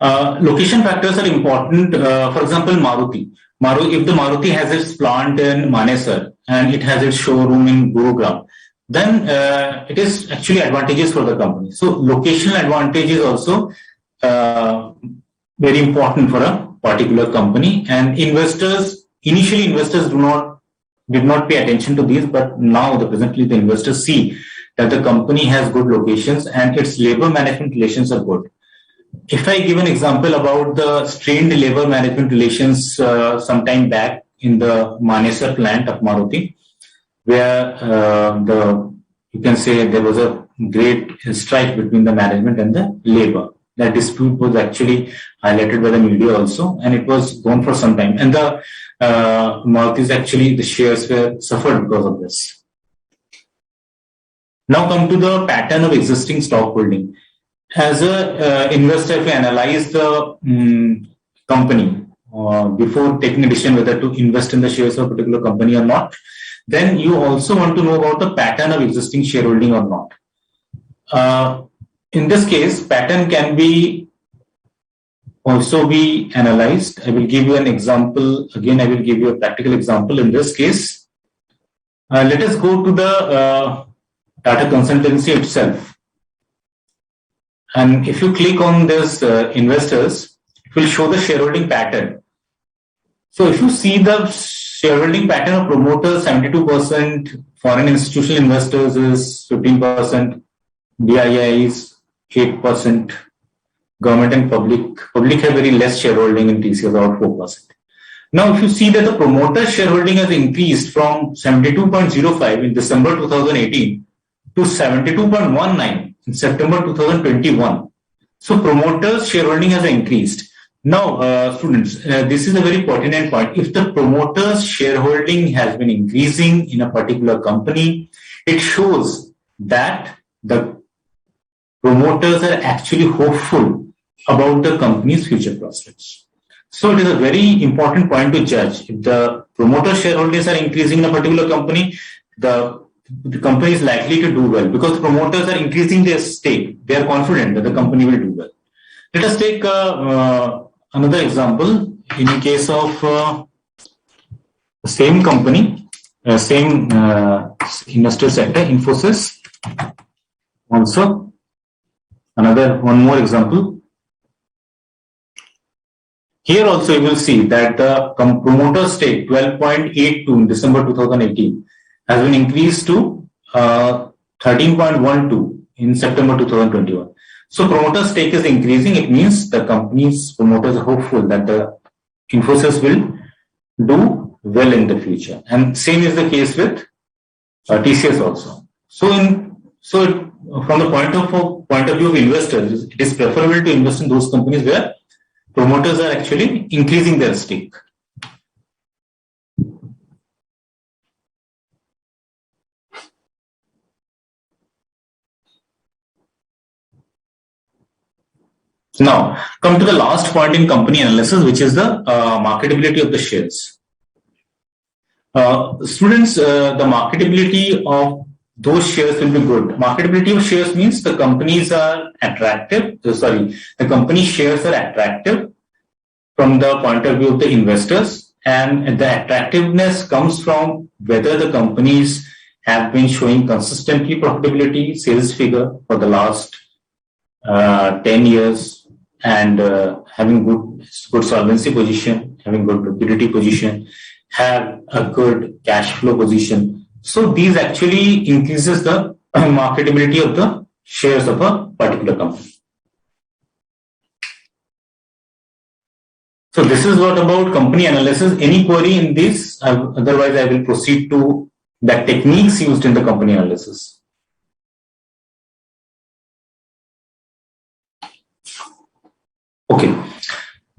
Location factors are important. For example, Maruti, if the Maruti has its plant in Manesar and it has its showroom in Gurugram, then it is actually advantageous for the company. So locational advantage is also very important for a particular company. And initially investors did not pay attention to these, but now presently the investors see that the company has good locations and its labor management relations are good. If I give an example about the strained labor management relations some time back in the Manesar plant of Maruti, where you can say there was a great strike between the management and the labor. That dispute was actually highlighted by the media also, and it was gone for some time. And the Maruti's actually, the shares were suffered because of this. Now come to the pattern of existing stock holding. As an investor, if you analyze the company before taking a decision whether to invest in the shares of a particular company or not, then you also want to know about the pattern of existing shareholding or not. In this case, pattern can also be analyzed. I will give you an example. Again, I will give you a practical example. In this case, let us go to the Tata Consultancy itself. And if you click on this investors, it will show the shareholding pattern. So if you see the shareholding pattern of promoters, 72%, foreign institutional investors is 15%, DIIs 8%, government and public have very less shareholding in TCS, about 4%. Now, if you see that the promoter shareholding has increased from 72.05 in December 2018 to 72.19 in September 2021. So promoters shareholding has increased. Now, students, this is a very pertinent point. If the promoters shareholding has been increasing in a particular company, it shows that the promoters are actually hopeful about the company's future prospects. So it is a very important point to judge. If the promoter shareholdings are increasing in a particular company, the company is likely to do well because the promoters are increasing their stake. They are confident that the company will do well. Let us take another example. In the case of the same company, same investor sector, Infosys. Also, one more example. Here also you will see that the promoter stake 12.82 in December 2018 has been increased to 13.12 in September 2021. So promoter stake is increasing. It means the company's promoters are hopeful that the Infosys will do well in the future. And same is the case with TCS also. So from the point of view of investors, it is preferable to invest in those companies where promoters are actually increasing their stake. Now, come to the last point in company analysis, which is the marketability of the shares. Students, the marketability of those shares will be good. Marketability of shares means the companies are attractive. The company shares are attractive from the point of view of the investors, and the attractiveness comes from whether the companies have been showing consistently profitability, sales figure for the last 10 years, and having good solvency position, having good liquidity position, have a good cash flow position. So these actually increases the marketability of the shares of a particular company. So this is what about company analysis. Any query in this? Otherwise, I will proceed to the techniques used in the company analysis. Okay.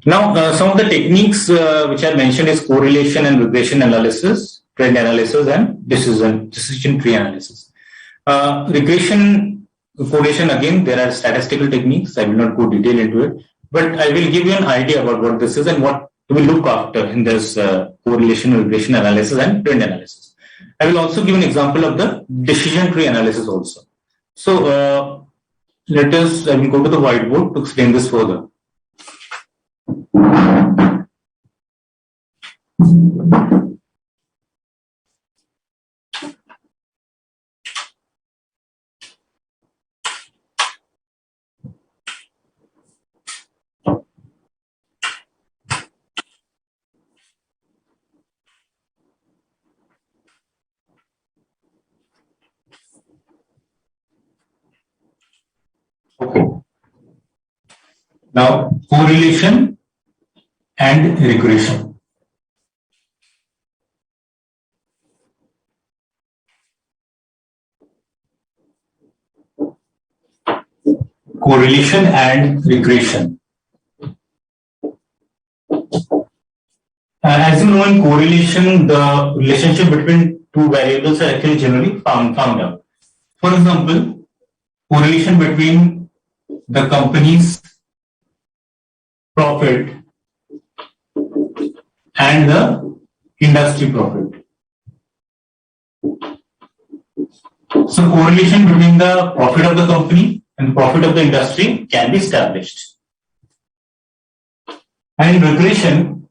Now, some of the techniques which I mentioned is correlation and regression analysis, trend analysis, and decision tree analysis. Regression, correlation, again, there are statistical techniques. I will not go detail into it, but I will give you an idea about what this is and what we will look after in this correlation, regression analysis, and trend analysis. I will also give an example of the decision tree analysis also. So, I will go to the whiteboard to explain this further. Okay. Now, correlation and regression. Correlation and regression. As you know, in correlation, the relationship between two variables are actually generally found out. For example, correlation between the company's profit and the industry profit. So correlation between the profit of the company and profit of the industry can be established. And in regression,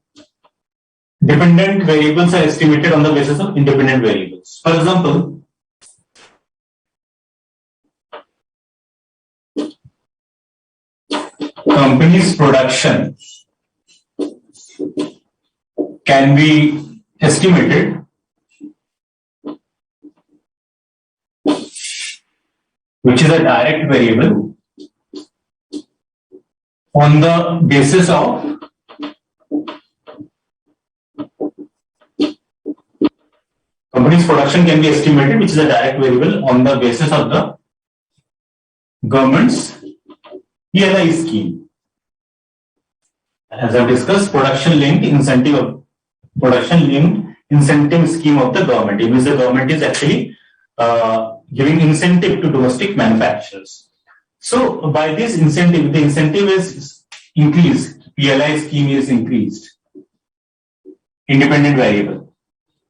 dependent variables are estimated on the basis of independent variables. For example, company's production can be estimated which is a direct variable on the basis of company's production can be estimated which is a direct variable on the basis of the government's PLI scheme. As I discussed, production linked incentive scheme of the government. It means the government is actually giving incentive to domestic manufacturers. So by this incentive, the incentive is increased, PLI scheme is increased, independent variable.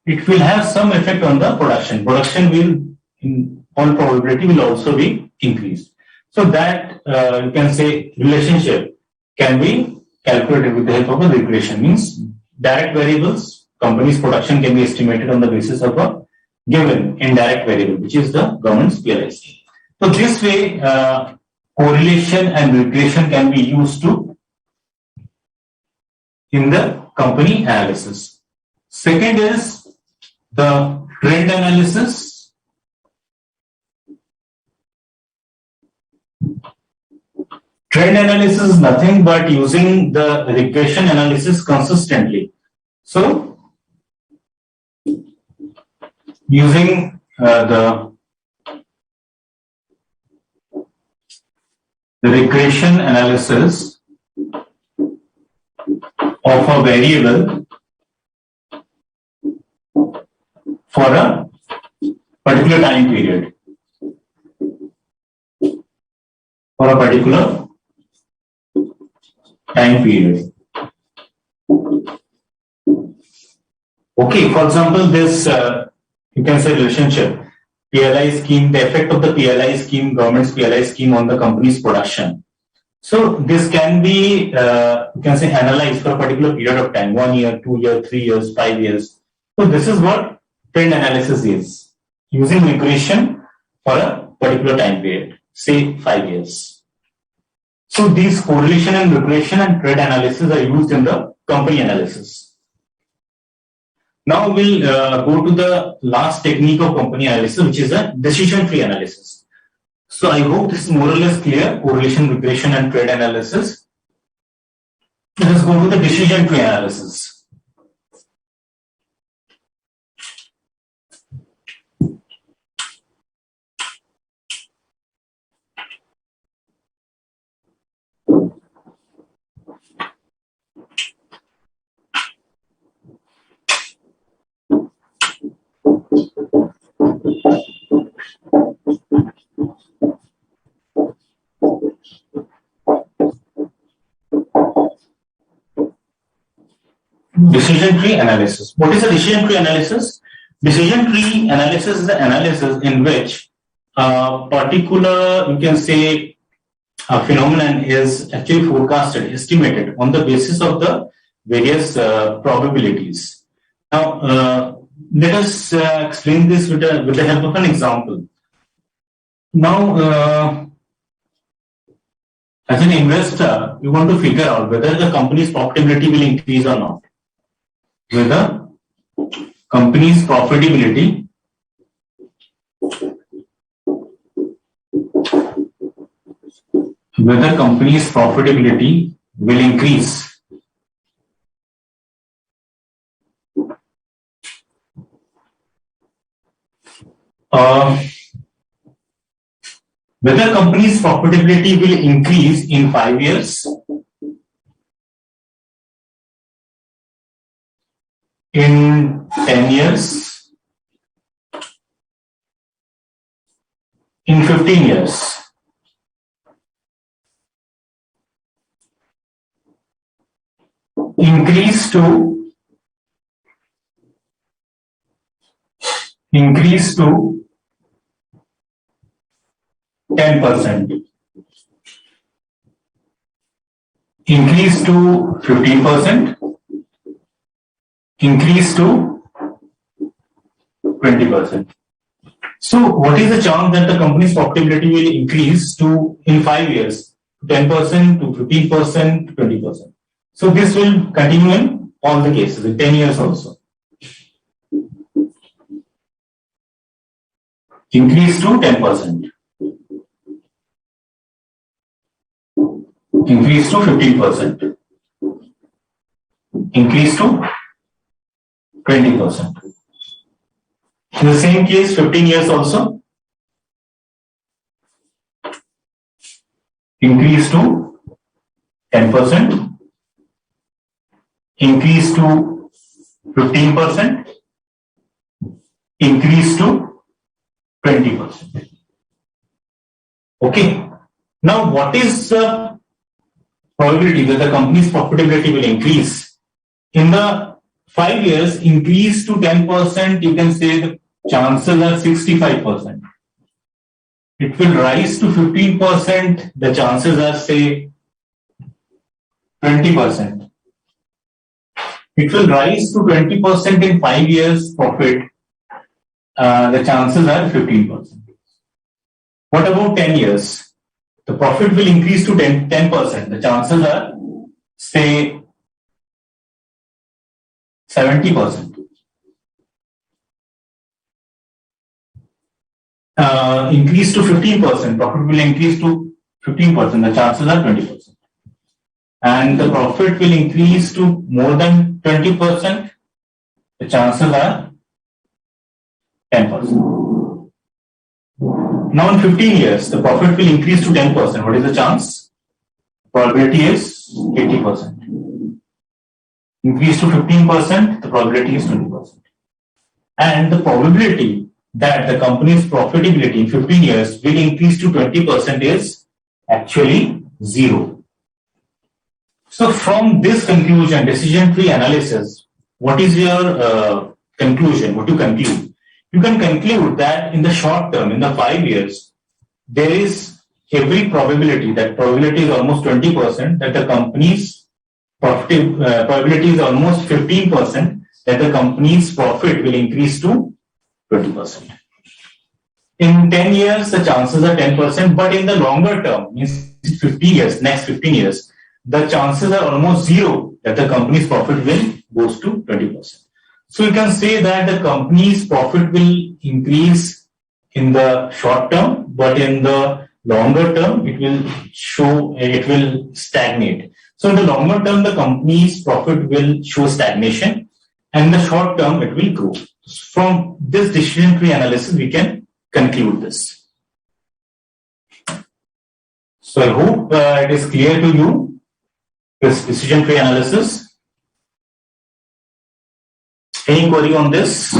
It will have some effect on the production. Production will, in all probability, will also be increased. So that you can say relationship can be calculated with the help of a regression. Means direct variables, company's production can be estimated on the basis of a given indirect variable, which is the government's PLI scheme. So this way, correlation and regression can be used to in the company analysis. Second is the trend analysis. Trend analysis is nothing but using the regression analysis consistently. So, using the regression analysis of a variable for a particular time period. For a particular time period. Okay, for example, this you can say relationship. PLI scheme, the effect of the PLI scheme, government's PLI scheme on the company's production. So this can be, you can say, analyzed for a particular period of time, 1 year, 2 years, 3 years, 5 years. So this is what trend analysis is, using regression for a particular time period, say 5 years. So these correlation and regression and trend analysis are used in the company analysis. Now we'll go to the last technique of company analysis, which is a decision tree analysis. So I hope this is more or less clear, correlation, regression and trend analysis. Let us go to the decision tree analysis. Decision tree analysis. What is a decision tree analysis? Decision tree analysis is the analysis in which a particular, you can say, a phenomenon is actually forecasted, estimated on the basis of the various probabilities. Now, let us explain this with the help of an example. Now, as an investor, you want to figure out whether the company's profitability will increase or not. Whether company's profitability will increase. Whether company's profitability will increase in 5 years, in 10 years, in 15 years. Increase to 10%. Increase to 15%. Increase to 20%. So what is the chance that the company's profitability will increase to in 5 years? 10% to 15% to 20%. So this will continue in all the cases, in 10 years also. Increase to 10%. Increase to 15%. Increase to 20%. In the same case, 15 years also. Increase to 10%. Increase to 15%. Increase to 20%. Okay. Now, what is the probability that the company's profitability will increase? In the 5 years, increase to 10%, you can say the chances are 65%. It will rise to 15%, the chances are, say, 20%. It will rise to 20% in 5 years profit, the chances are 15%. What about 10 years? The profit will increase to 10%, the chances are, say, 70%. Increase to 15%, profit will increase to 15%, the chances are 20%. And the profit will increase to more than 20%, the chances are 10%. Now in 15 years, the profit will increase to 10%. What is the chance? Probability is 80%. Increase to 15%, the probability is 20%. And the probability that the company's profitability in 15 years will increase to 20% is actually 0. So from this conclusion, decision tree analysis, what is your conclusion? What you conclude? you can conclude that in the short term, in the 5 years, there is every probability, that probability is almost 20%, that the company's profit, probability is almost 15%, that the company's profit will increase to 20%. In 10 years, the chances are 10%, but in the longer term, means 15 years, next 15 years, the chances are almost zero that the company's profit will goes to 20%. So you can say that the company's profit will increase in the short term, but in the longer term, it will stagnate. So in the longer term, the company's profit will show stagnation, and in the short term, it will grow. From this decision tree analysis, we can conclude this. So I hope it is clear to you, this decision tree analysis. Any query on this?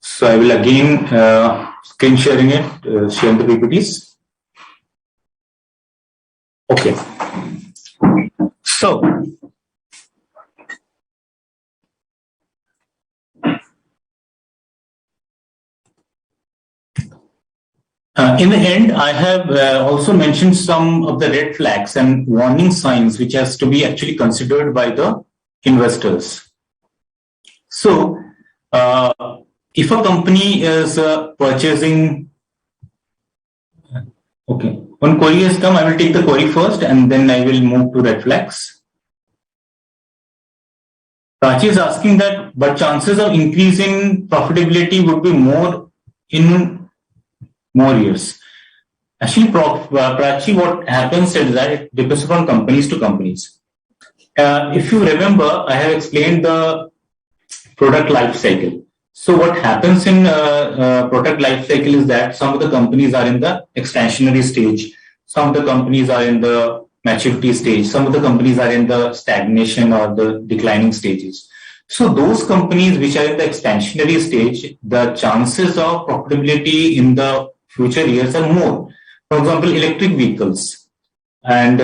So I will again screen sharing it, share the PPTs. Okay. So in the end, I have also mentioned some of the red flags and warning signs which has to be actually considered by the investors. So if a company is purchasing, okay, one query has come, I will take the query first and then I will move to red flags. Prachi is asking that, but chances of increasing profitability would be more in more years. Actually, Prachi, what happens is that it depends upon companies to companies. If you remember, I have explained the product life cycle. So what happens in product life cycle is that some of the companies are in the expansionary stage, some of the companies are in the maturity stage, some of the companies are in the stagnation or the declining stages. So those companies which are in the expansionary stage, the chances of profitability in the future years are more. For example, electric vehicles, and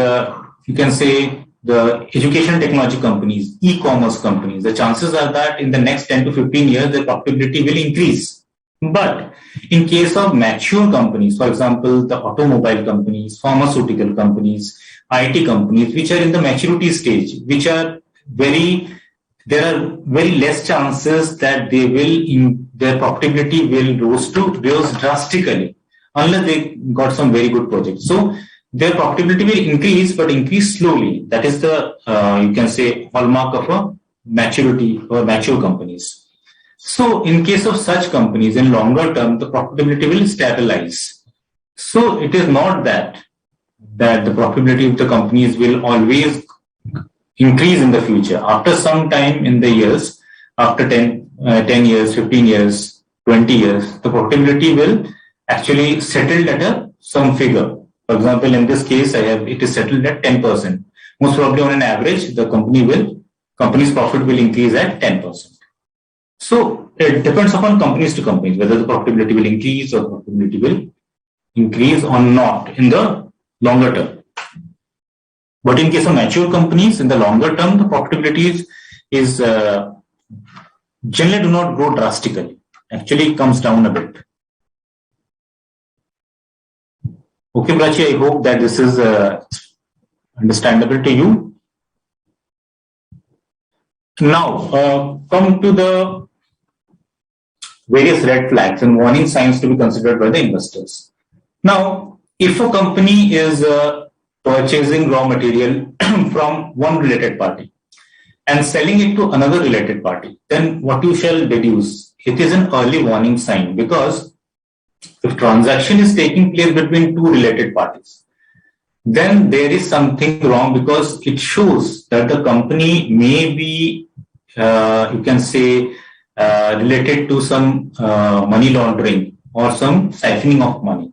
you can say the education technology companies, e-commerce companies, the chances are that in the next 10 to 15 years, the profitability will increase. But in case of mature companies, for example, the automobile companies, pharmaceutical companies, IT companies, which are in the maturity stage, there are very less chances that their profitability will rose drastically, unless they got some very good projects. So their profitability will increase, but increase slowly. That is the, you can say, hallmark of a maturity or mature companies. So in case of such companies, in longer term, the profitability will stabilize. So it is not that the profitability of the companies will always increase in the future. After some time in the years, after 10 years, 15 years, 20 years, the profitability will actually settle at some figure. For example, in this case, it is settled at 10%. Most probably on an average, the company's profit will increase at 10%. So it depends upon companies to companies, whether the profitability will increase or profitability will increase or not in the longer term. But in case of mature companies, in the longer term, the profitability is generally do not grow drastically. Actually, it comes down a bit. Okay, Prachi, I hope that this is understandable to you. Now, come to the various red flags and warning signs to be considered by the investors. Now, if a company is purchasing raw material from one related party and selling it to another related party, then what you shall deduce? It is an early warning sign, because if transaction is taking place between two related parties, then there is something wrong, because it shows that the company may be, you can say, related to some money laundering or some siphoning of money.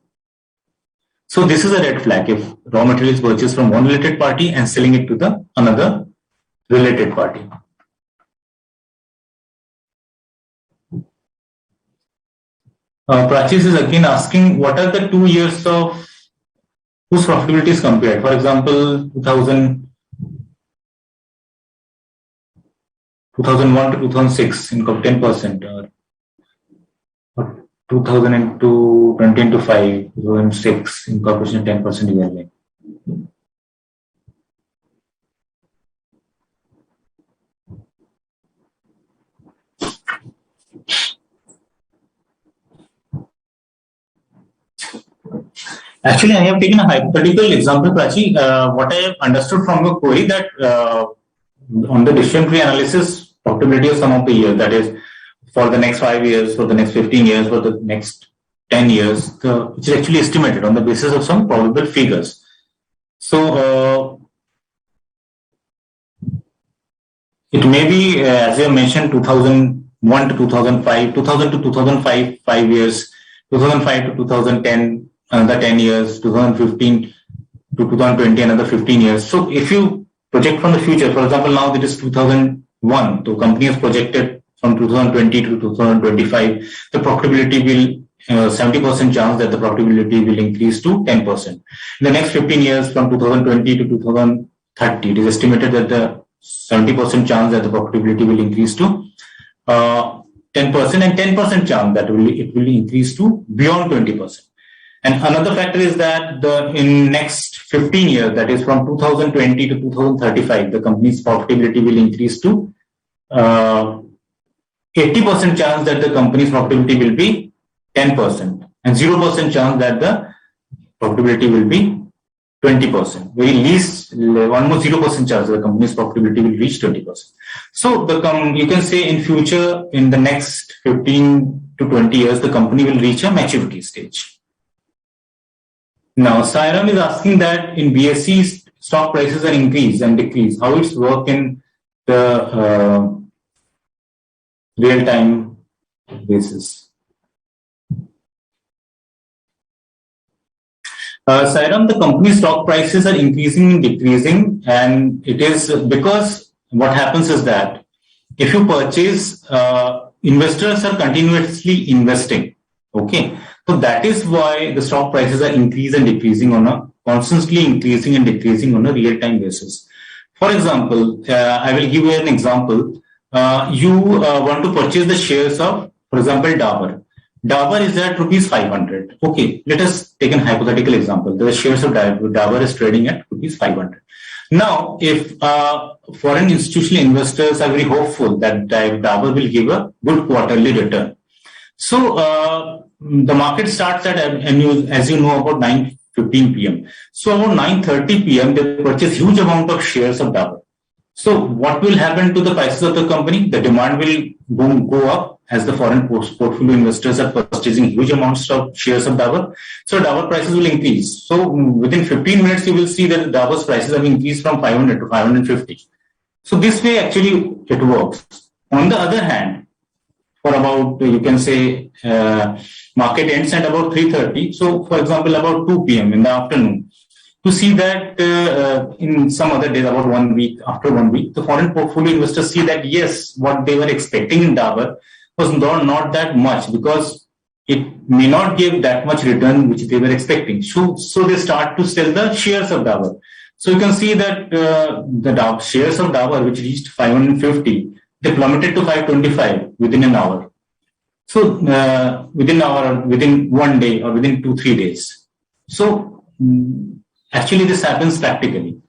So this is a red flag if raw material is purchased from one related party and selling it to another related party. Prachis is again asking what are the 2 years of whose profitability is compared. For example, 2001 to 2006 income 10%, or 2002, 20 into 5, 2006 incorporation 10% yearly. Actually, I have taken a hypothetical example, Prachi. What I have understood from your query that on the decision tree analysis, profitability of some of the years, that is for the next 5 years, for the next 15 years, for the next 10 years, which is actually estimated on the basis of some probable figures. So it may be, as you mentioned, 2001 to 2005, 2000 to 2005, 5 years, 2005 to 2010, another 10 years, 2015 to 2020, another 15 years. So if you project from the future, for example, now that is 2001, the company has projected from 2020 to 2025, the profitability will 70% chance that the profitability will increase to 10%. In the next 15 years, from 2020 to 2030, it is estimated that the 70% chance that the profitability will increase to 10% and 10% chance that it will increase to beyond 20%. And another factor is that in next 15 years, that is from 2020 to 2035, the company's profitability will increase to 80% chance that the company's profitability will be 10% and 0% chance that the profitability will be 20%. Very least, almost 0% chance that the company's profitability will reach 20%. So you can say in future, in the next 15 to 20 years, the company will reach a maturity stage. Now, Sairam is asking that in BSE, stock prices are increase and decrease. How it's work in the real-time basis? Sairam, the company stock prices are increasing and decreasing, and it is because what happens is that if you purchase, investors are continuously investing. Okay. So that is why the stock prices are increasing and decreasing constantly increasing and decreasing on a real-time basis. For example, I will give you an example. You want to purchase the shares of, for example, Dabur. Dabur is at rupees 500. Okay, let us take a hypothetical example. The shares of Dabur is trading at rupees 500. Now, if foreign institutional investors are very hopeful that Dabur will give a good quarterly return. So, the market starts at, as you know, about 9:15 p.m. So about 9:30 p.m. they purchase huge amount of shares of Dabur. So what will happen to the prices of the company? The demand will go up as the foreign portfolio investors are purchasing huge amounts of shares of Dabur. So Dabur prices will increase. So within 15 minutes, you will see that Dabur's prices have increased from 500 to 550. So this way actually it works. On the other hand, for about, you can say, market ends at about 3:30. So, for example, about 2 p.m. in the afternoon, to see that in some other days, about 1 week, after 1 week, the foreign portfolio investors see that, yes, what they were expecting in Dabur was not that much because it may not give that much return which they were expecting. So they start to sell the shares of Dabur. So you can see that the shares of Dabur, which reached 550, they plummeted to 525 within an hour. So within 1 day or within 2-3 days. So actually this happens practically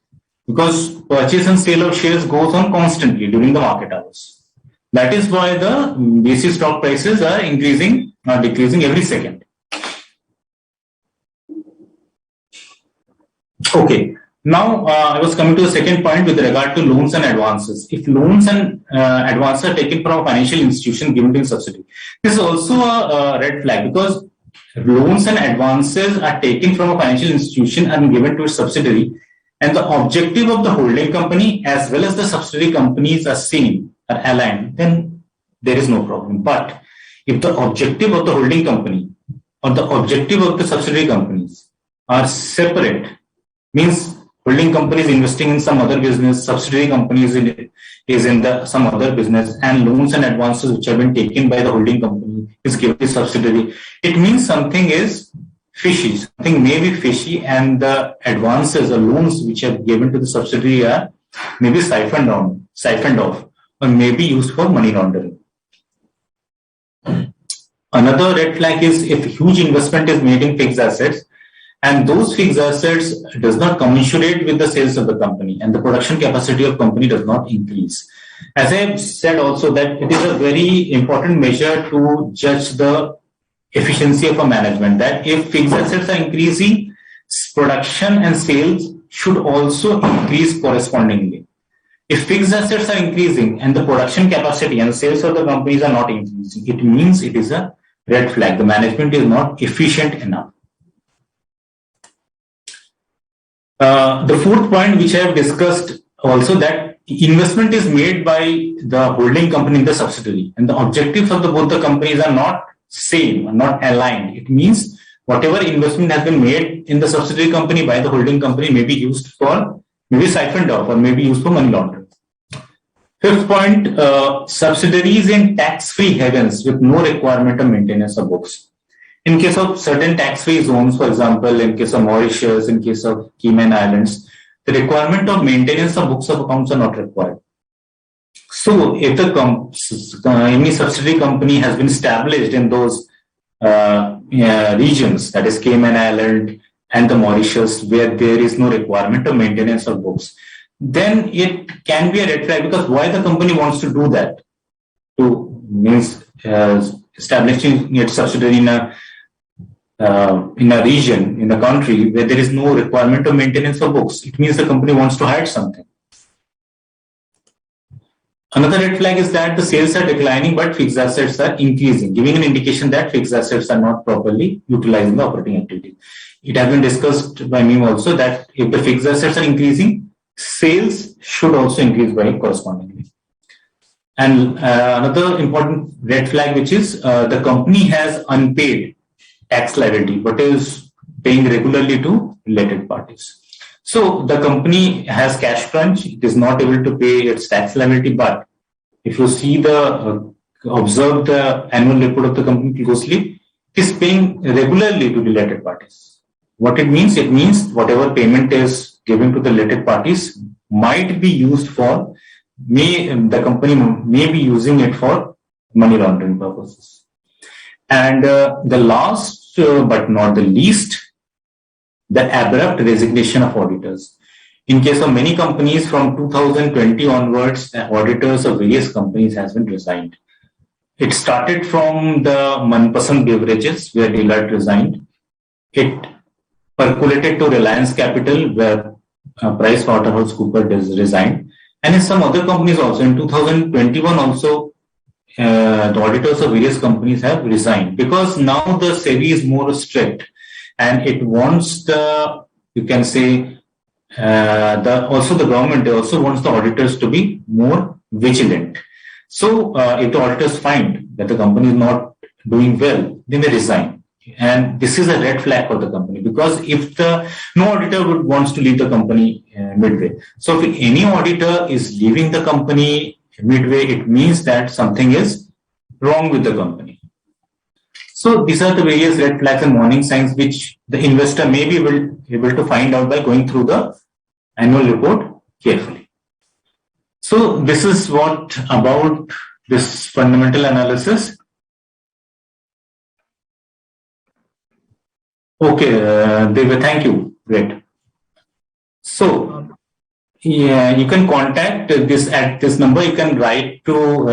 because purchase and sale of shares goes on constantly during the market hours. That is why the BSE stock prices are increasing or decreasing every second. Okay. Now, I was coming to the second point with regard to loans and advances. If loans and advances are taken from a financial institution given to a subsidiary, this is also a red flag because loans and advances are taken from a financial institution and given to a subsidiary, and the objective of the holding company as well as the subsidiary companies are same, are aligned, then there is no problem. But if the objective of the holding company or the objective of the subsidiary companies are separate, means holding company is investing in some other business, subsidiary company is in some other business, and loans and advances which have been taken by the holding company company is given to subsidiary. It means something is fishy. Something may be fishy, and the advances or loans which are given to the subsidiary are maybe siphoned off, or may be used for money laundering. Another red flag is if huge investment is made in fixed assets, and those fixed assets does not commensurate with the sales of the company, and the production capacity of company does not increase. As I have said also, that it is a very important measure to judge the efficiency of a management, that if fixed assets are increasing, production and sales should also increase correspondingly. If fixed assets are increasing and the production capacity and sales of the companies are not increasing, it means it is a red flag. The management is not efficient enough. The fourth point which I have discussed also, that investment is made by the holding company in the subsidiary, and the objectives of both the companies are not same, not aligned. It means whatever investment has been made in the subsidiary company by the holding company may be used for, maybe siphoned off, or may be used for money laundering. Fifth point, subsidiaries in tax-free havens with no requirement of maintenance of books. In case of certain tax-free zones, for example, in case of Mauritius, in case of Cayman Islands, the requirement of maintenance of books of accounts are not required. So, if any subsidiary company has been established in those regions, that is Cayman Island and the Mauritius, where there is no requirement of maintenance of books, then it can be a red flag, because why the company wants to do that? To means establishing its subsidiary in a region, in a country where there is no requirement of maintenance of books. It means the company wants to hide something. Another red flag is that the sales are declining but fixed assets are increasing, giving an indication that fixed assets are not properly utilizing the operating activity. It has been discussed by me also that if the fixed assets are increasing, sales should also increase by correspondingly. And another important red flag, which is the company has unpaid tax liability but is paying regularly to related parties. So the company has cash crunch, it is not able to pay its tax liability, but if you see observe the annual report of the company closely, it is paying regularly to related parties. What it means? It means whatever payment is given to the related parties might be used for, the company may be using it for money laundering purposes. And the last but not the least, the abrupt resignation of auditors. In case of many companies from 2020 onwards, the auditors of various companies has been resigned. It started from the Manpasand Beverages, where Deloitte resigned. It percolated to Reliance Capital, where PricewaterhouseCoopers resigned. And in some other companies also, in 2021 also, the auditors of various companies have resigned, because now the SEBI is more strict and it wants you can say, also the government also wants the auditors to be more vigilant. So if the auditors find that the company is not doing well, then they resign. And this is a red flag for the company, because if no auditor wants to leave the company midway. So if any auditor is leaving the company midway, it means that something is wrong with the company. So these are the various red flags and warning signs which the investor may be able to find out by going through the annual report carefully. So this is what about this fundamental analysis. Okay, Deva, thank you. Great. So, yeah, you can contact this at this number. You can write to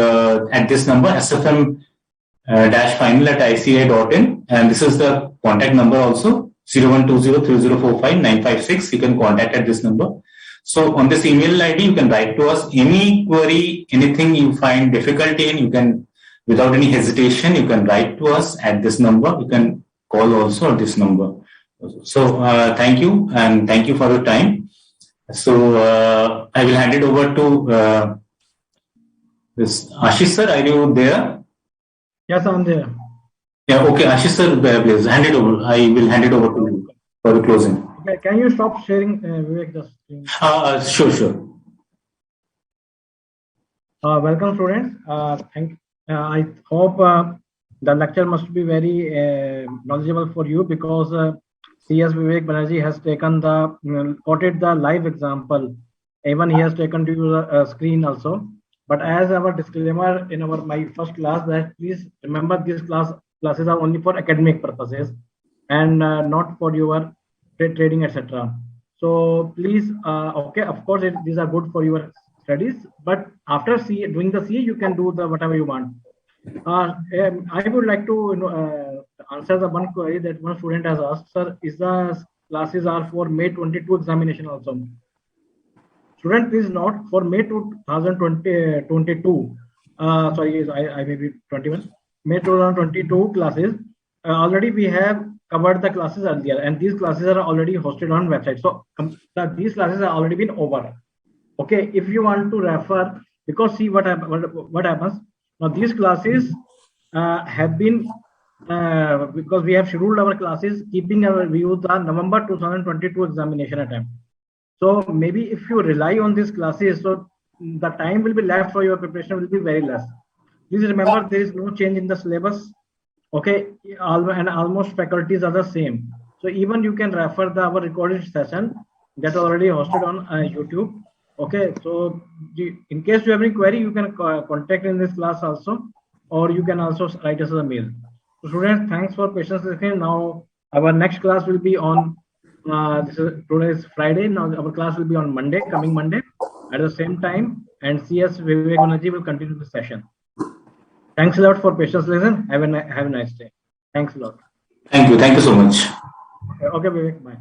at this number, sfm-final@ici.in, and this is the contact number also, 0120-3045-956. You can contact at this number. So on this email ID, you can write to us any query, anything you find difficulty in, you can, without any hesitation, you can write to us at this number. You can call also at this number. So thank you, and thank you for your time. So I will hand it over to this Ashish sir. Are you there? Yes, I'm there. Yeah, okay, Ashish sir, please hand it over. I will hand it over to you for the closing. Okay, can you stop sharing, Vivek, the screen? Sure. Welcome, students. I hope The lecture must be very knowledgeable for you, because CS Vivek Banerjee has taken quoted the live example. Even he has taken to the screen also. But as our disclaimer in my first class, that please remember these classes are only for academic purposes and not for your trading, etc. So please, okay, of course these are good for your studies, but after doing the CA, you can do the whatever you want. I would like to answer the one query that one student has asked, sir, is the classes are for May 22 examination also? Student, please note, for May 2022, sorry, I may be 21, May 2022 classes, already we have covered the classes earlier, and these classes are already hosted on website. So these classes have already been over. Okay, if you want to refer, because see what happens. Now these classes have been, because we have scheduled our classes keeping our view the November 2022 examination attempt. So maybe if you rely on these classes, so the time will be left for your preparation will be very less. Please remember, there is no change in the syllabus. Okay, and almost faculties are the same. So even you can refer our recorded session that already hosted on YouTube. Okay, so in case you have any query, you can contact in this class also, or you can also write us a mail. So students, thanks for patience listening. Now our next class will be on today is Friday. Now our class will be on Monday, coming Monday at the same time, and CS Vivek Banerjee will continue the session. Thanks a lot for patience listen. Have a nice day. Thanks a lot. Thank you so much. Okay, Vivek, bye.